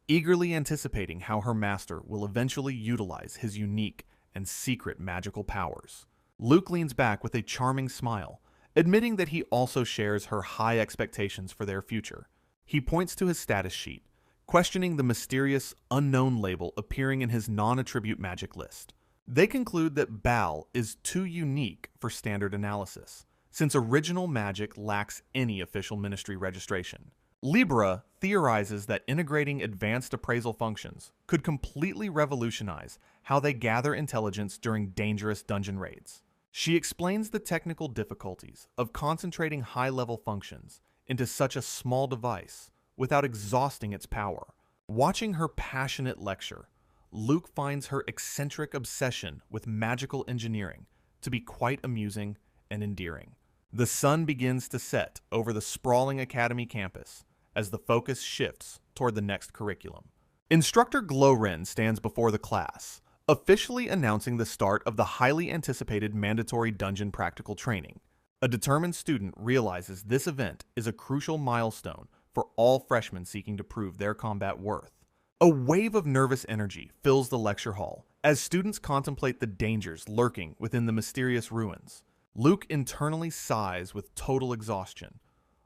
eagerly anticipating how her master will eventually utilize his unique and secret magical powers. Luke leans back with a charming smile, admitting that he also shares her high expectations for their future. He points to his status sheet, questioning the mysterious unknown label appearing in his non-attribute magic list. They conclude that Bal is too unique for standard analysis, since original magic lacks any official ministry registration. Libra theorizes that integrating advanced appraisal functions could completely revolutionize how they gather intelligence during dangerous dungeon raids. She explains the technical difficulties of concentrating high-level functions into such a small device without exhausting its power. Watching her passionate lecture, Luke finds her eccentric obsession with magical engineering to be quite amusing and endearing. The sun begins to set over the sprawling academy campus as the focus shifts toward the next curriculum. Instructor Glowren stands before the class, officially announcing the start of the highly anticipated mandatory dungeon practical training. A determined student realizes this event is a crucial milestone for all freshmen seeking to prove their combat worth. A wave of nervous energy fills the lecture hall as students contemplate the dangers lurking within the mysterious ruins. Luke internally sighs with total exhaustion,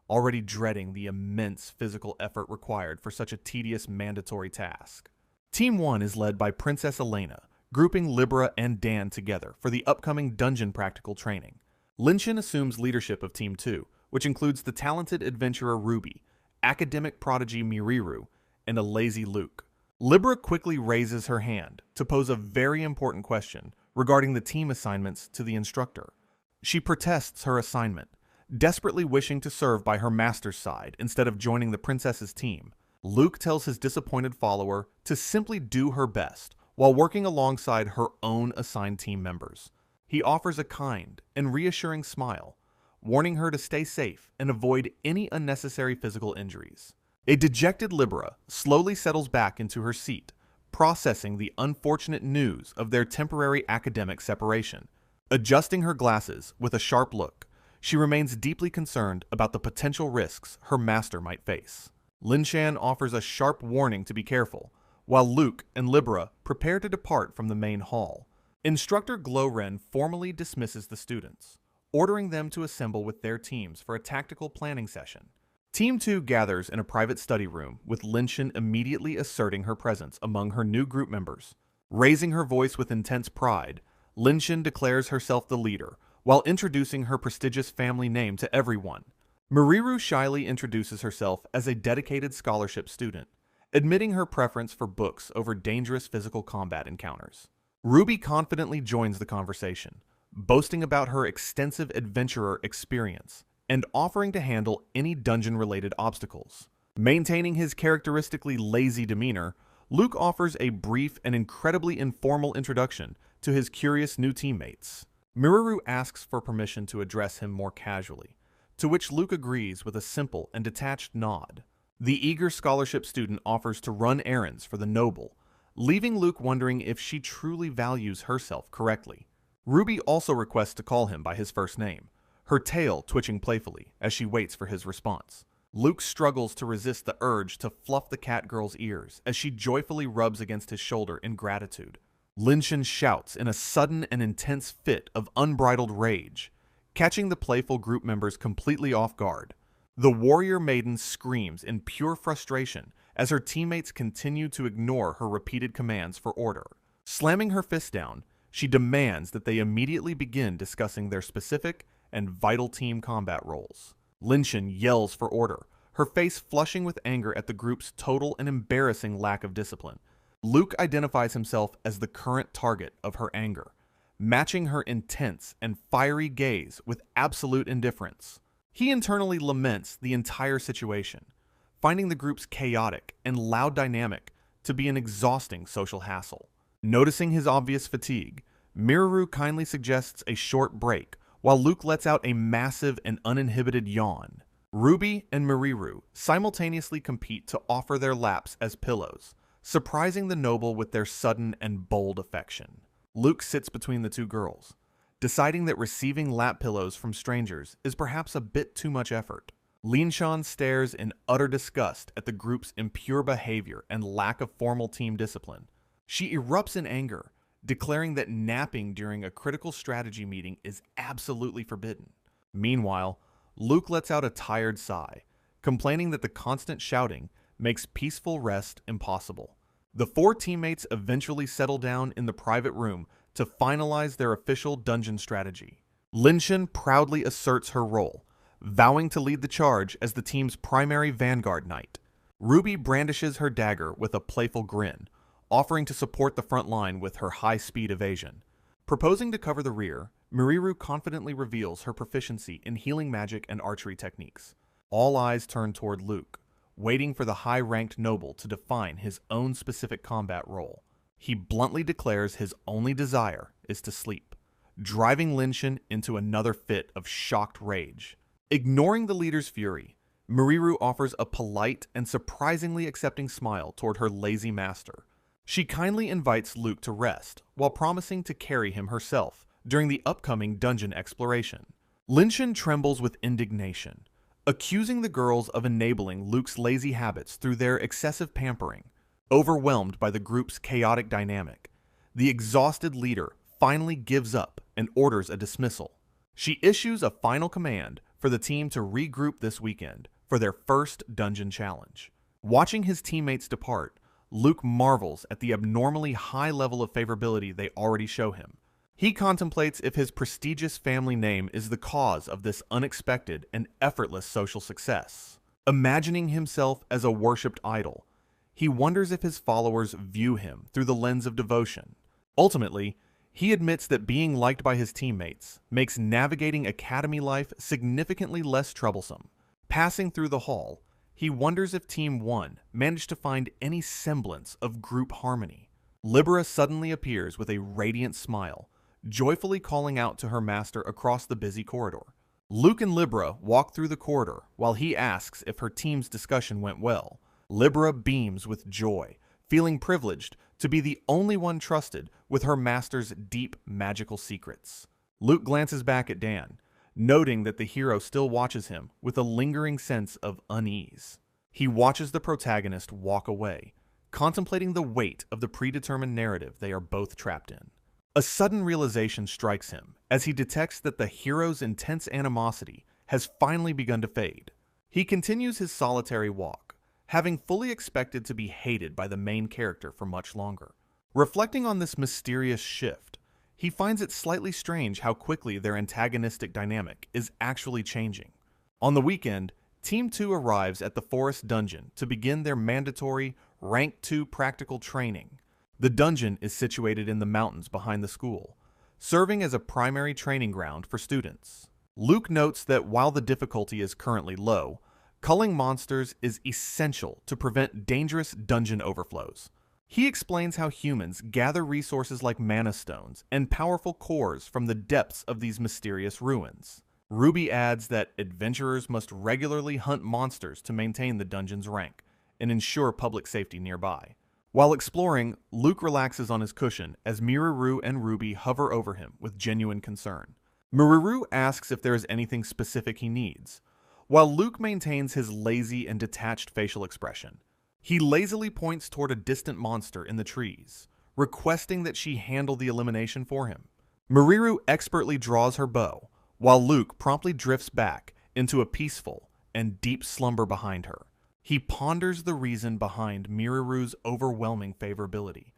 already dreading the immense physical effort required for such a tedious mandatory task. Team 1 is led by Princess Elena, grouping Libra and Dan together for the upcoming dungeon practical training. Linshin assumes leadership of Team 2, which includes the talented adventurer Ruby, academic prodigy Miriru, and a lazy Luke. Libra quickly raises her hand to pose a very important question regarding the team assignments to the instructor. She protests her assignment, desperately wishing to serve by her master's side instead of joining the princess's team. Luke tells his disappointed follower to simply do her best while working alongside her own assigned team members. He offers a kind and reassuring smile, warning her to stay safe and avoid any unnecessary physical injuries. A dejected Libra slowly settles back into her seat, processing the unfortunate news of their temporary academic separation. Adjusting her glasses with a sharp look, she remains deeply concerned about the potential risks her master might face. Linshan offers a sharp warning to be careful, while Luke and Libra prepare to depart from the main hall. Instructor Glowren formally dismisses the students, ordering them to assemble with their teams for a tactical planning session. Team 2 gathers in a private study room, with Linshan immediately asserting her presence among her new group members. Raising her voice with intense pride, Linshan declares herself the leader, while introducing her prestigious family name to everyone. Miriru shyly introduces herself as a dedicated scholarship student, admitting her preference for books over dangerous physical combat encounters. Ruby confidently joins the conversation, boasting about her extensive adventurer experience and offering to handle any dungeon-related obstacles. Maintaining his characteristically lazy demeanor, Luke offers a brief and incredibly informal introduction to his curious new teammates. Miriru asks for permission to address him more casually, to which Luke agrees with a simple and detached nod. The eager scholarship student offers to run errands for the noble, leaving Luke wondering if she truly values herself correctly. Ruby also requests to call him by his first name, her tail twitching playfully as she waits for his response. Luke struggles to resist the urge to fluff the cat girl's ears as she joyfully rubs against his shoulder in gratitude. Linshan shouts in a sudden and intense fit of unbridled rage, catching the playful group members completely off guard. The warrior maiden screams in pure frustration as her teammates continue to ignore her repeated commands for order. Slamming her fist down, she demands that they immediately begin discussing their specific and vital team combat roles. Linshan yells for order, her face flushing with anger at the group's total and embarrassing lack of discipline. Luke identifies himself as the current target of her anger, matching her intense and fiery gaze with absolute indifference. He internally laments the entire situation, finding the group's chaotic and loud dynamic to be an exhausting social hassle. Noticing his obvious fatigue, Miriru kindly suggests a short break, while Luke lets out a massive and uninhibited yawn. Ruby and Miriru simultaneously compete to offer their laps as pillows, surprising the noble with their sudden and bold affection. Luke sits between the two girls, deciding that receiving lap pillows from strangers is perhaps a bit too much effort. Linshan stares in utter disgust at the group's impure behavior and lack of formal team discipline. She erupts in anger, declaring that napping during a critical strategy meeting is absolutely forbidden. Meanwhile, Luke lets out a tired sigh, complaining that the constant shouting makes peaceful rest impossible. The four teammates eventually settle down in the private room to finalize their official dungeon strategy. Linshan proudly asserts her role, vowing to lead the charge as the team's primary vanguard knight. Ruby brandishes her dagger with a playful grin, offering to support the front line with her high-speed evasion. Proposing to cover the rear, Miriru confidently reveals her proficiency in healing magic and archery techniques. All eyes turn toward Luke, waiting for the high-ranked noble to define his own specific combat role. He bluntly declares his only desire is to sleep, driving Lin Shen into another fit of shocked rage. Ignoring the leader's fury, Miriru offers a polite and surprisingly accepting smile toward her lazy master. She kindly invites Luke to rest, while promising to carry him herself during the upcoming dungeon exploration. Lin Shen trembles with indignation, accusing the girls of enabling Luke's lazy habits through their excessive pampering. Overwhelmed by the group's chaotic dynamic, the exhausted leader finally gives up and orders a dismissal. She issues a final command for the team to regroup this weekend for their first dungeon challenge. Watching his teammates depart, Luke marvels at the abnormally high level of favorability they already show him. He contemplates if his prestigious family name is the cause of this unexpected and effortless social success. Imagining himself as a worshipped idol, he wonders if his followers view him through the lens of devotion. Ultimately, he admits that being liked by his teammates makes navigating academy life significantly less troublesome. Passing through the hall, he wonders if Team 1 managed to find any semblance of group harmony. Libera suddenly appears with a radiant smile, joyfully calling out to her master across the busy corridor. Luke and Libera walk through the corridor while he asks if her team's discussion went well. Libera beams with joy, feeling privileged to be the only one trusted with her master's deep magical secrets. Luke glances back at Dan, noting that the hero still watches him with a lingering sense of unease. He watches the protagonist walk away, contemplating the weight of the predetermined narrative they are both trapped in. A sudden realization strikes him as he detects that the hero's intense animosity has finally begun to fade. He continues his solitary walk, having fully expected to be hated by the main character for much longer. Reflecting on this mysterious shift, he finds it slightly strange how quickly their antagonistic dynamic is actually changing. On the weekend, Team 2 arrives at the Forest Dungeon to begin their mandatory Rank 2 practical training. The dungeon is situated in the mountains behind the school, serving as a primary training ground for students. Luke notes that while the difficulty is currently low, culling monsters is essential to prevent dangerous dungeon overflows. He explains how humans gather resources like mana stones and powerful cores from the depths of these mysterious ruins. Ruby adds that adventurers must regularly hunt monsters to maintain the dungeon's rank and ensure public safety nearby. While exploring, Luke relaxes on his cushion as Miriru and Ruby hover over him with genuine concern. Miriru asks if there is anything specific he needs, while Luke maintains his lazy and detached facial expression. He lazily points toward a distant monster in the trees, requesting that she handle the elimination for him. Miriru expertly draws her bow, while Luke promptly drifts back into a peaceful and deep slumber behind her. He ponders the reason behind Miriru's overwhelming favorability,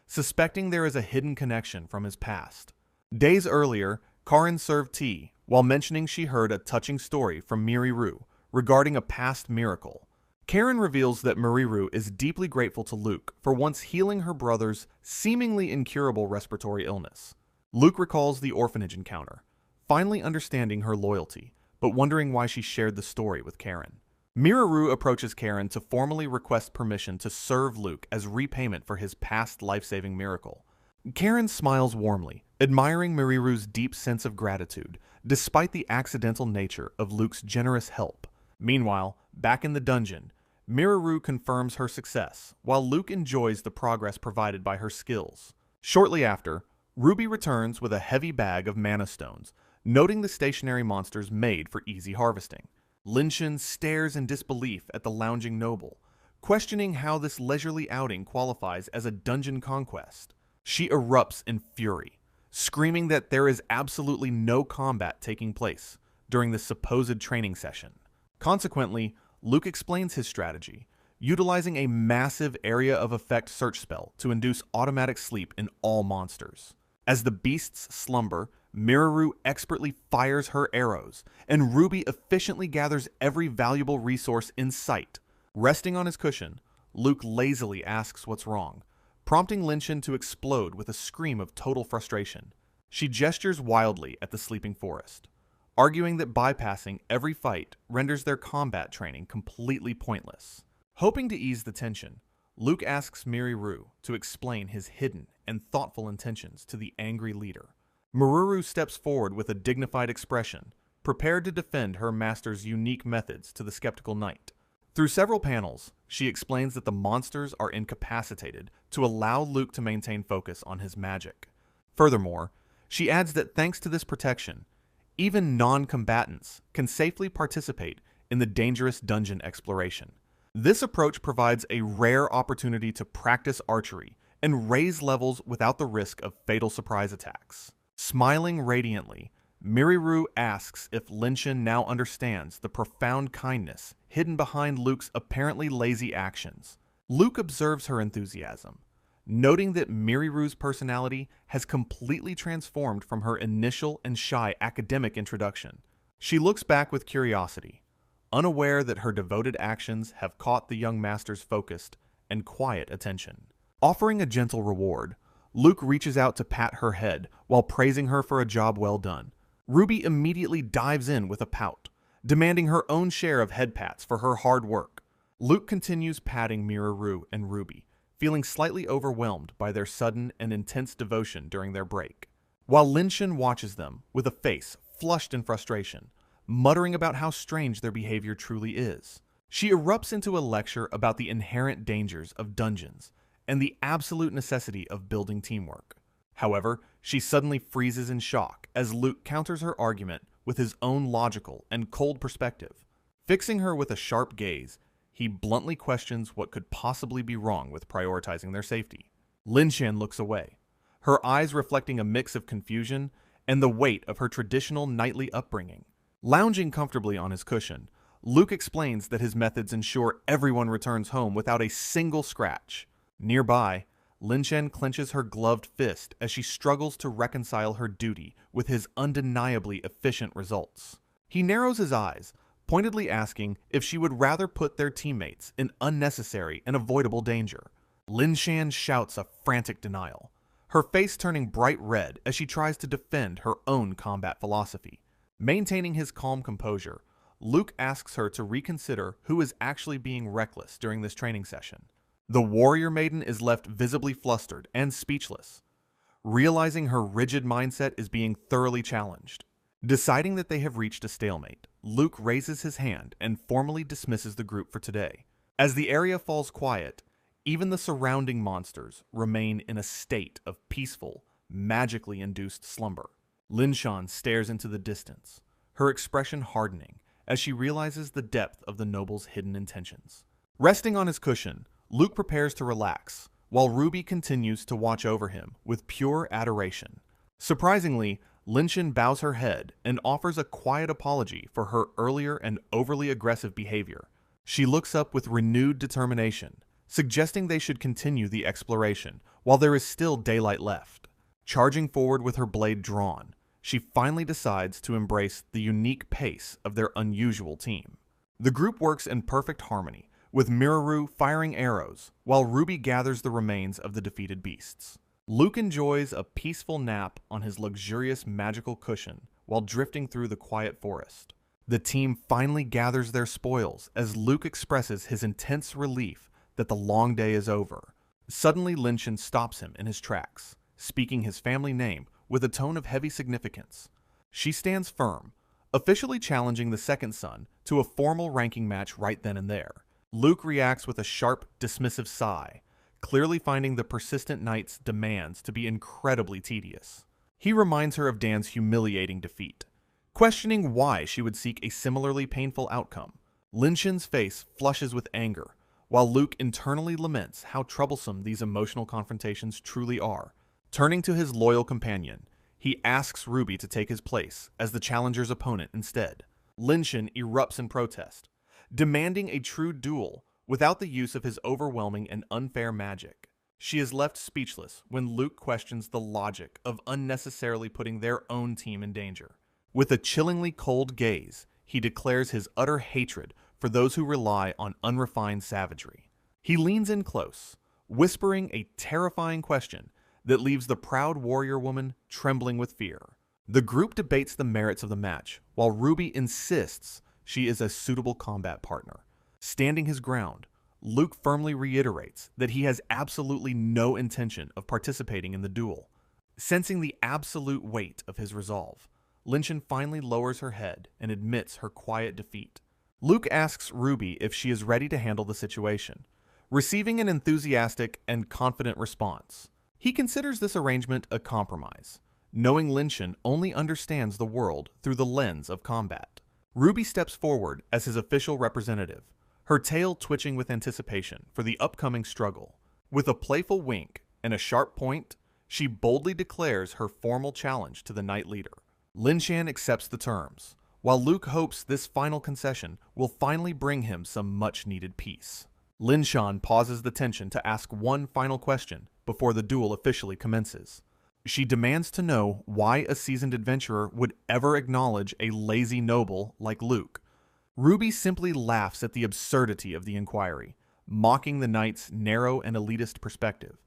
suspecting there is a hidden connection from his past. Days earlier, Karin served tea while mentioning she heard a touching story from Miriru regarding a past miracle. Karin reveals that Miriru is deeply grateful to Luke for once healing her brother's seemingly incurable respiratory illness. Luke recalls the orphanage encounter, finally understanding her loyalty, but wondering why she shared the story with Karin. Miriru approaches Karin to formally request permission to serve Luke as repayment for his past life-saving miracle. Karin smiles warmly, admiring Miriru's deep sense of gratitude, despite the accidental nature of Luke's generous help. Meanwhile, back in the dungeon, Miriru confirms her success, while Luke enjoys the progress provided by her skills. Shortly after, Ruby returns with a heavy bag of mana stones, noting the stationary monsters made for easy harvesting. Lin Shen stares in disbelief at the lounging noble, questioning how this leisurely outing qualifies as a dungeon conquest. She erupts in fury, screaming that there is absolutely no combat taking place during this supposed training session. Consequently, Luke explains his strategy, utilizing a massive area of effect search spell to induce automatic sleep in all monsters. As the beasts slumber, Miraru expertly fires her arrows, and Ruby efficiently gathers every valuable resource in sight. Resting on his cushion, Luke lazily asks what's wrong, prompting Linshan to explode with a scream of total frustration. She gestures wildly at the sleeping forest, arguing that bypassing every fight renders their combat training completely pointless. Hoping to ease the tension, Luke asks Miraru to explain his hidden and thoughtful intentions to the angry leader. Miraru steps forward with a dignified expression, prepared to defend her master's unique methods to the skeptical knight. Through several panels, she explains that the monsters are incapacitated to allow Luke to maintain focus on his magic. Furthermore, she adds that thanks to this protection, even non-combatants can safely participate in the dangerous dungeon exploration. This approach provides a rare opportunity to practice archery and raise levels without the risk of fatal surprise attacks. Smiling radiantly, Miraru asks if Linshan now understands the profound kindness hidden behind Luke's apparently lazy actions. Luke observes her enthusiasm, noting that Miraru's personality has completely transformed from her initial and shy academic introduction. She looks back with curiosity, unaware that her devoted actions have caught the young master's focused and quiet attention. Offering a gentle reward, Luke reaches out to pat her head while praising her for a job well done. Ruby immediately dives in with a pout, demanding her own share of head pats for her hard work. Luke continues patting Miraru and Ruby, feeling slightly overwhelmed by their sudden and intense devotion during their break, while Linshan watches them with a face flushed in frustration, muttering about how strange their behavior truly is. She erupts into a lecture about the inherent dangers of dungeons and the absolute necessity of building teamwork. However, she suddenly freezes in shock as Luke counters her argument with his own logical and cold perspective. Fixing her with a sharp gaze, he bluntly questions what could possibly be wrong with prioritizing their safety. Linshan looks away, her eyes reflecting a mix of confusion and the weight of her traditional knightly upbringing. Lounging comfortably on his cushion, Luke explains that his methods ensure everyone returns home without a single scratch. Nearby, Linshan clenches her gloved fist as she struggles to reconcile her duty with his undeniably efficient results. He narrows his eyes, pointedly asking if she would rather put their teammates in unnecessary and avoidable danger. Linshan shouts a frantic denial, her face turning bright red as she tries to defend her own combat philosophy. Maintaining his calm composure, Luke asks her to reconsider who is actually being reckless during this training session. The warrior maiden is left visibly flustered and speechless, realizing her rigid mindset is being thoroughly challenged. Deciding that they have reached a stalemate, Luke raises his hand and formally dismisses the group for today. As the area falls quiet, even the surrounding monsters remain in a state of peaceful, magically induced slumber. Linshan stares into the distance, her expression hardening as she realizes the depth of the noble's hidden intentions. Resting on his cushion, Luke prepares to relax, while Ruby continues to watch over him with pure adoration. Surprisingly, Linshan bows her head and offers a quiet apology for her earlier and overly aggressive behavior. She looks up with renewed determination, suggesting they should continue the exploration while there is still daylight left. Charging forward with her blade drawn, she finally decides to embrace the unique pace of their unusual team. The group works in perfect harmony, with Miraru firing arrows while Ruby gathers the remains of the defeated beasts. Luke enjoys a peaceful nap on his luxurious magical cushion while drifting through the quiet forest. The team finally gathers their spoils as Luke expresses his intense relief that the long day is over. Suddenly, Linshan stops him in his tracks, speaking his family name with a tone of heavy significance. She stands firm, officially challenging the second son to a formal ranking match right then and there. Luke reacts with a sharp, dismissive sigh, clearly finding the persistent knight's demands to be incredibly tedious. He reminds her of Dan's humiliating defeat, questioning why she would seek a similarly painful outcome. Linshan's face flushes with anger, while Luke internally laments how troublesome these emotional confrontations truly are. Turning to his loyal companion, he asks Ruby to take his place as the challenger's opponent instead. Linshan erupts in protest, demanding a true duel without the use of his overwhelming and unfair magic. She is left speechless when Luke questions the logic of unnecessarily putting their own team in danger. With a chillingly cold gaze, he declares his utter hatred for those who rely on unrefined savagery. He leans in close, whispering a terrifying question that leaves the proud warrior woman trembling with fear. The group debates the merits of the match, while Ruby insists she is a suitable combat partner. Standing his ground, Luke firmly reiterates that he has absolutely no intention of participating in the duel. Sensing the absolute weight of his resolve, Lin Shan finally lowers her head and admits her quiet defeat. Luke asks Ruby if she is ready to handle the situation, receiving an enthusiastic and confident response. He considers this arrangement a compromise, knowing Lin Shan only understands the world through the lens of combat. Ruby steps forward as his official representative, her tail twitching with anticipation for the upcoming struggle. With a playful wink and a sharp point, she boldly declares her formal challenge to the Knight Leader. Lin Shan accepts the terms, while Luke hopes this final concession will finally bring him some much-needed peace. Lin Shan pauses the tension to ask one final question before the duel officially commences. She demands to know why a seasoned adventurer would ever acknowledge a lazy noble like Luke. Ruby simply laughs at the absurdity of the inquiry, mocking the knight's narrow and elitist perspective.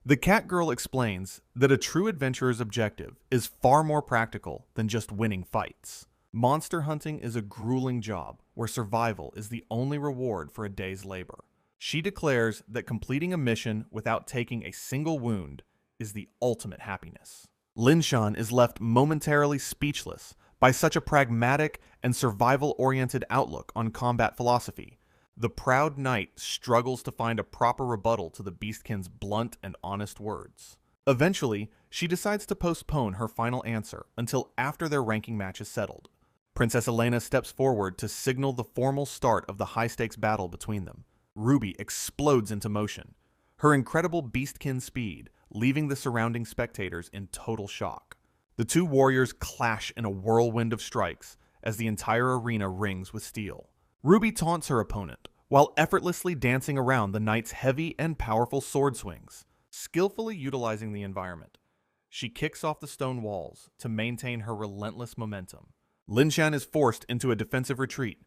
The cat girl explains that a true adventurer's objective is far more practical than just winning fights. Monster hunting is a grueling job where survival is the only reward for a day's labor. She declares that completing a mission without taking a single wound is the ultimate happiness. Lin Shan is left momentarily speechless by such a pragmatic and survival-oriented outlook on combat philosophy. The proud knight struggles to find a proper rebuttal to the Beastkin's blunt and honest words. Eventually, she decides to postpone her final answer until after their ranking match is settled. Princess Elena steps forward to signal the formal start of the high-stakes battle between them. Ruby explodes into motion, her incredible Beastkin speed leaving the surrounding spectators in total shock. The two warriors clash in a whirlwind of strikes as the entire arena rings with steel. Ruby taunts her opponent while effortlessly dancing around the knight's heavy and powerful sword swings, skillfully utilizing the environment. She kicks off the stone walls to maintain her relentless momentum. Lin Shan is forced into a defensive retreat,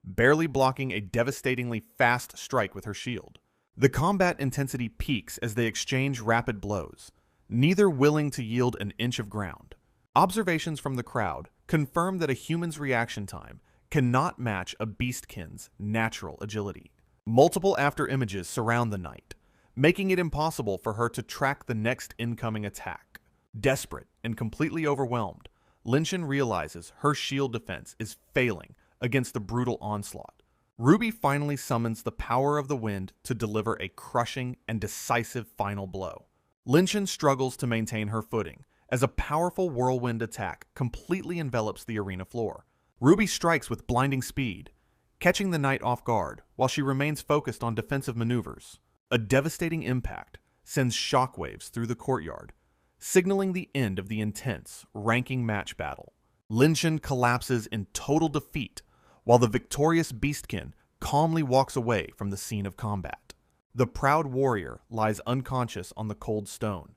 barely blocking a devastatingly fast strike with her shield. The combat intensity peaks as they exchange rapid blows, neither willing to yield an inch of ground. Observations from the crowd confirm that a human's reaction time cannot match a beastkin's natural agility. Multiple after-images surround the knight, making it impossible for her to track the next incoming attack. Desperate and completely overwhelmed, Lin Shan realizes her shield defense is failing against the brutal onslaught. Ruby finally summons the power of the wind to deliver a crushing and decisive final blow. Lin Shan struggles to maintain her footing as a powerful whirlwind attack completely envelops the arena floor. Ruby strikes with blinding speed, catching the knight off guard while she remains focused on defensive maneuvers. A devastating impact sends shockwaves through the courtyard, signaling the end of the intense ranking match battle. Lin Shan collapses in total defeat while the victorious Beastkin calmly walks away from the scene of combat. The proud warrior lies unconscious on the cold stone,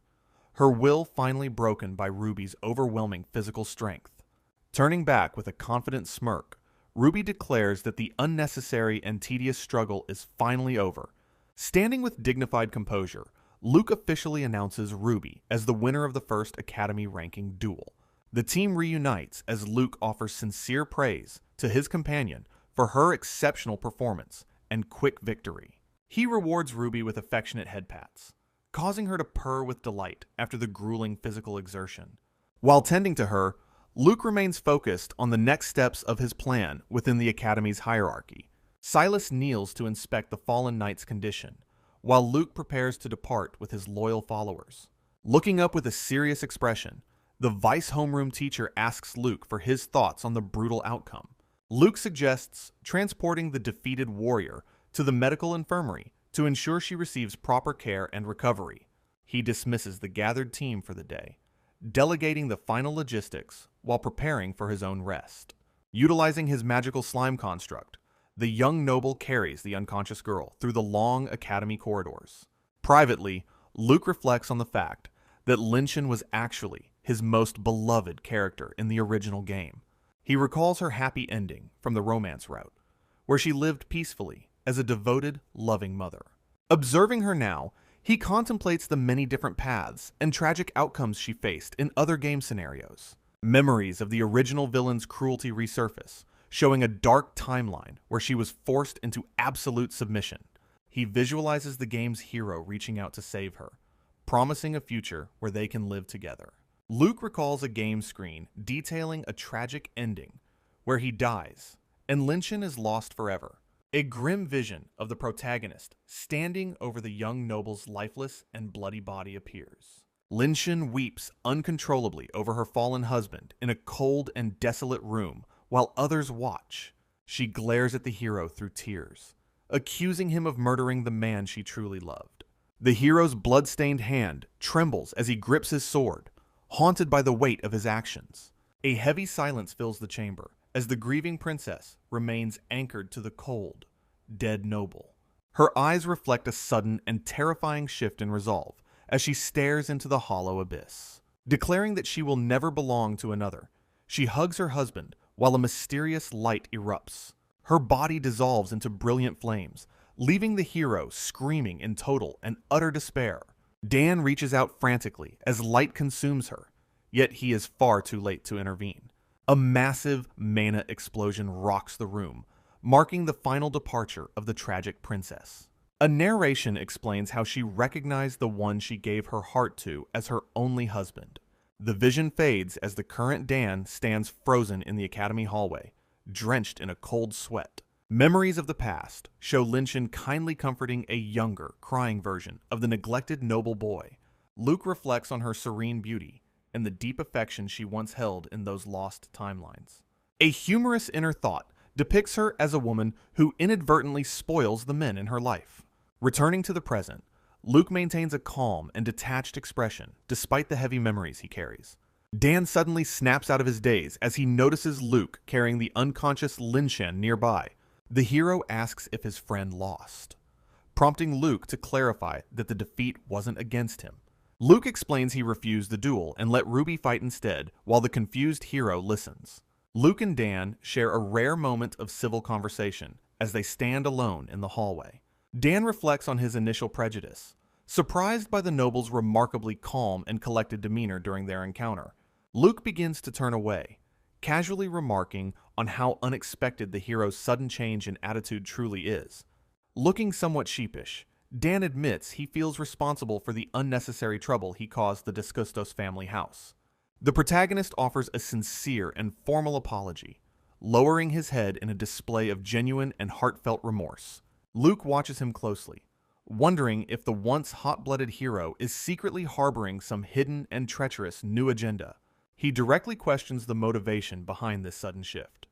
her will finally broken by Ruby's overwhelming physical strength. Turning back with a confident smirk, Ruby declares that the unnecessary and tedious struggle is finally over. Standing with dignified composure, Luke officially announces Ruby as the winner of the first Academy ranking duel. The team reunites as Luke offers sincere praise to his companion for her exceptional performance and quick victory. He rewards Ruby with affectionate head pats, causing her to purr with delight after the grueling physical exertion. While tending to her, Luke remains focused on the next steps of his plan within the Academy's hierarchy. Silas kneels to inspect the fallen knight's condition, while Luke prepares to depart with his loyal followers. Looking up with a serious expression, the vice homeroom teacher asks Luke for his thoughts on the brutal outcome. Luke suggests transporting the defeated warrior to the medical infirmary to ensure she receives proper care and recovery. He dismisses the gathered team for the day, delegating the final logistics while preparing for his own rest. Utilizing his magical slime construct, the young noble carries the unconscious girl through the long academy corridors. Privately, Luke reflects on the fact that Lin Shan was actually his most beloved character in the original game. He recalls her happy ending from the romance route, where she lived peacefully as a devoted, loving mother. Observing her now, he contemplates the many different paths and tragic outcomes she faced in other game scenarios. Memories of the original villain's cruelty resurface, showing a dark timeline where she was forced into absolute submission. He visualizes the game's hero reaching out to save her, promising a future where they can live together. Luke recalls a game screen detailing a tragic ending where he dies and Lin Shan is lost forever. A grim vision of the protagonist standing over the young noble's lifeless and bloody body appears. Lin Shan weeps uncontrollably over her fallen husband in a cold and desolate room while others watch. She glares at the hero through tears, accusing him of murdering the man she truly loved. The hero's blood-stained hand trembles as he grips his sword, haunted by the weight of his actions. A heavy silence fills the chamber as the grieving princess remains anchored to the cold, dead noble. Her eyes reflect a sudden and terrifying shift in resolve as she stares into the hollow abyss. Declaring that she will never belong to another, she hugs her husband while a mysterious light erupts. Her body dissolves into brilliant flames, leaving the hero screaming in total and utter despair. Dan reaches out frantically as light consumes her, yet he is far too late to intervene. A massive mana explosion rocks the room, marking the final departure of the tragic princess. A narration explains how she recognized the one she gave her heart to as her only husband. The vision fades as the current Dan stands frozen in the academy hallway, drenched in a cold sweat. Memories of the past show Lin Shan kindly comforting a younger, crying version of the neglected noble boy. Luke reflects on her serene beauty and the deep affection she once held in those lost timelines. A humorous inner thought depicts her as a woman who inadvertently spoils the men in her life. Returning to the present, Luke maintains a calm and detached expression despite the heavy memories he carries. Dan suddenly snaps out of his daze as he notices Luke carrying the unconscious Lin Shan nearby. The hero asks if his friend lost, prompting Luke to clarify that the defeat wasn't against him. Luke explains he refused the duel and let Ruby fight instead, while the confused hero listens. Luke and Dan share a rare moment of civil conversation as they stand alone in the hallway. Dan reflects on his initial prejudice, surprised by the noble's remarkably calm and collected demeanor during their encounter. Luke begins to turn away, casually remarking on how unexpected the hero's sudden change in attitude truly is. Looking somewhat sheepish, Dan admits he feels responsible for the unnecessary trouble he caused the Disgustos family house. The protagonist offers a sincere and formal apology, lowering his head in a display of genuine and heartfelt remorse. Luke watches him closely, wondering if the once hot-blooded hero is secretly harboring some hidden and treacherous new agenda. He directly questions the motivation behind this sudden shift,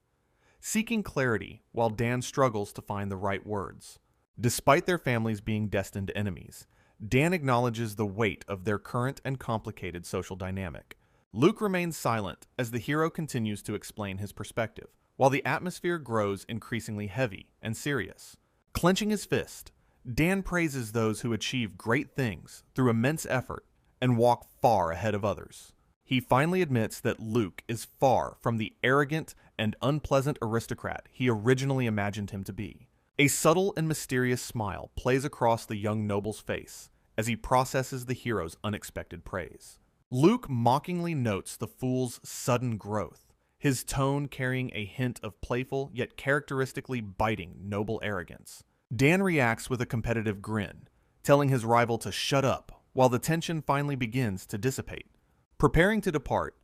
seeking clarity while Dan struggles to find the right words. Despite their families being destined enemies, Dan acknowledges the weight of their current and complicated social dynamic. Luke remains silent as the hero continues to explain his perspective, while the atmosphere grows increasingly heavy and serious. Clenching his fist, Dan praises those who achieve great things through immense effort and walk far ahead of others. He finally admits that Luke is far from the arrogant and unpleasant aristocrat he originally imagined him to be. A subtle and mysterious smile plays across the young noble's face as he processes the hero's unexpected praise. Luke mockingly notes the fool's sudden growth, his tone carrying a hint of playful yet characteristically biting noble arrogance. Dan reacts with a competitive grin, telling his rival to shut up while the tension finally begins to dissipate. Preparing to depart,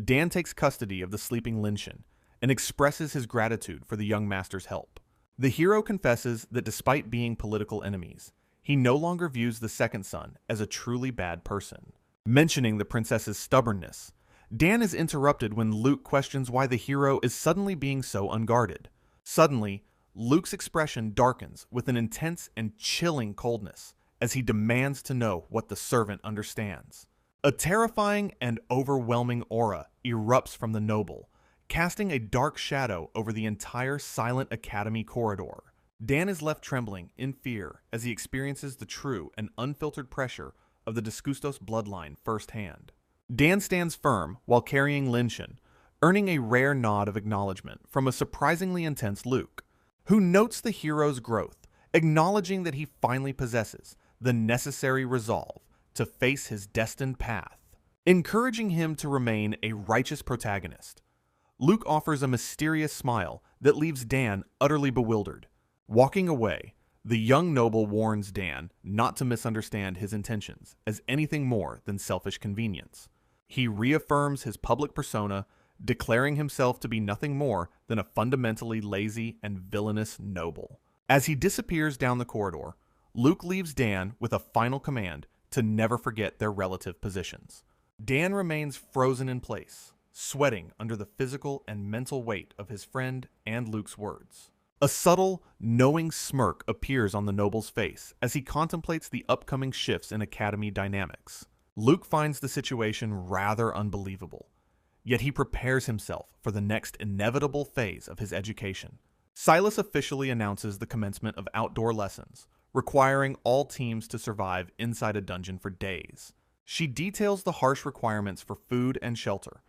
Dan takes custody of the sleeping Lin Shan and expresses his gratitude for the young master's help. The hero confesses that despite being political enemies, he no longer views the second son as a truly bad person. Mentioning the princess's stubbornness, Dan is interrupted when Luke questions why the hero is suddenly being so unguarded. Suddenly, Luke's expression darkens with an intense and chilling coldness as he demands to know what the servant understands. A terrifying and overwhelming aura erupts from the noble, casting a dark shadow over the entire silent academy corridor. Dan is left trembling in fear as he experiences the true and unfiltered pressure of the Discustos bloodline firsthand. Dan stands firm while carrying Linshin, earning a rare nod of acknowledgement from a surprisingly intense Luke, who notes the hero's growth, acknowledging that he finally possesses the necessary resolve to face his destined path, encouraging him to remain a righteous protagonist. Luke offers a mysterious smile that leaves Dan utterly bewildered. Walking away, the young noble warns Dan not to misunderstand his intentions as anything more than selfish convenience. He reaffirms his public persona, declaring himself to be nothing more than a fundamentally lazy and villainous noble. As he disappears down the corridor, Luke leaves Dan with a final command to never forget their relative positions. Dan remains frozen in place, sweating under the physical and mental weight of his friend and Luke's words. A subtle, knowing smirk appears on the noble's face as he contemplates the upcoming shifts in Academy dynamics. Luke finds the situation rather unbelievable, yet he prepares himself for the next inevitable phase of his education. Silas officially announces the commencement of outdoor lessons, requiring all teams to survive inside a dungeon for days. She details the harsh requirements for food and shelter,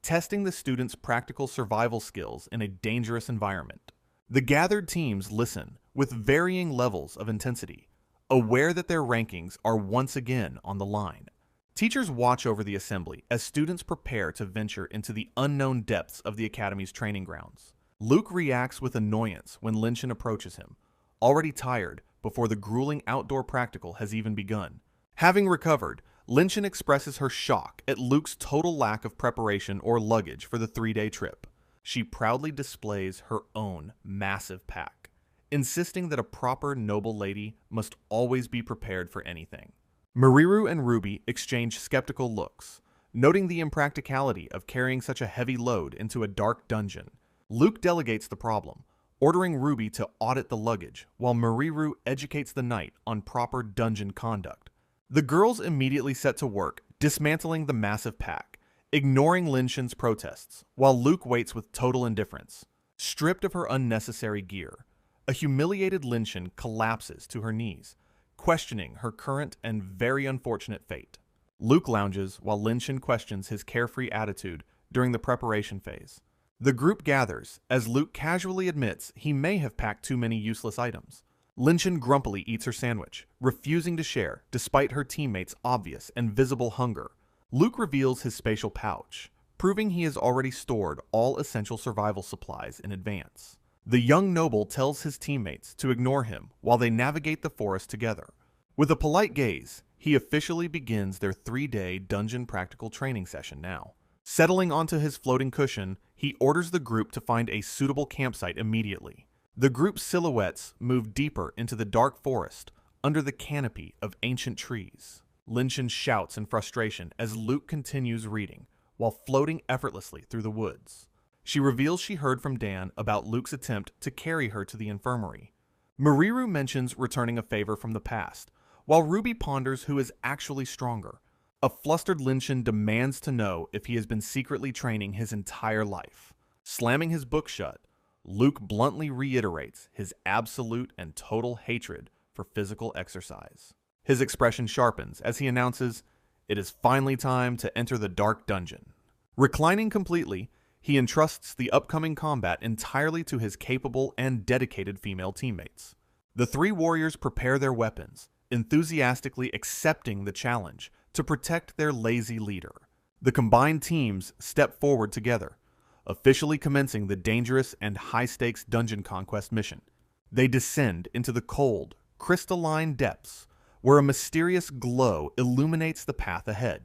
testing the students' practical survival skills in a dangerous environment. The gathered teams listen with varying levels of intensity, aware that their rankings are once again on the line. Teachers watch over the assembly as students prepare to venture into the unknown depths of the Academy's training grounds. Luke reacts with annoyance when Linshin approaches him, already tired before the grueling outdoor practical has even begun. Having recovered, Linshin expresses her shock at Luke's total lack of preparation or luggage for the 3-day trip. She proudly displays her own massive pack, insisting that a proper noble lady must always be prepared for anything. Mariru and Ruby exchange skeptical looks, noting the impracticality of carrying such a heavy load into a dark dungeon. Luke delegates the problem, ordering Ruby to audit the luggage, while Mariru educates the knight on proper dungeon conduct. The girls immediately set to work, dismantling the massive pack, ignoring Linshin's protests, while Luke waits with total indifference. Stripped of her unnecessary gear, a humiliated Linshin collapses to her knees, questioning her current and very unfortunate fate. Luke lounges while Linshin questions his carefree attitude during the preparation phase. The group gathers as Luke casually admits he may have packed too many useless items. Linshin grumpily eats her sandwich, refusing to share despite her teammates' obvious and visible hunger. Luke reveals his spatial pouch, proving he has already stored all essential survival supplies in advance. The young noble tells his teammates to ignore him while they navigate the forest together. With a polite gaze, he officially begins their 3-day dungeon practical training session now. Settling onto his floating cushion, he orders the group to find a suitable campsite immediately. The group's silhouettes move deeper into the dark forest under the canopy of ancient trees. Linshin shouts in frustration as Luke continues reading, while floating effortlessly through the woods. She reveals she heard from Dan about Luke's attempt to carry her to the infirmary. Mariru mentions returning a favor from the past, while Ruby ponders who is actually stronger. A flustered Linshin demands to know if he has been secretly training his entire life. Slamming his book shut, Luke bluntly reiterates his absolute and total hatred for physical exercise. His expression sharpens as he announces, "It is finally time to enter the dark dungeon." Reclining completely, he entrusts the upcoming combat entirely to his capable and dedicated female teammates. The 3 warriors prepare their weapons, enthusiastically accepting the challenge to protect their lazy leader. The combined teams step forward together, officially commencing the dangerous and high-stakes dungeon conquest mission. They descend into the cold, crystalline depths, where a mysterious glow illuminates the path ahead.